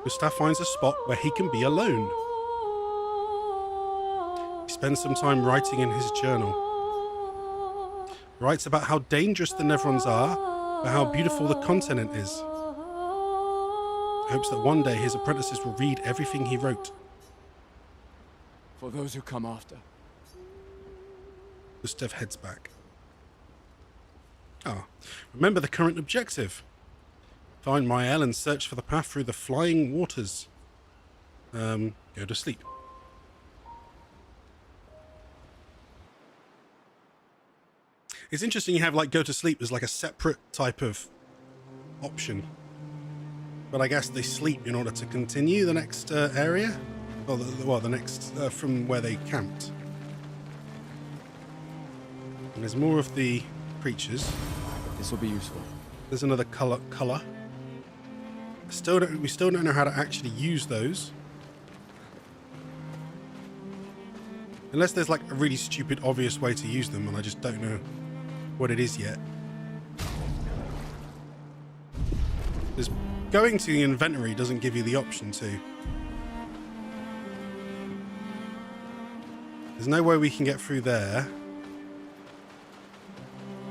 Gustav finds a spot where he can be alone. He spends some time writing in his journal. Writes about how dangerous the Nevrons are, but how beautiful the continent is. Hopes that one day his apprentices will read everything he wrote. For those who come after. Gustav heads back. Remember the current objective. Find Mael and search for the path through the flying waters. Go to sleep. It's interesting you have like go to sleep as like a separate type of option. But I guess they sleep in order to continue the next area. Or the next from where they camped. And there's more of the creatures. This will be useful. There's another color. We still don't know how to actually use those. Unless there's like a really stupid, obvious way to use them, and I just don't know what it is yet. Because going to the inventory doesn't give you the option to. There's no way we can get through there.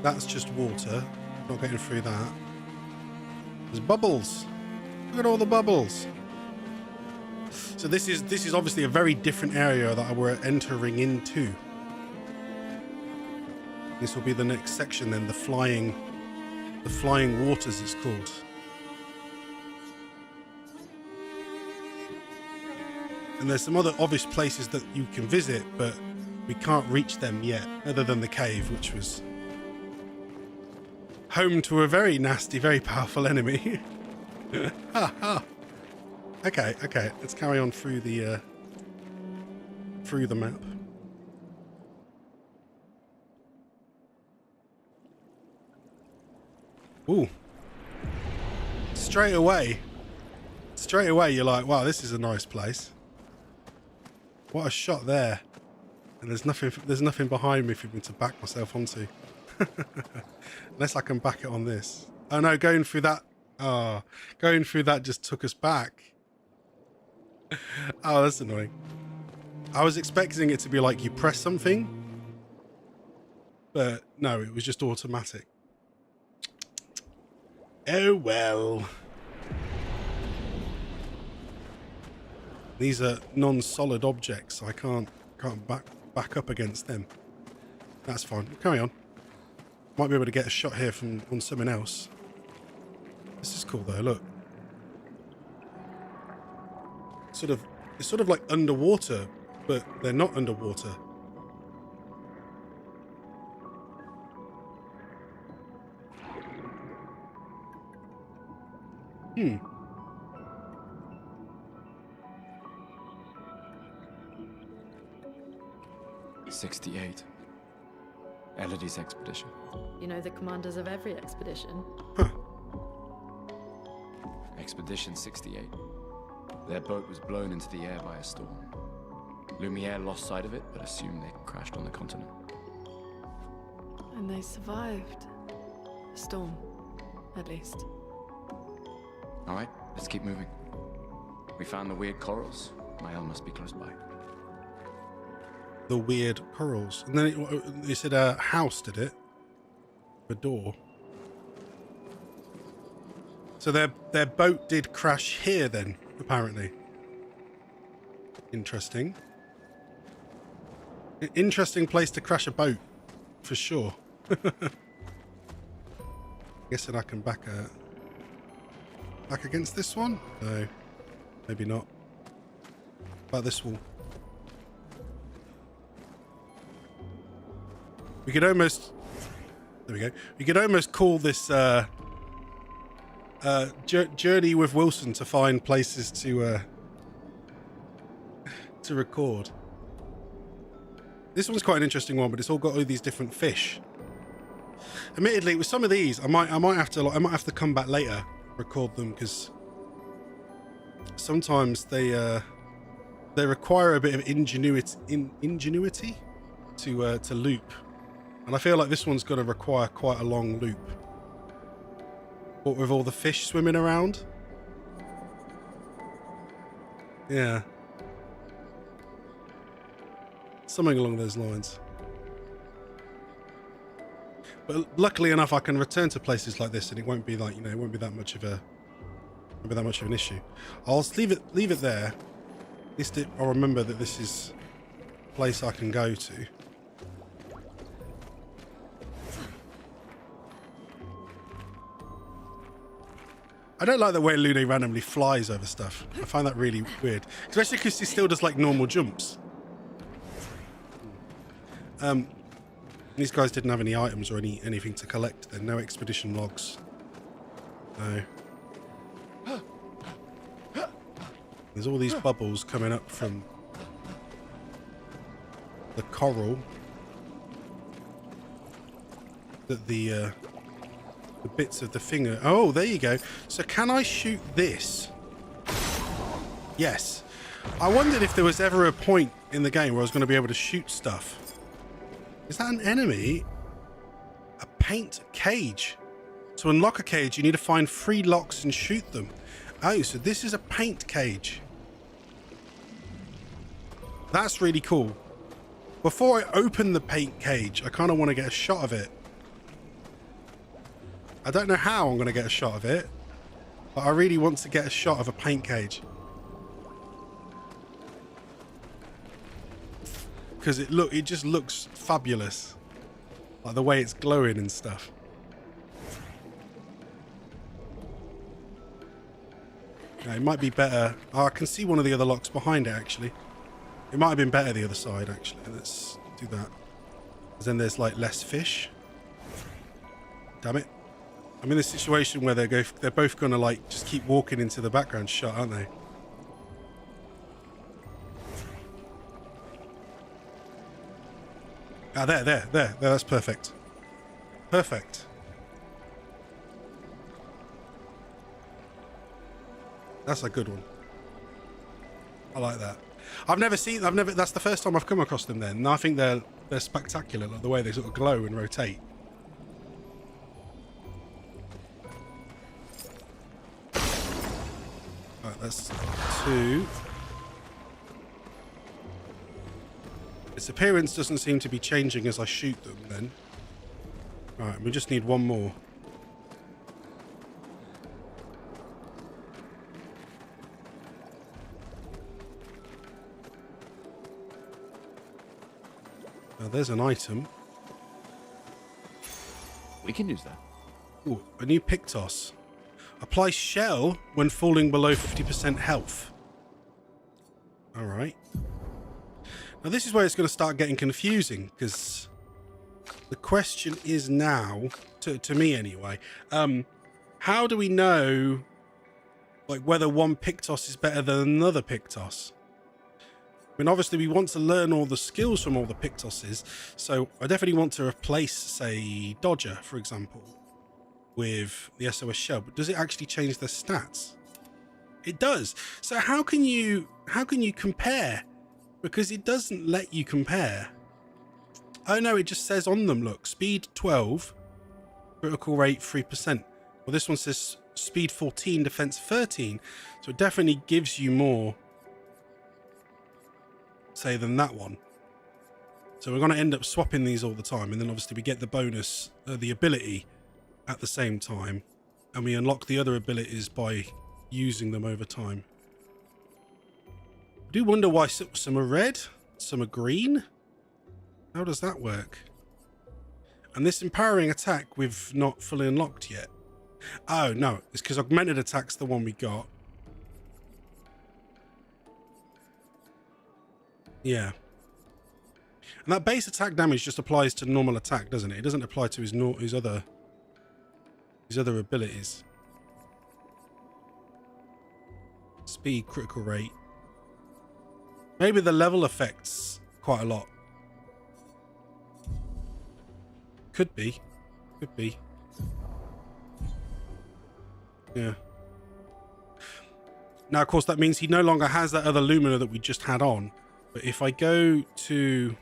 That's just water. Not getting through that. There's bubbles. Look at all the bubbles. So this is obviously a very different area that we're entering into. This will be the next section then, the flying The Flying Waters it's called. And there's some other obvious places that you can visit, but we can't reach them yet, other than the cave, which was home to a very nasty, very powerful enemy. Okay, let's carry on through the map. Ooh. Straight away you're like, wow, this is a nice place. What a shot there. And there's nothing behind me for me to back myself onto. Unless I can back it on this. Oh no, going through that just took us back. Oh, that's annoying. I was expecting it to be like you press something, but no, it was just automatic. Oh well. These are non-solid objects, so I can't back up against them. That's fine. Carry on. Might be able to get a shot here on someone else. This is cool though, look. It's sort of like underwater, but they're not underwater. Hmm. '68. Elodie's expedition. You know the commanders of every expedition. Huh. Expedition 68. Their boat was blown into the air by a storm. Lumiere lost sight of it, but assumed they crashed on the continent. And they survived. The storm, at least. All right, let's keep moving. We found the weird corals. Mael must be close by. The weird corals. And then it said a house, did it? A door. So their boat did crash here then, apparently. Interesting. An interesting place to crash a boat, for sure. Guessing I can back against this one? No, maybe not. About this wall. We could almost... There we go. We could almost call this journey with Wilson to find places to record. This one's quite an interesting one, but it's all got all these different fish. Admittedly, with some of these, I might have to come back later, record them, because sometimes they require a bit of ingenuity to loop. And I feel like this one's going to require quite a long loop. What with all the fish swimming around? Yeah. Something along those lines. But luckily enough, I can return to places like this, and it won't be like, it won't be that much of an issue. I'll just leave it there. At least I'll remember that this is a place I can go to. I don't like the way Lune randomly flies over stuff. I find that really weird. Especially because he still does like normal jumps. These guys didn't have any items or anything to collect then. No expedition logs. No. There's all these bubbles coming up from the coral that the bits of the finger. Oh, there you go. So can I shoot this? Yes. I wondered if there was ever a point in the game where I was going to be able to shoot stuff. Is that an enemy? A paint cage. To unlock a cage, you need to find 3 locks and shoot them. Oh, so this is a paint cage. That's really cool. Before I open the paint cage, I kind of want to get a shot of it. I don't know how I'm going to get a shot of it, but I really want to get a shot of a paint cage. Because it just looks fabulous. Like the way it's glowing and stuff. It might be better. Oh, I can see one of the other locks behind it, actually. It might have been better the other side, actually. Let's do that. Because then there's, like, less fish. Damn it. I'm in this situation where they're both going to, like, just keep walking into the background shot, aren't they? Ah, there. That's perfect. Perfect. That's a good one. I like that. That's the first time I've come across them then. And I think they're spectacular, like the way they sort of glow and rotate. Right, that's 2. Its appearance doesn't seem to be changing as I shoot them then. Alright, we just need one more. Now there's an item. We can use that. Ooh, a new Pictos. Apply shell when falling below 50% health. Alright. Now this is where it's going to start getting confusing, because the question is now, to me anyway, how do we know like whether one Pictos is better than another Pictos? I mean, obviously we want to learn all the skills from all the Pictoses, so I definitely want to replace, say, Dodger, for example, with the SOS shell, but does it actually change their stats? It does. So how can you compare? Because it doesn't let you compare. Oh no, it just says on them, look, speed 12, critical rate 3%. Well, this one says speed 14, defense 13. So it definitely gives you more, say, than that one. So we're going to end up swapping these all the time. And then obviously we get the bonus, the ability at the same time. And we unlock the other abilities by using them over time. I do wonder why some are red, some are green. How does that work? And this empowering attack we've not fully unlocked yet. Oh, no. It's because augmented attack's the one we got. Yeah. And that base attack damage just applies to normal attack, doesn't it? It doesn't apply to his other abilities. Speed, critical rate. Maybe the level affects quite a lot. Could be. Could be. Yeah. Now, of course, that means he no longer has that other Lumina that we just had on. But if I go to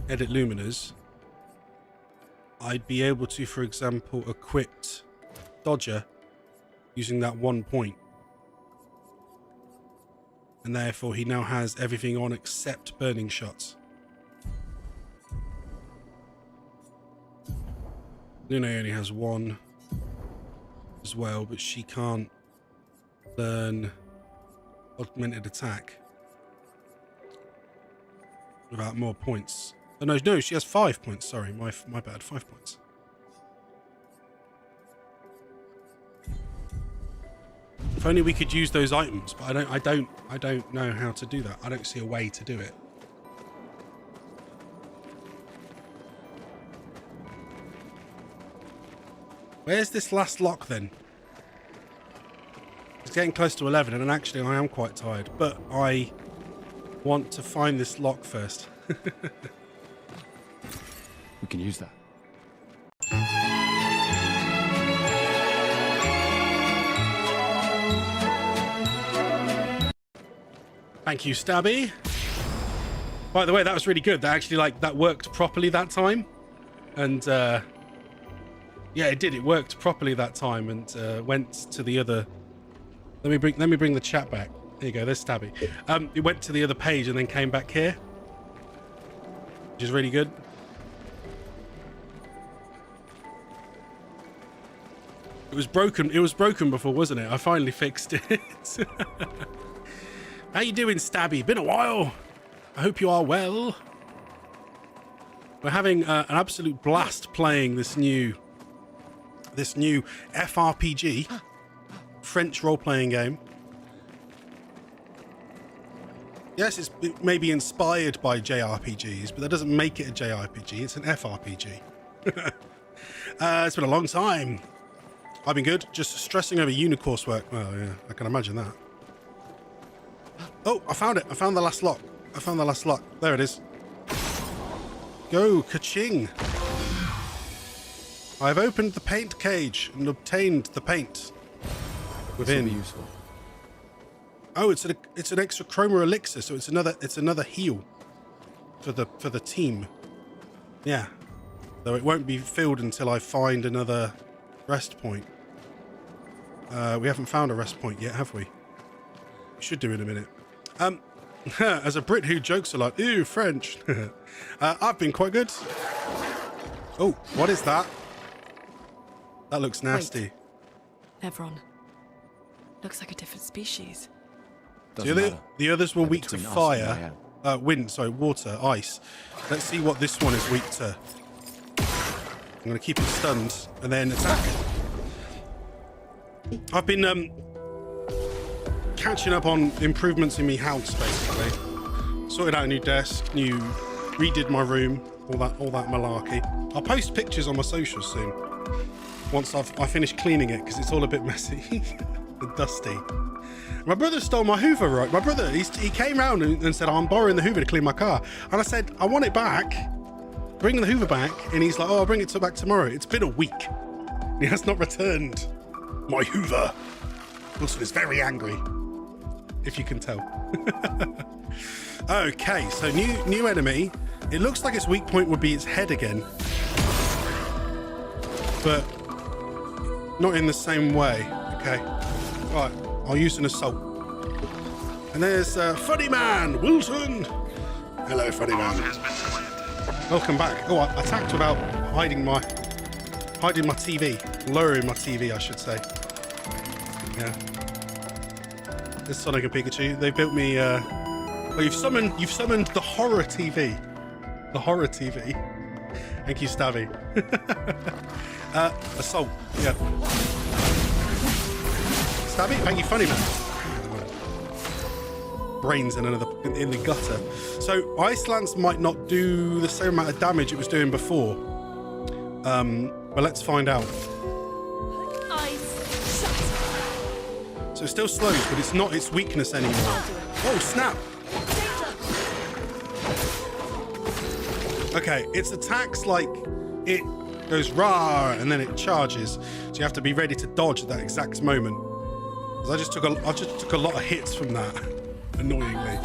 edit Luminas, I'd be able to, for example, equip Dodger using that 1 point. And therefore, he now has everything on except burning shots. Luna only has 1 as well, but she can't learn augmented attack without more points. Oh, no, she has 5 points. Sorry, my bad. 5 points. If only we could use those items, but I don't know how to do that. I don't see a way to do it. Where's this last lock then? It's getting close to 11, and actually I am quite tired, but I want to find this lock first. We can use that. Thank you, Stabby. By the way, that was really good. That actually, like, that worked properly that time. And, yeah, it did. It worked properly that time and went to the other... Let me bring the chat back. There you go, there's Stabby. It went to the other page and then came back here. Which is really good. It was broken before, wasn't it? I finally fixed it. How you doing, Stabby? Been a while. I hope you are well. We're having an absolute blast playing this new FRPG, French role-playing game. Yes, it may be inspired by JRPGs, but that doesn't make it a JRPG. It's an FRPG. It's been a long time. I've been good, just stressing over unicourse work. Well, yeah, I can imagine that. Oh, I found it. I found the last lock. I found the last lock. There it is. Go, ka-ching. I've opened the paint cage and obtained the paint within. This will be useful. Oh, it's an extra chroma elixir, so it's another heal for the team. Yeah. Though it won't be filled until I find another rest point. We haven't found a rest point yet, have we? We should do in a minute. As a Brit who jokes a lot, ew, French. I've been quite good. Oh, what is that? That looks nasty. Wait. Nevron. Looks like a different species. The others were weak to fire, wind, sorry, water, ice. Let's see what this one is weak to. I'm going to keep it stunned and then attack. I've been catching up on improvements in my house, basically. Sorted out a new desk, redid my room, all that malarkey. I'll post pictures on my socials soon. Once I finish cleaning it, because it's all a bit messy and dusty. My brother stole my Hoover, right? My brother, he came round and said, I'm borrowing the Hoover to clean my car. And I said, I want it back. Bring the Hoover back. And he's like, oh, I'll bring it back tomorrow. It's been a week. He has not returned my Hoover. Wilson is very angry, if you can tell. Okay, so new enemy. It looks like its weak point would be its head again. But not in the same way. Okay. Right. I'll use an assault. And there's Funny Man, Wilson. Hello, Funny Man. Welcome back. Oh, I attacked without hiding my TV, lowering my TV, I should say. Yeah. This Sonic and Pikachu. They built me. Well, you've summoned the horror TV. The horror TV. Thank you, Stabby. Assault. Yeah. Stabby, thank you, Funny Man. Brains in the gutter. So Ice Lance might not do the same amount of damage it was doing before. But let's find out. So it still slows, but it's not its weakness anymore. Oh snap! Okay, its attacks like it goes rah and then it charges. So you have to be ready to dodge at that exact moment. I just took a lot of hits from that, annoyingly.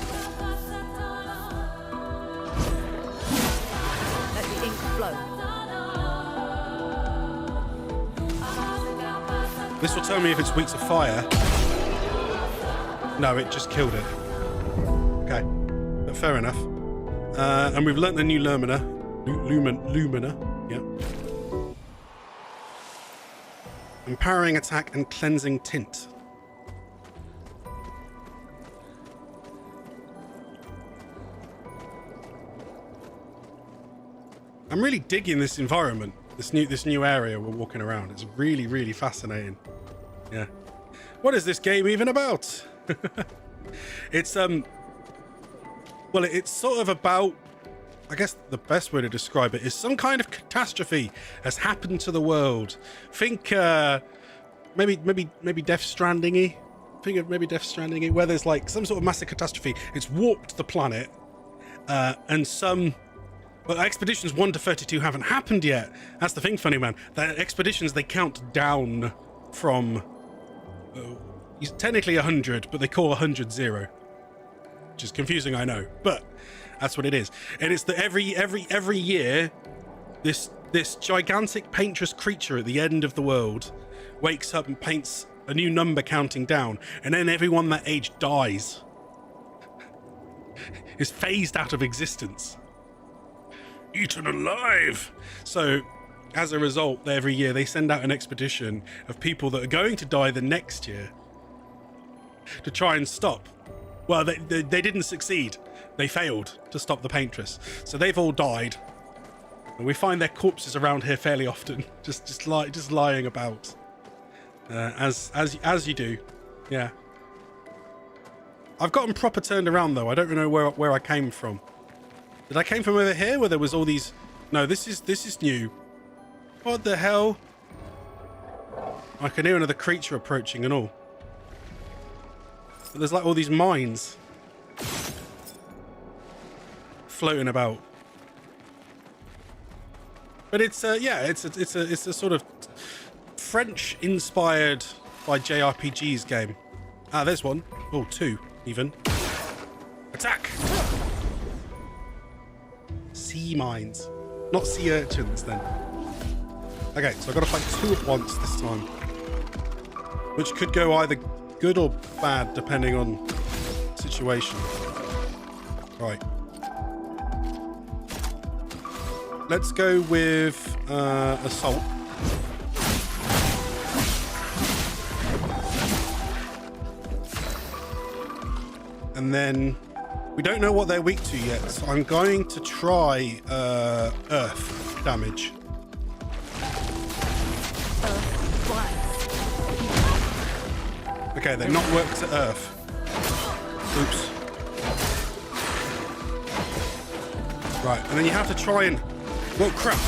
Let the ink flow. This will tell me if it's weak to fire. No, it just killed it. Okay, but fair enough. And we've learnt the new Lumina. Lumina, yeah. Empowering attack and cleansing tint. I'm really digging this environment, this new area we're walking around. It's really, really fascinating. Yeah. What is this game even about? It's well, it's sort of about, I guess the best way to describe it is some kind of catastrophe has happened to the world. Think maybe Death Stranding-y. Think of maybe Death Stranding-y, where there's like some sort of massive catastrophe. It's warped the planet, and some. Well, expeditions 1 to 32 haven't happened yet. That's the thing, Funny Man. The expeditions, they count down from technically 100, but they call 100 0, which is confusing, I know, but that's what it is. And it's that every year, this gigantic paintress creature at the end of the world wakes up and paints a new number counting down, and then everyone that age dies, is phased out of existence. Eaten alive. So as a result, every year they send out an expedition of people that are going to die the next year to try and stop. Well, they didn't succeed. They failed to stop the paintress. So they've all died. And we find their corpses around here fairly often, just lying about. as you do. Yeah. I've gotten proper turned around though. I don't know where I came from. Did I came from over here where there was all these? No, this is new. What the hell? I can hear another creature approaching and all. But there's like all these mines floating about. But it's yeah, it's a sort of French inspired by JRPGs game. Ah, there's one. Oh, two even. Attack! Sea mines, not sea urchins then. Okay, so I've got to fight two at once this time, which could go either good or bad depending on situation. Right. Let's go with assault. And then we don't know what they're weak to yet, so I'm going to try earth damage. Okay, they're not worked to earth. Oops. Right, and then you have to try and... Whoa, crap!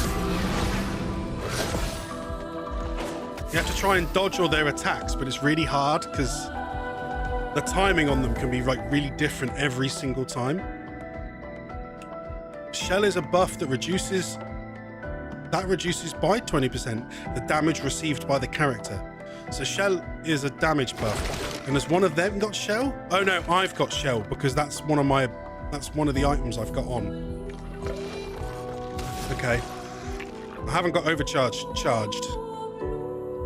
You have to try and dodge all their attacks, but it's really hard because the timing on them can be like really different every single time. Shell is a buff that reduces by 20% the damage received by the character. So Shell is a damage buff. And has one of them got Shell? Oh no, I've got Shell because that's one of the items I've got on. Okay. I haven't got charged.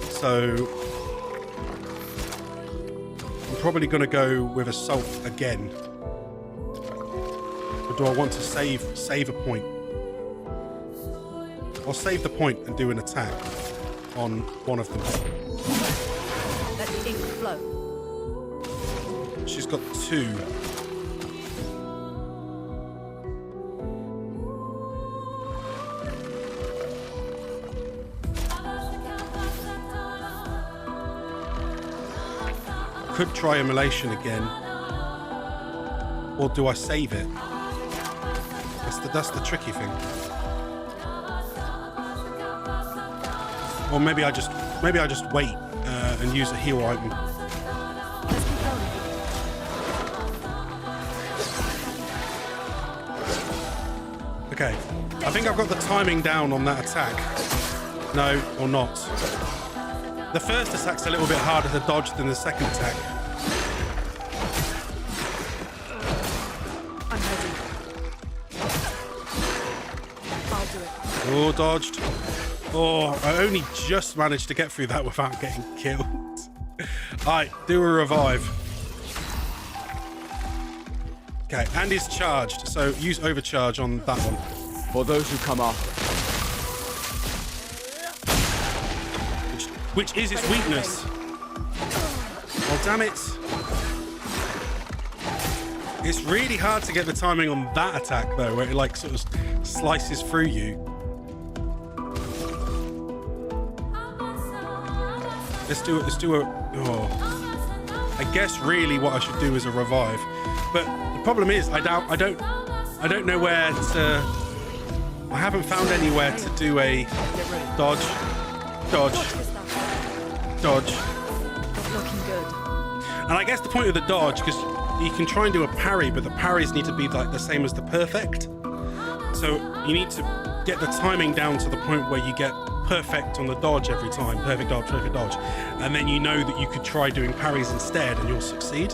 So I'm probably going to go with assault again. Or do I want to save a point? I'll save the point and do an attack on one of them. Let the ink flow. She's got two. Could try immolation again, or do I save it? That's the tricky thing. Or maybe I just wait and use a heal item. Okay, I think I've got the timing down on that attack. No, or not. The first attack's a little bit harder to dodge than the second attack. I'm ready. I'll do it. Oh, dodged. Oh, I only just managed to get through that without getting killed. Alright, do a revive. Okay, and he's charged, so use overcharge on that one. For those who come after. Which is its weakness. Oh, damn it. It's really hard to get the timing on that attack, though, where it, like, sort of slices through you. Let's do a... Oh. I guess, really, what I should do is a revive. But the problem is, I don't know where to... I haven't found anywhere to do a dodge. Dodge. Not looking good. And I guess the point of the dodge, because you can try and do a parry, but the parries need to be like the same as the perfect. So you need to get the timing down to the point where you get perfect on the dodge every time. Perfect dodge. And then you know that you could try doing parries instead and you'll succeed.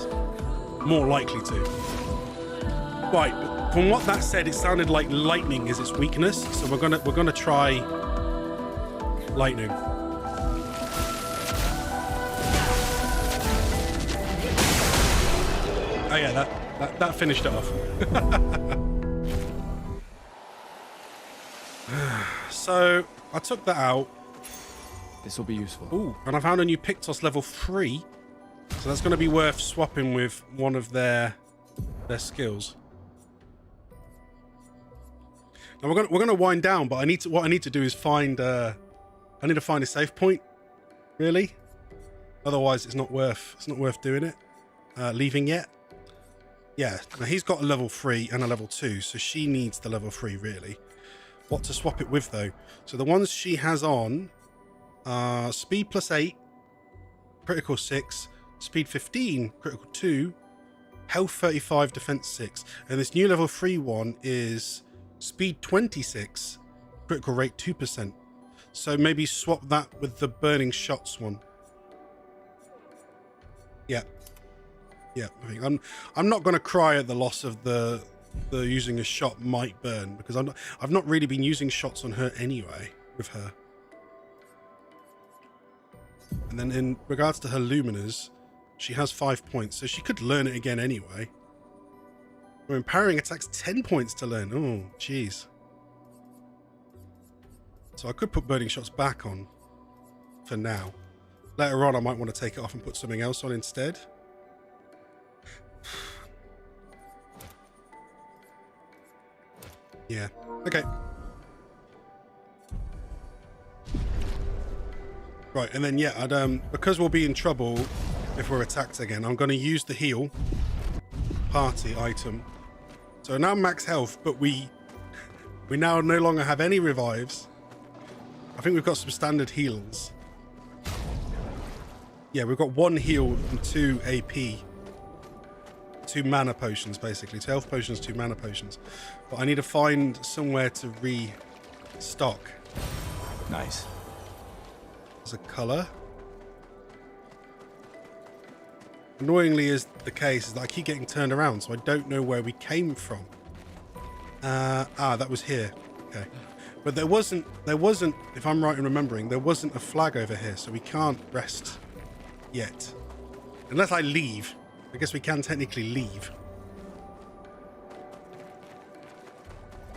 More likely to. Right, but from what that said, it sounded like lightning is its weakness. So we're gonna try lightning. Oh yeah, that finished it off. So I took that out. This will be useful. Ooh, and I found a new Pictos level 3. So that's going to be worth swapping with one of their skills. Now we're going to wind down, but what I need to do is find I need to find a save point. Really? Otherwise, it's not worth doing it. Leaving yet. Yeah, now he's got a level 3 and a level 2, so she needs the level 3 really. What to swap it with though? So the ones she has on are speed +8, critical 6, speed 15, critical 2, health 35, defense 6. And this new level 3 one is speed 26, critical rate 2%. So maybe swap that with the burning shots one. Yeah. Yeah, I think I'm not going to cry at the loss of the using a shot might burn, because I've not really been using shots on her anyway with her. And then in regards to her luminers, she has 5 points, so she could learn it again anyway. Her empowering attacks 10 points to learn. Oh, jeez. So I could put burning shots back on for now. Later on, I might want to take it off and put something else on instead. Yeah. Okay. Right, and then yeah, I'd because we'll be in trouble if we're attacked again, I'm going to use the heal party item. So now max health, but we now no longer have any revives. I think we've got some standard heals. Yeah, we've got 1 heal and 2 AP. 2 mana potions, basically. 2 health potions, 2 mana potions. But I need to find somewhere to restock. Nice. There's a colour. Annoyingly is the case is that I keep getting turned around, so I don't know where we came from. That was here. Okay. But there wasn't, if I'm right in remembering, there wasn't a flag over here, so we can't rest yet. Unless I leave. I guess we can technically leave.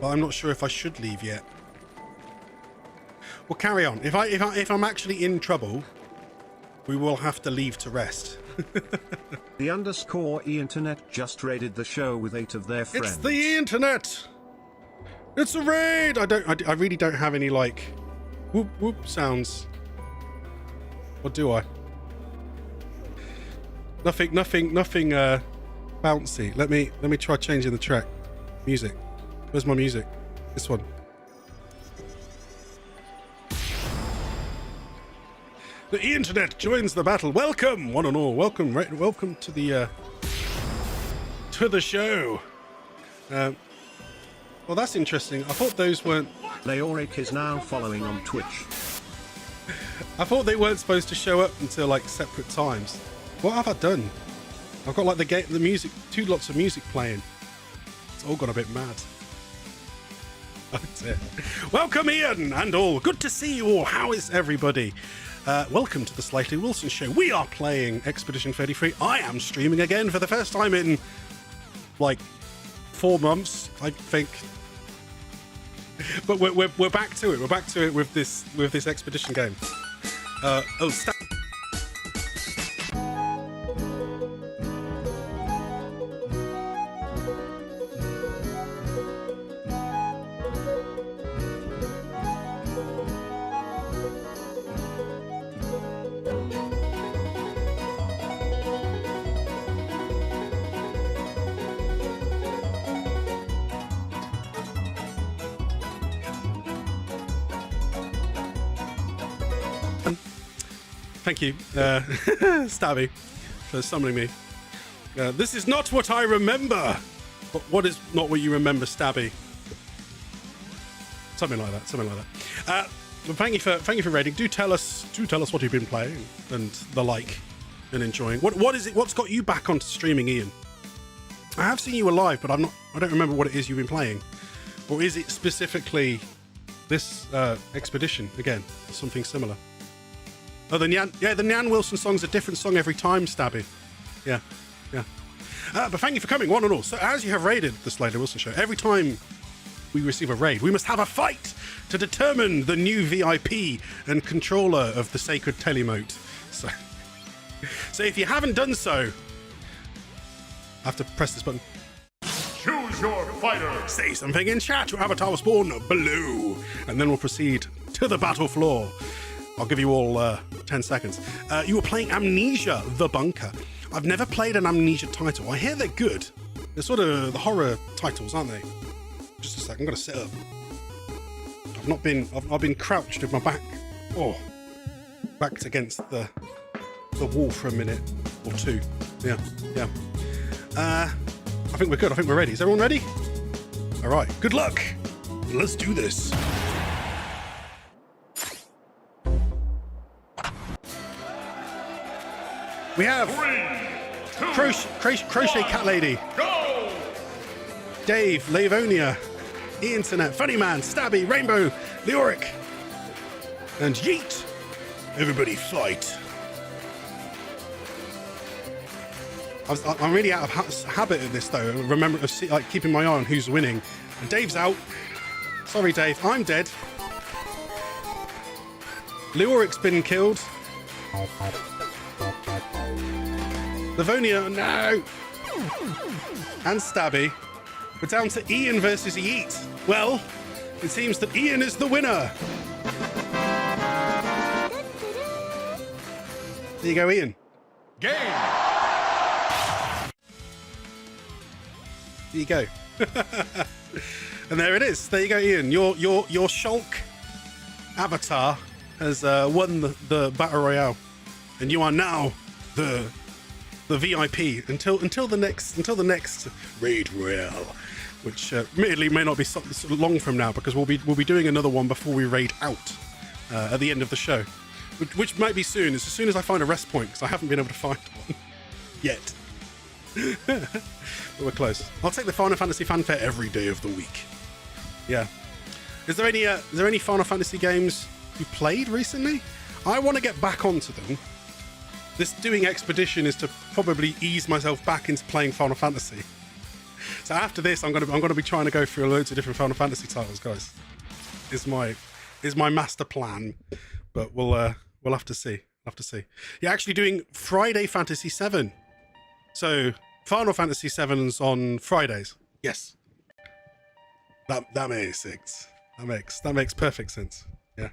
But I'm not sure if I should leave yet. We'll carry on. If I'm actually in trouble, we will have to leave to rest. The _ internet just raided the show with 8 of their friends. It's the internet! It's a raid! I really don't have any like whoop whoop sounds. Or do I? Nothing bouncy. Let me try changing the track. Music. Where's my music? This one. The internet joins the battle. Welcome, one and all. Welcome to the show. Well, that's interesting. I thought those weren't. Leoric is now following on Twitch. I thought they weren't supposed to show up until like separate times. What have I done? I've got like the music, lots of music playing. It's all gone a bit mad. Oh dear. Welcome, Ian and all. Good to see you all. How is everybody? Welcome to the SlightlyWilson show. We are playing Expedition 33. I am streaming again for the first time in like 4 months, I think. But we're back to it. We're back to it with this expedition game. Thank you, Stabby, for summoning me. This is not what I remember. But what is not what you remember, Stabby? Something like that. Well, thank you for raiding. Do tell us what you've been playing and the like, and enjoying. What is it? What's got you back onto streaming, Ian? I have seen you alive, but I don't remember what it is you've been playing. Or is it specifically this expedition again? Something similar. Oh, the Nyan Wilson song's a different song every time, Stabby. Yeah. But thank you for coming, one and all. So as you have raided the SlightlyWilson show, every time we receive a raid, we must have a fight to determine the new VIP and controller of the sacred telemote. So if you haven't done so, I have to press this button. Choose your fighter. Say something in chat. Your avatar will spawn below, and then we'll proceed to the battle floor. I'll give you all 10 seconds. You were playing Amnesia: The Bunker. I've never played an Amnesia title. I hear they're good. They're sort of the horror titles, aren't they? Just a second, I'm gonna sit up. I've been crouched with my back, backed against the wall for a minute or two. Yeah. I think we're good. I think we're ready. Is everyone ready? All right. Good luck. Let's do this. We have Crochet Cat Lady, go! Dave, Lavonia, E-Internet, Funny Man, Stabby, Rainbow, Leoric, and Yeet. Everybody fight. I'm really out of habit of this though. Remember, like keeping my eye on who's winning. And Dave's out. Sorry, Dave. I'm dead. Leoric's been killed. Livonia, no! And Stabby. We're down to Ian versus Yeet. Well, it seems that Ian is the winner. There you go, Ian. Game! There you go. And there it is. There you go, Ian. Your Shulk avatar has won the Battle Royale. And you are now the VIP until the next Raid Royale, which admittedly may not be so long from now because we'll be doing another one before we raid out at the end of the show, which might be soon. It's as soon as I find a rest point because I haven't been able to find one yet. But we're close. I'll take the Final Fantasy fanfare every day of the week. Yeah. Is there any Final Fantasy games you played recently? I want to get back onto them. This doing Expedition is to probably ease myself back into playing Final Fantasy. So after this, I'm gonna be trying to go through loads of different Final Fantasy titles, guys. Is my master plan, but we'll have to see. You're actually doing Friday Fantasy 7, so Final Fantasy 7's on Fridays. Yes, that makes sense. That makes perfect sense. Yeah.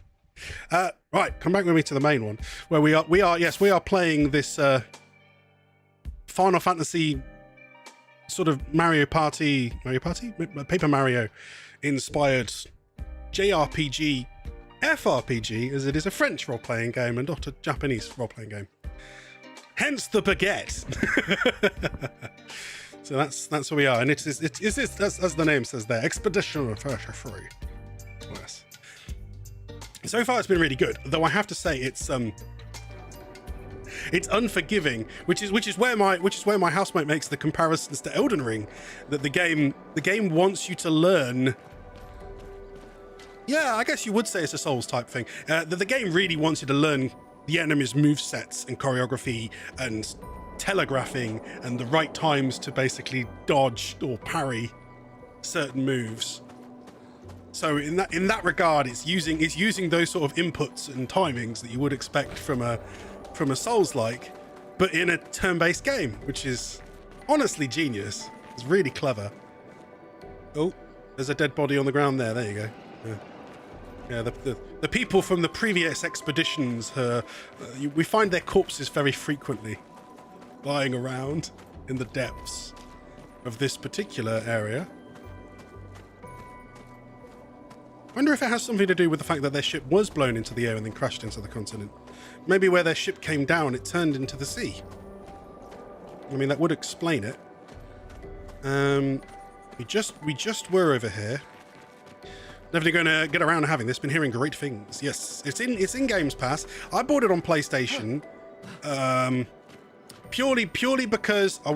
Right, come back with me to the main one, where we are playing this Final Fantasy sort of Mario Party, Paper Mario inspired JRPG, FRPG, as it is a French role-playing game and not a Japanese role-playing game. Hence the baguette. So that's where we are, and it's as the name says there, Expedition Free. Yes. So far, it's been really good. Though I have to say, it's unforgiving, which is where my housemate makes the comparisons to Elden Ring. That the game wants you to learn. Yeah, I guess you would say it's a Souls type thing. That the game really wants you to learn the enemy's movesets and choreography and telegraphing and the right times to basically dodge or parry certain moves. So in that regard, it's using those sort of inputs and timings that you would expect from a Souls-like, but in a turn-based game, which is honestly genius. It's really clever. Oh, there's a dead body on the ground there. There you go. Yeah, the people from the previous expeditions, we find their corpses very frequently lying around in the depths of this particular area. I wonder if it has something to do with the fact that their ship was blown into the air and then crashed into the continent. Maybe where their ship came down, it turned into the sea. I mean, that would explain it. We just were over here. Definitely going to get around to having this. Been hearing great things. Yes, it's in Games Pass. I bought it on PlayStation, purely because I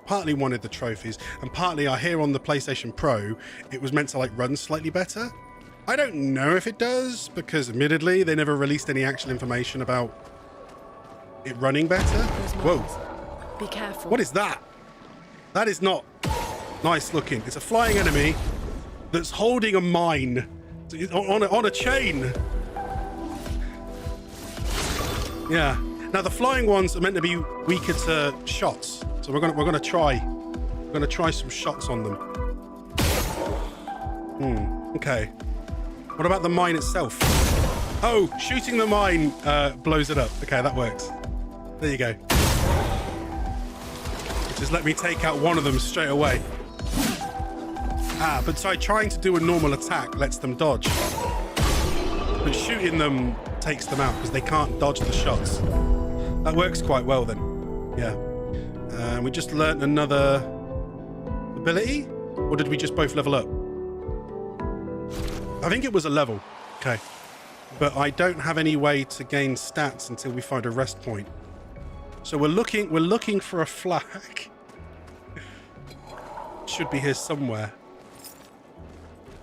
partly wanted the trophies, and partly I hear on the PlayStation Pro it was meant to like run slightly better. I don't know if it does, because admittedly they never released any actual information about it running better. Whoa! Be careful. What is that? That is not nice looking. It's a flying enemy that's holding a mine on a chain. Yeah. Now the flying ones are meant to be weaker to shots, so we're gonna try some shots on them. Okay. What about the mine itself? Oh, shooting the mine blows it up. Okay, that works. There you go. Just let me take out one of them straight away. Ah, but so trying to do a normal attack lets them dodge. But shooting them takes them out because they can't dodge the shots. That works quite well then. Yeah. We just learnt another ability? Or did we just both level up? I think it was a level. Okay. But I don't have any way to gain stats until we find a rest point. So we're looking for a flag. Should be here somewhere.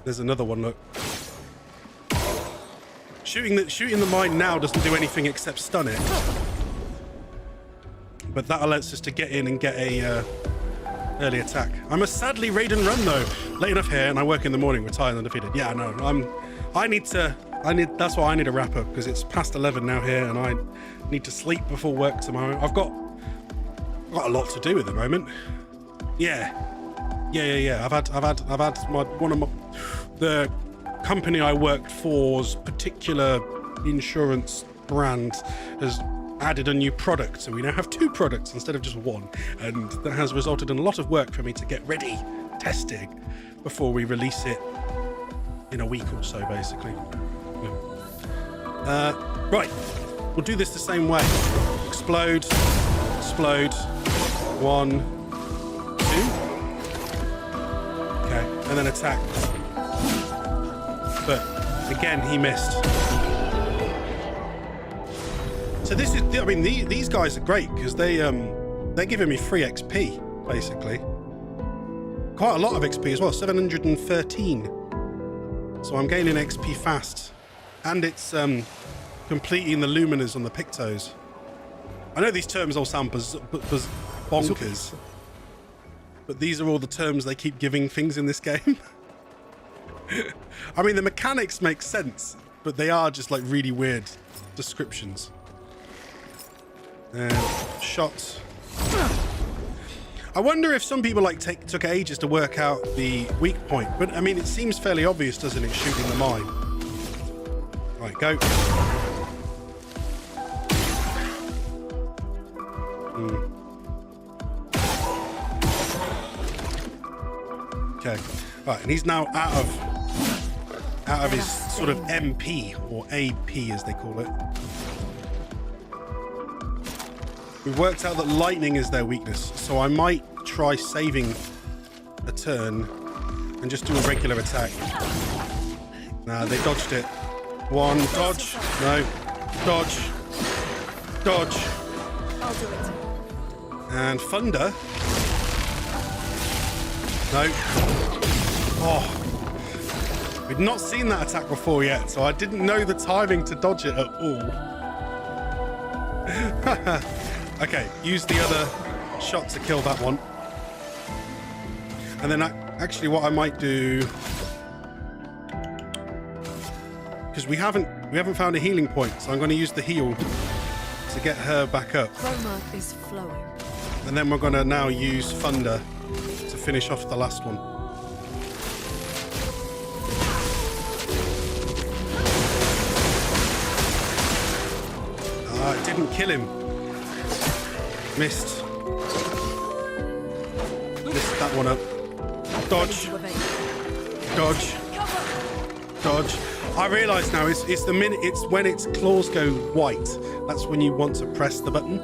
There's another one, look. Shooting the mine now doesn't do anything except stun it. But that allows us to get in and get a early attack. I must sadly raid and run though. Late enough here, and I work in the morning. Retired and undefeated. Yeah, no, that's why I need to wrap up because it's past 11 now here, and I need to sleep before work tomorrow. I've got a lot to do at the moment. Yeah. I've had the company I worked for's particular insurance brand has added a new product, so we now have 2 products instead of just 1, and that has resulted in a lot of work for me to get ready testing before we release it in a week or so, basically. Yeah. Right, we'll do this the same way. Explode, 1, 2. Okay, and then attack. But again, he missed. So this is, I mean, these guys are great because they're giving me free XP, basically. Quite a lot of XP as well, 713. So I'm gaining XP fast. And it's completing the luminas on the Pictos. I know these terms all sound bonkers. But these are all the terms they keep giving things in this game. I mean, the mechanics make sense, but they are just like really weird descriptions. And shots. I wonder if some people like took ages to work out the weak point, but I mean, it seems fairly obvious, doesn't it, shooting the mine? Right, go. Okay, right, and he's now out of his sort of MP or AP as they call it. We've worked out that lightning is their weakness, so I might try saving a turn and just do a regular attack. Nah, they dodged it. 1, dodge, no, dodge, dodge. I'll do it. And thunder. No. Oh. We'd not seen that attack before yet, so I didn't know the timing to dodge it at all. Okay, use the other shot to kill that one. And then actually what I might do, because we haven't found a healing point, so I'm going to use the heal to get her back up. Chroma is flowing. And then we're going to now use thunder to finish off the last one. It didn't kill him. Missed that one up. Dodge. Dodge. Dodge. I realise now it's when its claws go white. That's when you want to press the button.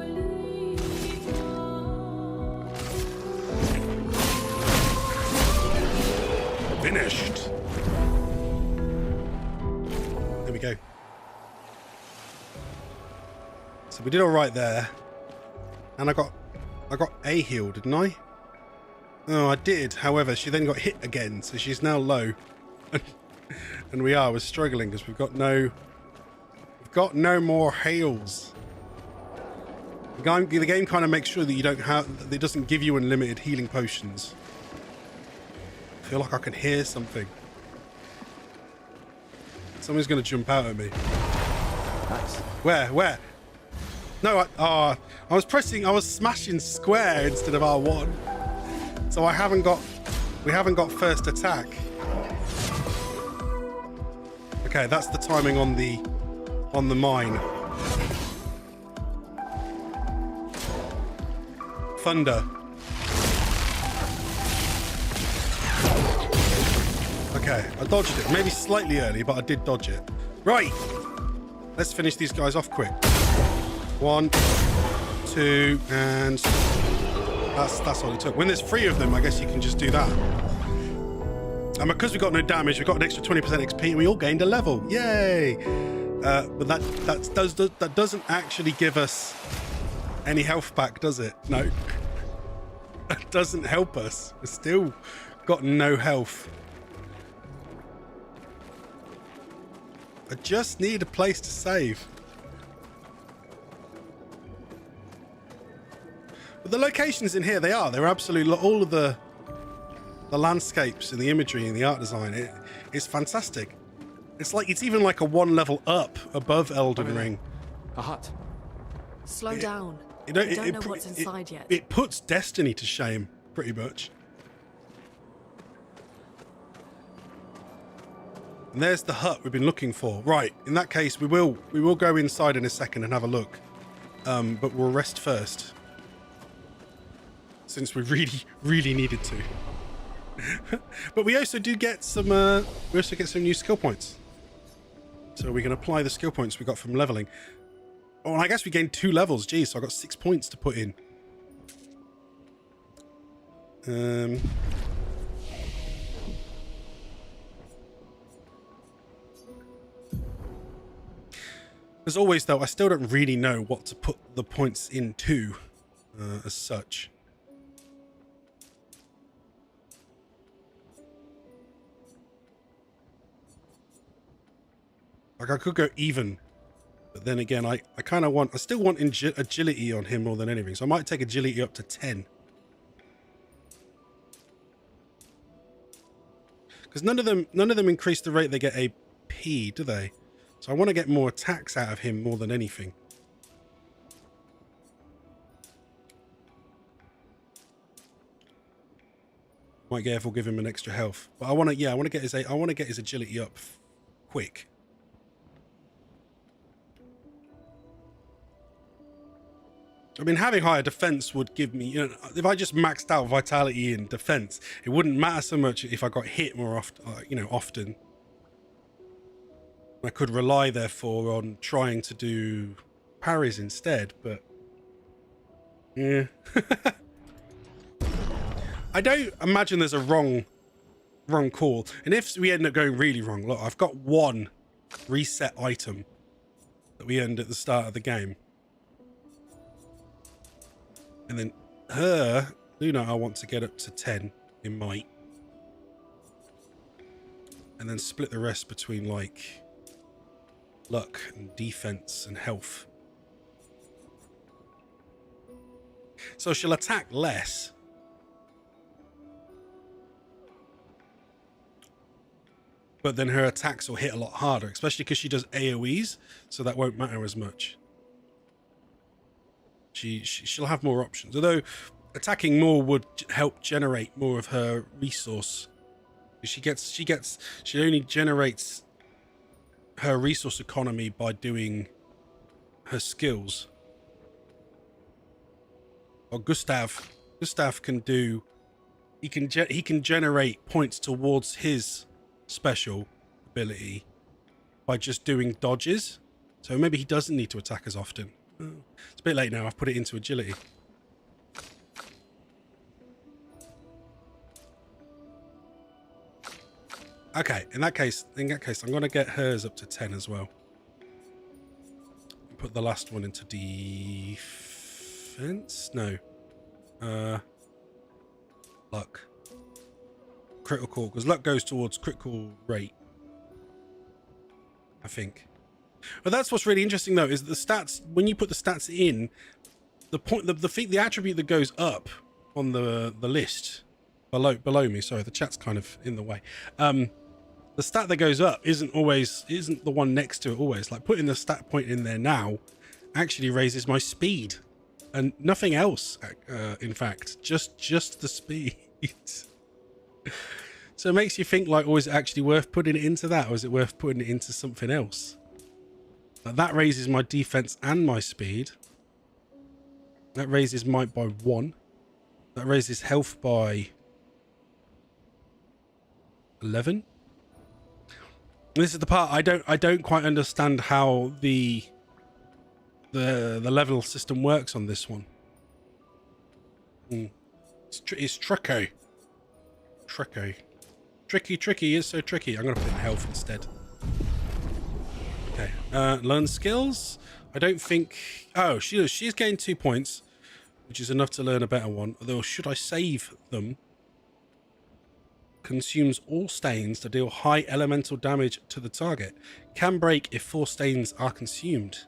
Finished. There we go. So we did all right there. And I got A heal, didn't I? Oh, I did. However, she then got hit again, so she's now low. And we're struggling because we've got no more heals. The game kind of makes sure that you don't have, it doesn't give you unlimited healing potions. I feel like I can hear something. Someone's going to jump out at me. Nice. Where? No, I was smashing square instead of R1. So we haven't got first attack. Okay, that's the timing on the on the mine. Thunder. Okay, I dodged it. Maybe slightly early, but I did dodge it. Right. Let's finish these guys off quick. 1, 2, and that's all it took. When there's 3 of them, I guess you can just do that. And because we got no damage, we got an extra 20% XP, and we all gained a level. Yay! But that doesn't actually give us any health back, does it? No. It doesn't help us. We've still got no health. I just need a place to save. But the locations in here, they're absolutely, all of the landscapes and the imagery and the art design, it's fantastic. It's even like a 1 level up above Elden Ring. A hut. Slow down. We don't know what's inside yet. It puts Destiny to shame, pretty much. And there's the hut we've been looking for. Right, in that case, we will go inside in a second and have a look. But we'll rest first. Since we really needed to. But we also do get some new skill points. So we can apply the skill points we got from leveling. Oh, and I guess we gained 2 levels. Geez, so I got 6 points to put in. As always, though, I still don't really know what to put the points into as such. Like, I could go even, but then again, I still want agility on him more than anything. So I might take agility up to 10. Because none of them increase the rate they get AP, do they? So I want to get more attacks out of him more than anything. Might get if we'll give him an extra health. But I want to get his agility up quick. I mean, having higher defense would give me, if I just maxed out vitality and defense, it wouldn't matter so much if I got hit more often, often. I could rely, therefore, on trying to do parries instead, but yeah. I don't imagine there's a wrong call. And if we end up going really wrong, look, I've got 1 reset item that we earned at the start of the game. And then Luna, I want to get up to 10 in might. And then split the rest between, like, luck and defense and health. So she'll attack less. But then her attacks will hit a lot harder, especially because she does AoEs, so that won't matter as much. She'll have more options, although attacking more would help generate more of her resource. She only generates her resource economy by doing her skills. Or Gustav can do. He can generate points towards his special ability by just doing dodges. So maybe he doesn't need to attack as often. It's a bit late now. I've put it into agility. Okay, in that case, I'm going to get hers up to 10 as well. Put the last one into defense. No. Luck. Critical, because luck goes towards critical rate, I think. But that's what's really interesting, though, is the stats. When you put the stats in, the attribute that goes up on the list below me. Sorry, the chat's kind of in the way. The stat that goes up isn't the one next to it always. Like putting the stat point in there now actually raises my speed, and nothing else. In fact, just the speed. So it makes you think, like, oh, is it actually worth putting it into that, or is it worth putting it into something else? That raises my defense and my speed. That raises might by 1. That raises health by 11. This is the part I don't quite understand how the level system works on this one. It's tricky. Tricky is so tricky. I'm gonna put in health instead. Okay. Learn skills. I don't think. Oh, she's gained 2 points, which is enough to learn a better one. Although, should I save them? Consumes all stains to deal high elemental damage to the target. Can break if 4 stains are consumed.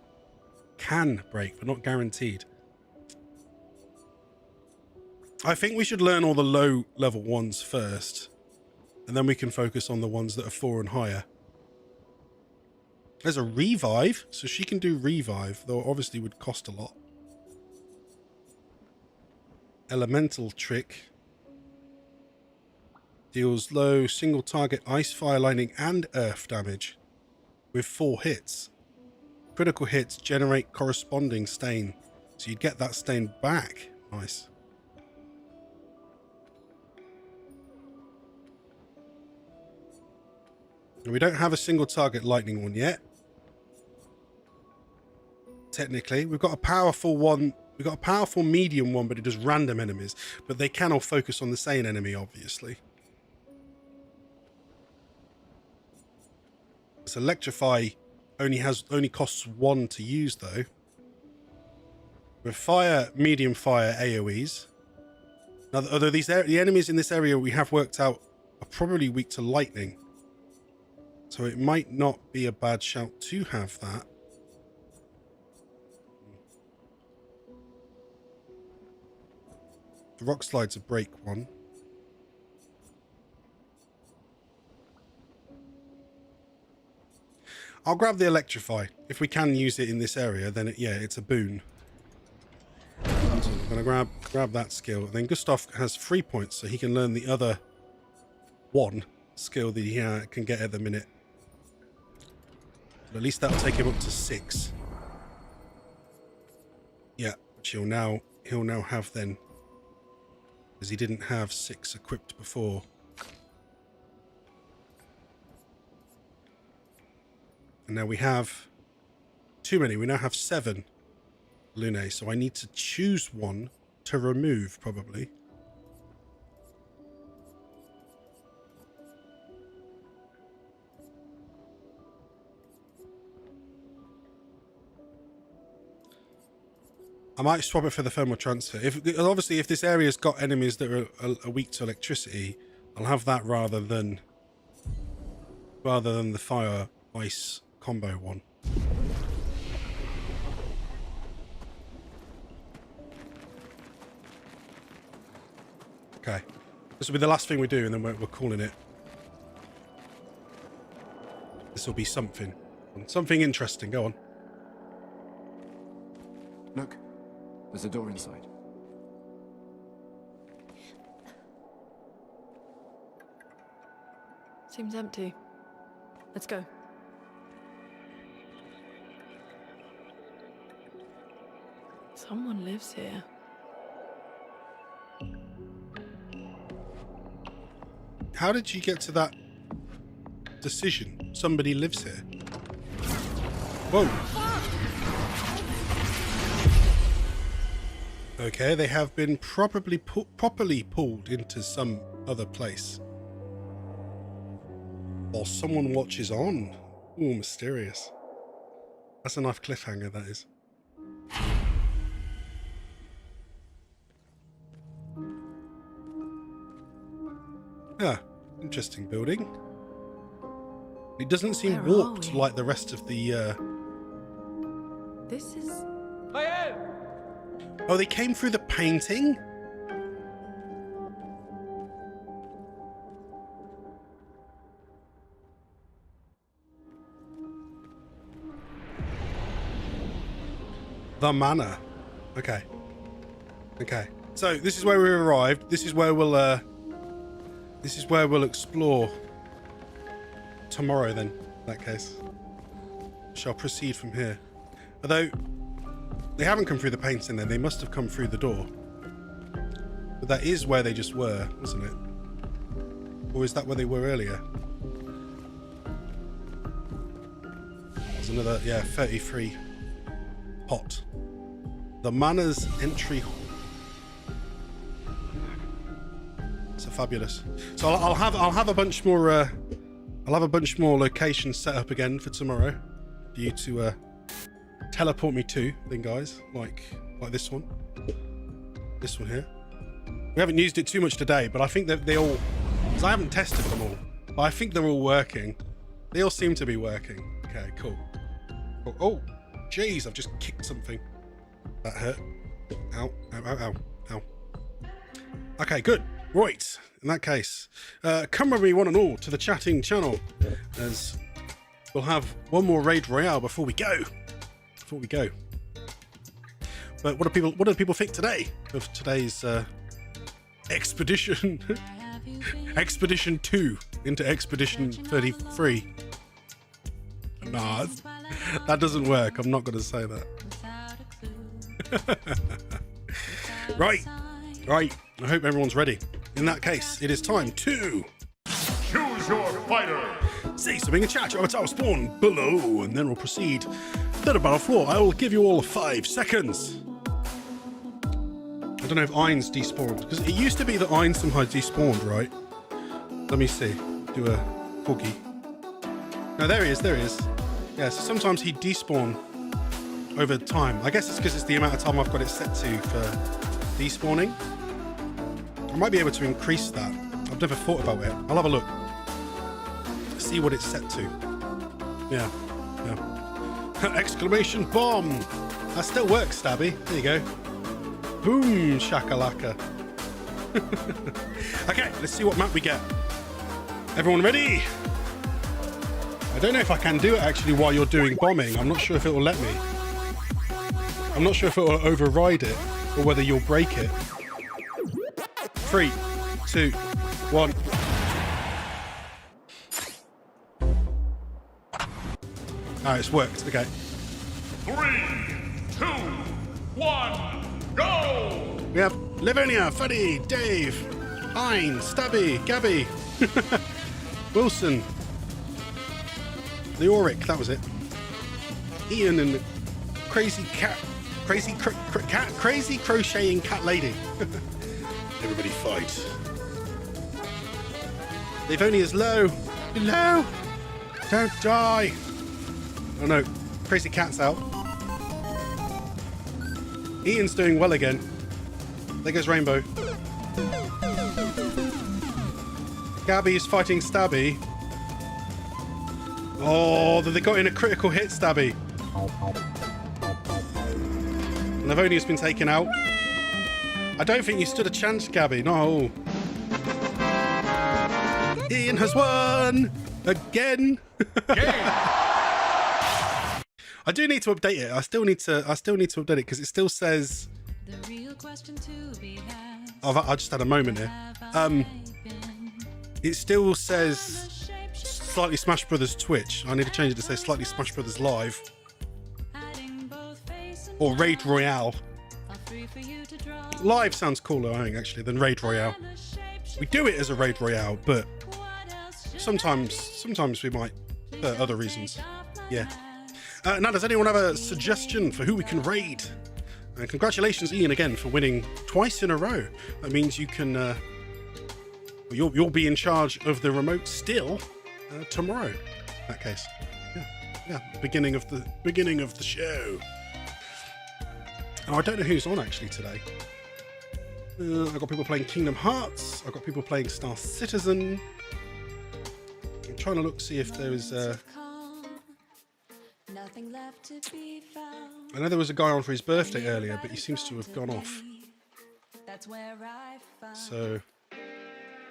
Can break, but not guaranteed. I think we should learn all the low level ones first, and then we can focus on the ones that are 4 and higher. There's a revive, so she can do revive, though it obviously would cost a lot. Elemental trick. Deals low single target ice, fire, lightning, and earth damage with 4 hits. Critical hits generate corresponding stain, so you'd get that stain back. Nice. And we don't have a single target lightning one yet. Technically, we've got a powerful one. We've got a powerful medium one, but it does random enemies. But they can all focus on the same enemy, obviously. This electrify only costs 1 to use though. With fire, medium fire AoEs. Now, although the enemies in this area we have worked out are probably weak to lightning, so it might not be a bad shout to have that. The rock slide's a break one. I'll grab the electrify. If we can use it in this area, then it's a boon. So I'm gonna grab that skill. Then Gustav has 3 points, so he can learn the other 1 skill that he can get at the minute. But at least that'll take him up to 6. Yeah, which he'll now have then, because he didn't have 6 equipped before. And now we have too many. We now have 7 lunae, so I need to choose one to remove, probably. I might swap it for the thermal transfer. Obviously, if this area's got enemies that are weak to electricity, I'll have that rather than the fire ice combo one. Okay, this will be the last thing we do, and then we're calling it. This will be something interesting. Go on. Look, there's a door inside. Seems empty. Let's go. Someone lives here. How did you get to that decision? Somebody lives here. Whoa. Okay, they have been properly pulled into some other place. While someone watches on. Ooh, mysterious. That's a nice cliffhanger, that is. Yeah, interesting building. It doesn't seem warped like the rest of the, This is... Oh, they came through the painting? The manor. Okay. Okay. So this is where we arrived. This is where we'll explore tomorrow then, in that case. shall proceed from here. Although, they haven't come through the painting then, they must have come through the door. But that is where they just were, wasn't it? Or is that where they were earlier? There's another, yeah, 33 hot. The Manor's entry hall. So fabulous. So I'll have a bunch more I'll have a bunch more locations set up again for tomorrow for you to teleport me to, then guys, like this one here. We haven't used it too much today, but I think that they all, because I haven't tested them all, but I think they're all working. They all seem to be working. Okay, cool. Oh, jeez, I've just kicked something. That hurt. Ow, ow, ow, ow, ow. Okay, good. Right, in that case, come with me one and all to the chatting channel, as we'll have one more raid royale before we go. But what do people think today of today's expedition? Expedition 2 into Expedition 33. Nah, that doesn't work. I'm not going to say that. Right. I hope everyone's ready. In that case, it is time to choose your fighter. Say something in chat. Your tower spawn below, and then we'll proceed to the battle floor. I will give you all 5 seconds. I don't know if Ein's despawned, because it used to be that Ein somehow despawned, right? Let me see. Do a boogie. No, there he is. Yeah, so sometimes he'd despawn over time. I guess it's because it's the amount of time I've got it set to for despawning. I might be able to increase that. I've never thought about it. I'll have a look. See what it's set to. Yeah. Exclamation bomb! That still works, Stabby. There you go. Boom, shakalaka. Okay, let's see what map we get. Everyone ready? I don't know if I can do it actually while you're doing bombing. I'm not sure if it will let me. I'm not sure if it will override it or whether you'll break it. 3, 2, 1. Alright, it's worked. Okay. 3, 2, 1, go! We have Livonia, Fuddy, Dave, Ein, Stabby, Gabby, Wilson, Leoric, that was it. Ian and Crazy Crocheting Cat Lady. Everybody fight. Livonia's low. Low. Don't die. Oh no, Crazy Cat's out. Ian's doing well again. There goes Rainbow. Gabby is fighting Stabby. Oh, they got in a critical hit, Stabby. Livonia's been taken out. I don't think you stood a chance, Gabby. No. Ian has won again. I do need to update it. I still need to update it because it still says. I just had a moment here. It still says Slightly Smash Brothers Twitch. I need to change it to say Slightly Smash Brothers Live or Raid Royale. Live sounds cooler, I think, actually, than Raid Royale. We do it as a Raid Royale, but sometimes we might for other reasons. Yeah. Now, does anyone have a suggestion for who we can raid? Congratulations, Ian, again, for winning twice in a row. That means you can... you'll be in charge of the remote still tomorrow, in that case. Yeah, beginning of the show. Oh, I don't know who's on, actually, today. I've got people playing Kingdom Hearts. I've got people playing Star Citizen. I'm trying to look, see if there is... I know there was a guy on for his birthday earlier, but he seems to have gone off. So,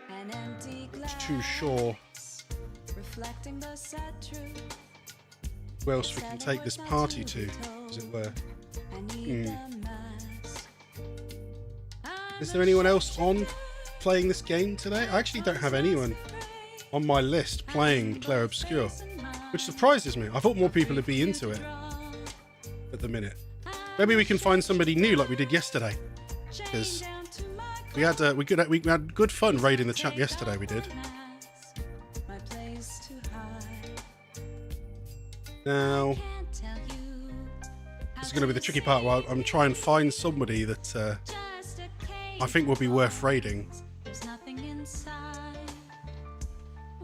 I'm not too sure who else we can take this party to, as it were. Is there anyone else on playing this game today? I actually don't have anyone on my list playing Clair Obscur. which surprises me. I thought more people would be into it at the minute. Maybe we can find somebody new like we did yesterday, because we had good fun raiding the chat yesterday. We did. Now, this is going to be the tricky part where I'm trying to find somebody that I think will be worth raiding.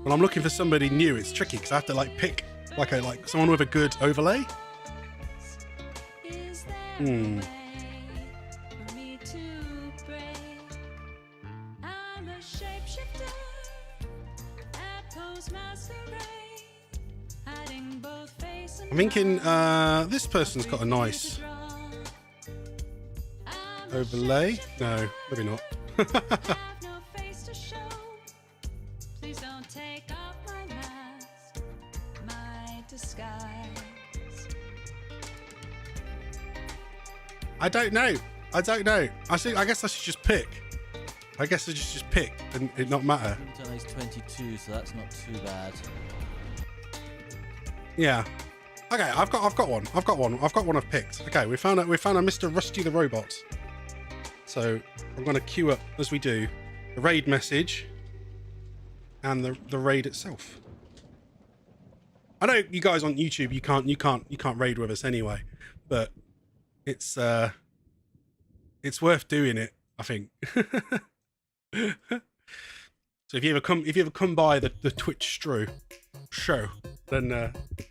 When I'm looking for somebody new, it's tricky because I have to like pick like someone with a good overlay. I'm thinking this person's got a nice overlay. No, maybe not. I don't know. I guess I should just pick. I guess I just pick and it not matter. He's 22, so that's not too bad. Yeah. Okay, I've got one. I've picked. Okay, we found a Mr. Rusty the Robot. So I'm gonna queue up as we do the raid message and the raid itself. I know you guys on YouTube you can't raid with us anyway, but it's worth doing it, I think. So if you ever come by the Twitch show, then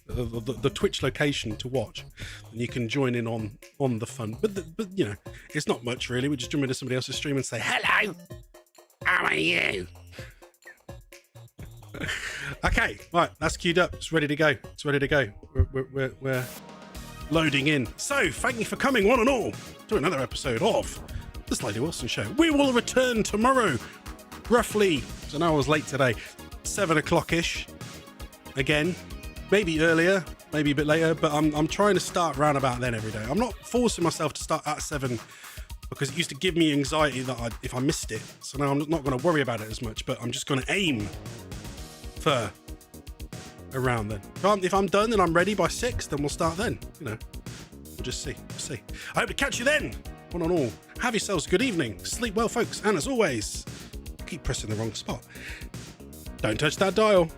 the Twitch location to watch, and you can join in on the fun. But you know, it's not much really. We just jump into somebody else's stream and say hello. How are you? Okay, right, that's queued up. It's ready to go. We're loading in. So thank you for coming, one and all, to another episode of the SlightlyWilson Show. We will return tomorrow, roughly. So now I was late today, 7 o'clock-ish. Again, maybe earlier, maybe a bit later, but I'm trying to start round about then every day. I'm not forcing myself to start at 7 because it used to give me anxiety that if I missed it. So now I'm not going to worry about it as much, but I'm just going to aim for around then. If I'm done and I'm ready by 6, then we'll start then. You know, we'll just see. I hope to catch you then, one and all. Have yourselves a good evening. Sleep well, folks. And as always, keep pressing the wrong spot. Don't touch that dial.